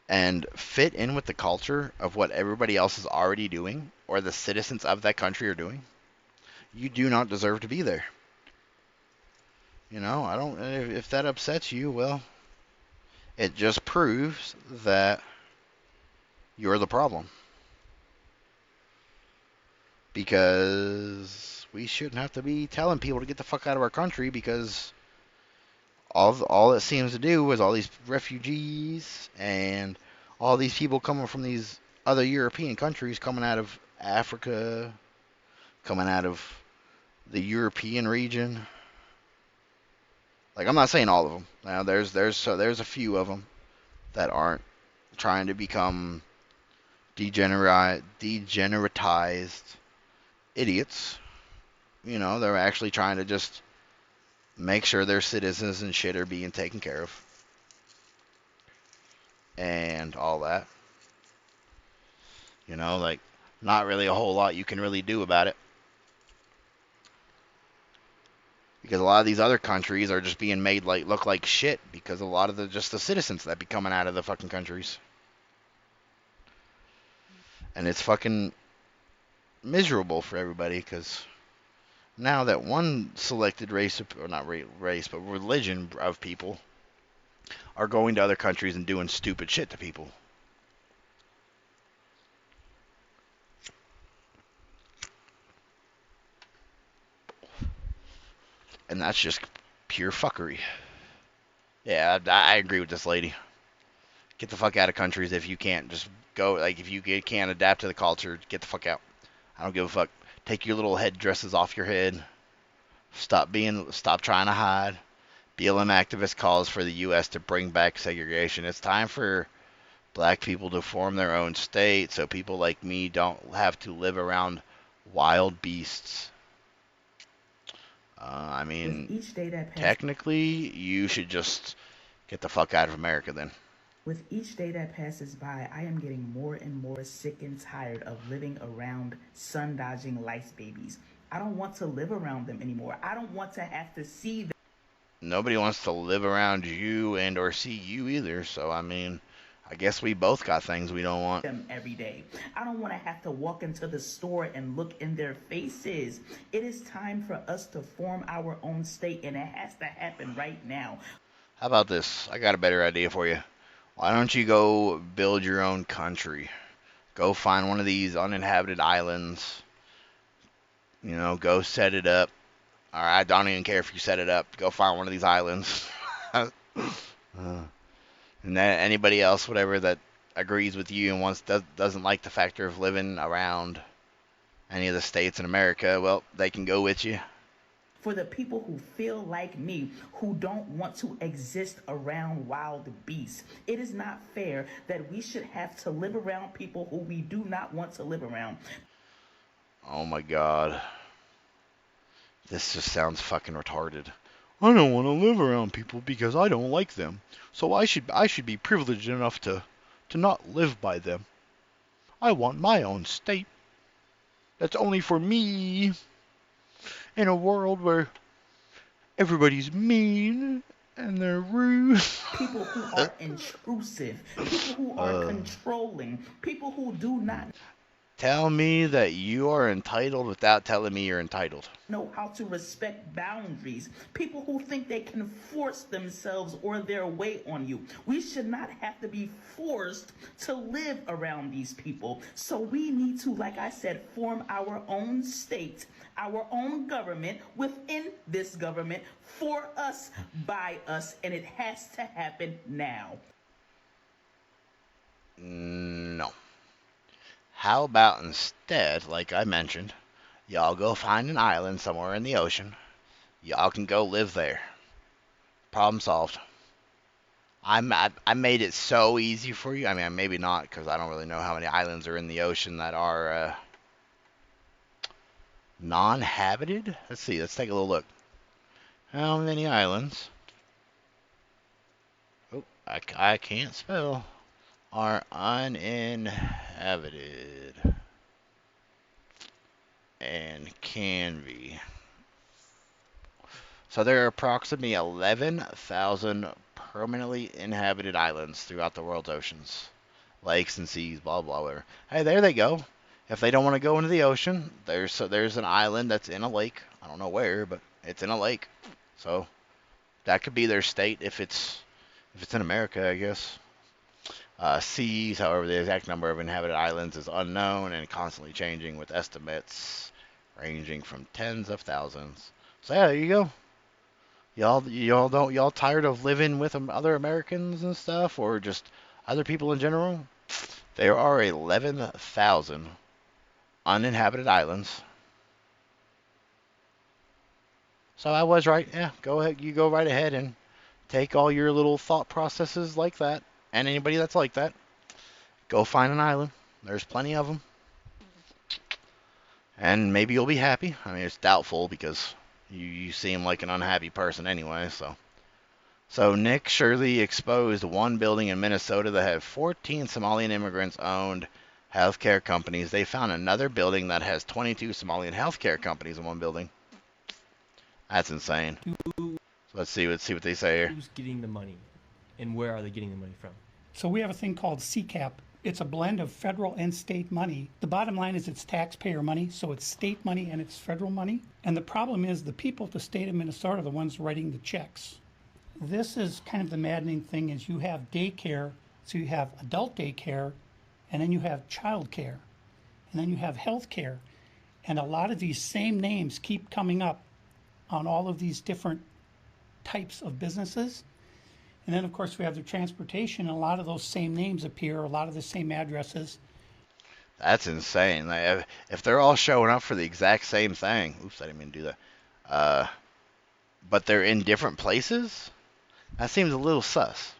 and fit in with the culture of what everybody else is already doing, or the citizens of that country are doing, you do not deserve to be there. If that upsets you, well, it just proves that you're the problem. Because we shouldn't have to be telling people to get the fuck out of our country, because all it seems to do is all these refugees and all these people coming from these other European countries, coming out of Africa, coming out of the European region. Like, I'm not saying all of them. Now, there's a few of them that aren't trying to become degeneratized idiots. They're actually trying to just make sure their citizens and shit are being taken care of. And all that. Like, not really a whole lot you can really do about it. Because a lot of these other countries are just being made look like shit because a lot of the citizens that be coming out of the fucking countries. And it's fucking miserable for everybody, because now that one selected race, or not race, but religion of people are going to other countries and doing stupid shit to people. And that's just pure fuckery. Yeah, I agree with this lady. Get the fuck out of countries if you can't just go. Like, if you can't adapt to the culture, get the fuck out. I don't give a fuck. Take your little headdresses off your head. Stop trying to hide. BLM activist calls for the U.S. to bring back segregation. It's time for black people to form their own state so people like me don't have to live around wild beasts. I mean, technically, you should just get the fuck out of America then. With each day that passes by, I am getting more and more sick and tired of living around sun-dodging lice babies. I don't want to live around them anymore. I don't want to have to see them. Nobody wants to live around you and or see you either, so I mean, I guess we both got things we don't want. Them every day. I don't want to have to walk into the store and look in their faces. It is time for us to form our own state, and it has to happen right now. How about this? I got a better idea for you. Why don't you go build your own country? Go find one of these uninhabited islands. Go set it up. Or I don't even care if you set it up. Go find one of these islands. And then anybody else, whatever, that agrees with you and doesn't like the factor of living around any of the states in America, well, they can go with you. for the people who feel like me, who don't want to exist around wild beasts. It is not fair that we should have to live around people who we do not want to live around. Oh my God. This just sounds fucking retarded. I don't want to live around people because I don't like them. So I should be privileged enough to not live by them. I want my own state. That's only for me. In a world where everybody's mean and they're rude. People who are intrusive. People who are controlling. People who do not Tell me that you are entitled without telling me you're entitled. know how to respect boundaries. People who think they can force themselves or their way on you. We should not have to be forced to live around these people. So we need to, like I said, form our own state, our own government within this government, for us, by us, and it has to happen now. No. How about instead, like I mentioned, y'all go find an island somewhere in the ocean. Y'all can go live there. Problem solved. I made it so easy for you. I mean, maybe not, because I don't really know how many islands are in the ocean that are non-habited. Let's see. Let's take a little look. How many islands? Oh, I can't spell. Are uninhabited and can be. So there are approximately 11,000 permanently inhabited islands throughout the world's oceans, lakes and seas, blah blah blah. Hey, there they go. If they don't want to go into the ocean, there's an island that's in a lake. I don't know where, but it's in a lake. So that could be their state if it's in America, I guess. Seas, however, the exact number of inhabited islands is unknown and constantly changing, with estimates ranging from tens of thousands. So yeah, there you go. Y'all tired of living with other Americans and stuff, or just other people in general? There are 11,000 uninhabited islands. So I was right. Yeah, go ahead. You go right ahead and take all your little thought processes like that. And anybody that's like that, go find an island. There's plenty of them. And maybe you'll be happy. I mean, it's doubtful because you seem like an unhappy person anyway. So Nick Shirley exposed one building in Minnesota that had 14 Somalian immigrants owned healthcare companies. They found another building that has 22 Somalian healthcare companies in one building. That's insane. So let's see what they say here. Who's getting the money, and where are they getting the money from? So we have a thing called CCAP. It's a blend of federal and state money. The bottom line is it's taxpayer money, so it's state money and it's federal money. And the problem is the people of the state of Minnesota are the ones writing the checks. This is kind of the maddening thing is you have daycare, so you have adult daycare, and then you have child care, and then you have health care. And a lot of these same names keep coming up on all of these different types of businesses. And then, of course, we have the transportation. A lot of those same names appear, a lot of the same addresses. That's insane. If they're all showing up for the exact same thing. Oops, I didn't mean to do that. But they're in different places? That seems a little sus,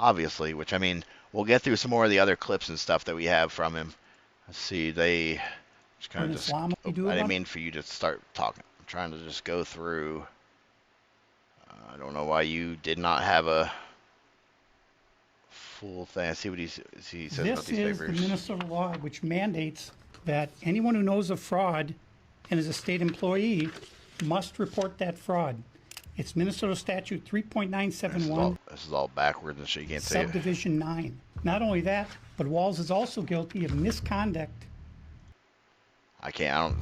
obviously, which, I mean, we'll get through some more of the other clips and stuff that we have from him. Let's see, they just kind of just... I didn't mean for you to start talking. I'm trying to just go through... I don't know why you did not have a full thing. I see what he says about these papers. This is the Minnesota law, which mandates that anyone who knows of fraud and is a state employee must report that fraud. It's Minnesota Statute 3.971. This is all backwards and shit. You can't say it. Subdivision 9. Not only that, but Walz is also guilty of misconduct. I can't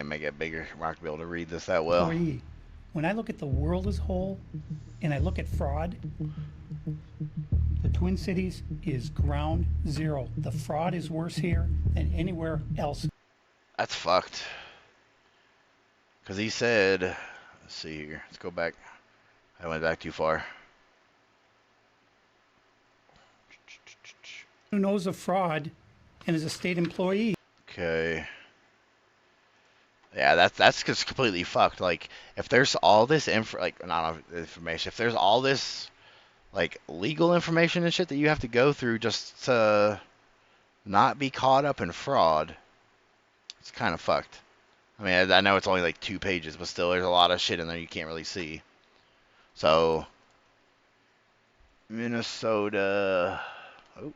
make it bigger. I'm not going to be able to read this that well. Employee. When I look at the world as a whole, and I look at fraud, the Twin Cities is ground zero. The fraud is worse here than anywhere else. That's fucked. Because he said, let's see here. Let's go back. I went back too far. Who knows of fraud and is a state employee. Okay. Yeah, that's just completely fucked. Like, if there's all this not information, if there's all this like legal information and shit that you have to go through just to not be caught up in fraud, it's kind of fucked. I mean, I know it's only like 2 pages, but still, there's a lot of shit in there you can't really see. So, Minnesota. Oh.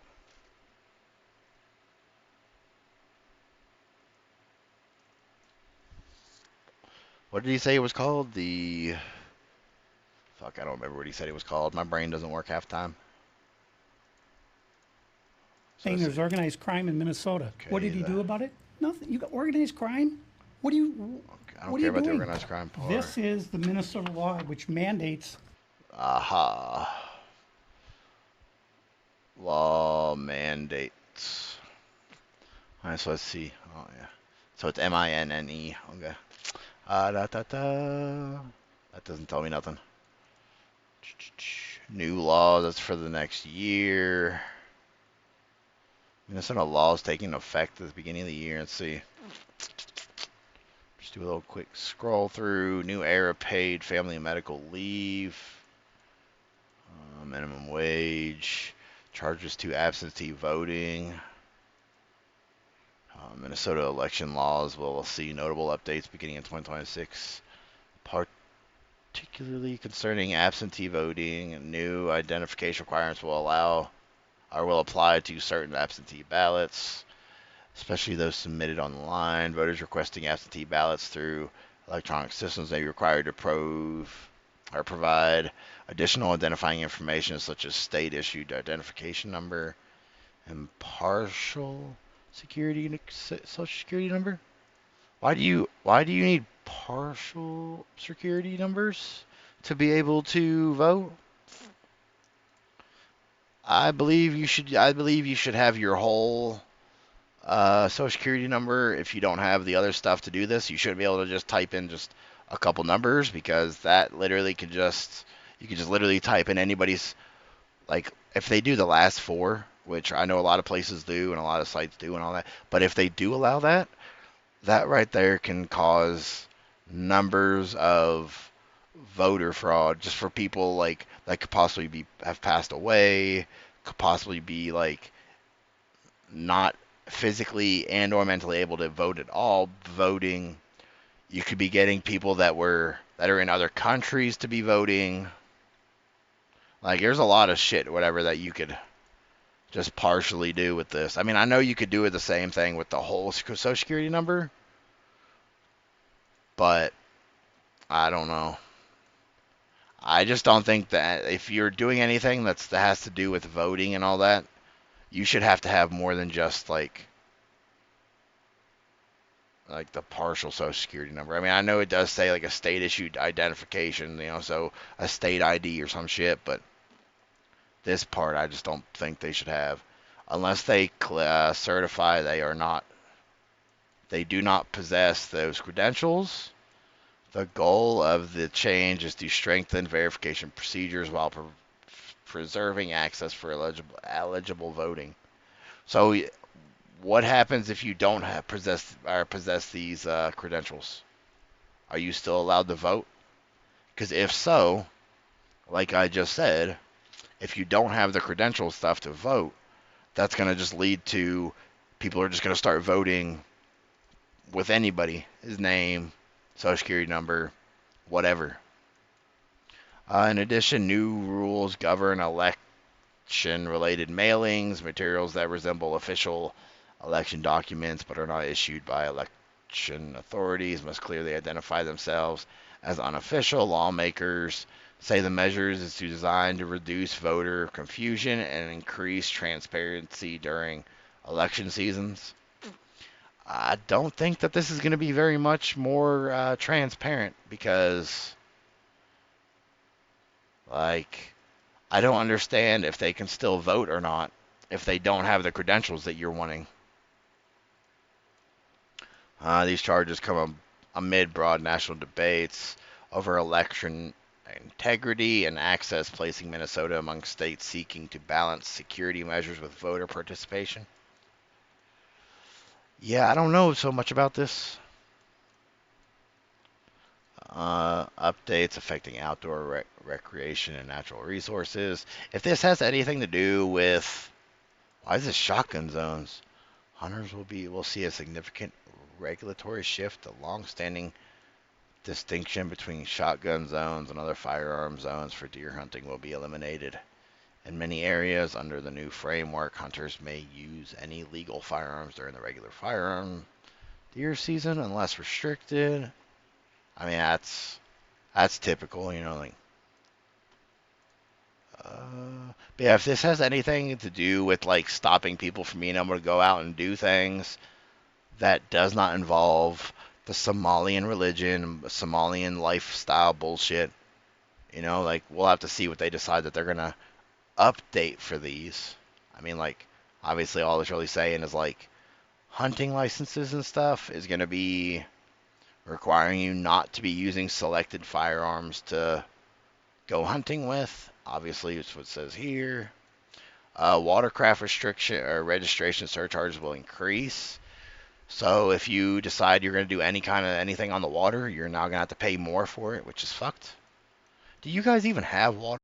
What did he say it was called? Fuck, I don't remember what he said it was called. My brain doesn't work half the time. Saying there's organized crime in Minnesota. Okay, what did he do about it? Nothing. You got organized crime? What do you? I don't care about the organized crime part. This is the Minnesota law which mandates. Aha. Law mandates. All right, so let's see. Oh yeah. So it's MINNE. Okay. That doesn't tell me nothing. New law. That's for the next year. Minnesota laws taking effect at the beginning of the year. Let's see. Just do a little quick scroll through. New era paid family and medical leave. Minimum wage. Charges to absentee voting. Minnesota election laws will see notable updates beginning in 2026. Particularly concerning absentee voting, and new identification requirements will apply to certain absentee ballots, especially those submitted online. Voters requesting absentee ballots through electronic systems may be required to provide additional identifying information such as state-issued identification number and partial social security number. Why do you need partial security numbers to be able to vote? I believe you should have your whole social security number. If you don't have the other stuff to do this, you shouldn't be able to just type in just a couple numbers, because that literally you can just literally type in anybody's, like, if they do the last 4, which I know a lot of places do and a lot of sites do and all that, but if they do allow that right there can cause numbers of voter fraud just for people like that could possibly have passed away, could possibly be like not physically and or mentally able to vote at all voting. You could be getting people that are in other countries to be voting. Like, there's a lot of shit, whatever, that you could just partially do with this. I mean, I know you could do it the same thing with the whole social security number, but I don't know. I just don't think that if you're doing anything that has to do with voting and all that, you should have to have more than just like the partial social security number. I mean, I know it does say like a state issued identification, so a state ID or some shit, but this part I just don't think they should have, unless they certify they do not possess those credentials. The goal of the change is to strengthen verification procedures while preserving access for eligible voting. So what happens if you don't possess these credentials? Are you still allowed to vote? Because if so, like I just said, if you don't have the credential stuff to vote, that's going to just lead to people are just going to start voting with anybody, his name, social security number, whatever. In addition, new rules govern election-related mailings, materials that resemble official election documents but are not issued by election authorities must clearly identify themselves as unofficial. Lawmakers say the measures is designed to reduce voter confusion and increase transparency during election seasons. I don't think that this is going to be very much more transparent, because, like, I don't understand if they can still vote or not if they don't have the credentials that you're wanting. These charges come amid broad national debates over election integrity and access, placing Minnesota among states seeking to balance security measures with voter participation. Yeah, I don't know so much about this. updates affecting outdoor recreation and natural resources. If this has anything to do with, why is this shotgun zones? Hunters will see a significant regulatory shift. The long-standing distinction between shotgun zones and other firearm zones for deer hunting will be eliminated. In many areas under the new framework, hunters may use any legal firearms during the regular firearm deer season unless restricted. I mean, that's typical, you know, like. But yeah, if this has anything to do with like stopping people from being able to go out and do things that does not involve the Somalian religion, Somalian lifestyle bullshit, you know, like we'll have to see what they decide that they're gonna update for these. I mean, like, obviously all it's really saying is like hunting licenses and stuff is gonna be requiring you not to be using selected firearms to go hunting with. Obviously, it's what it says here. Watercraft restriction or registration surcharges will increase. So if you decide you're going to do anything on the water, you're now going to have to pay more for it, which is fucked. Do you guys even have water?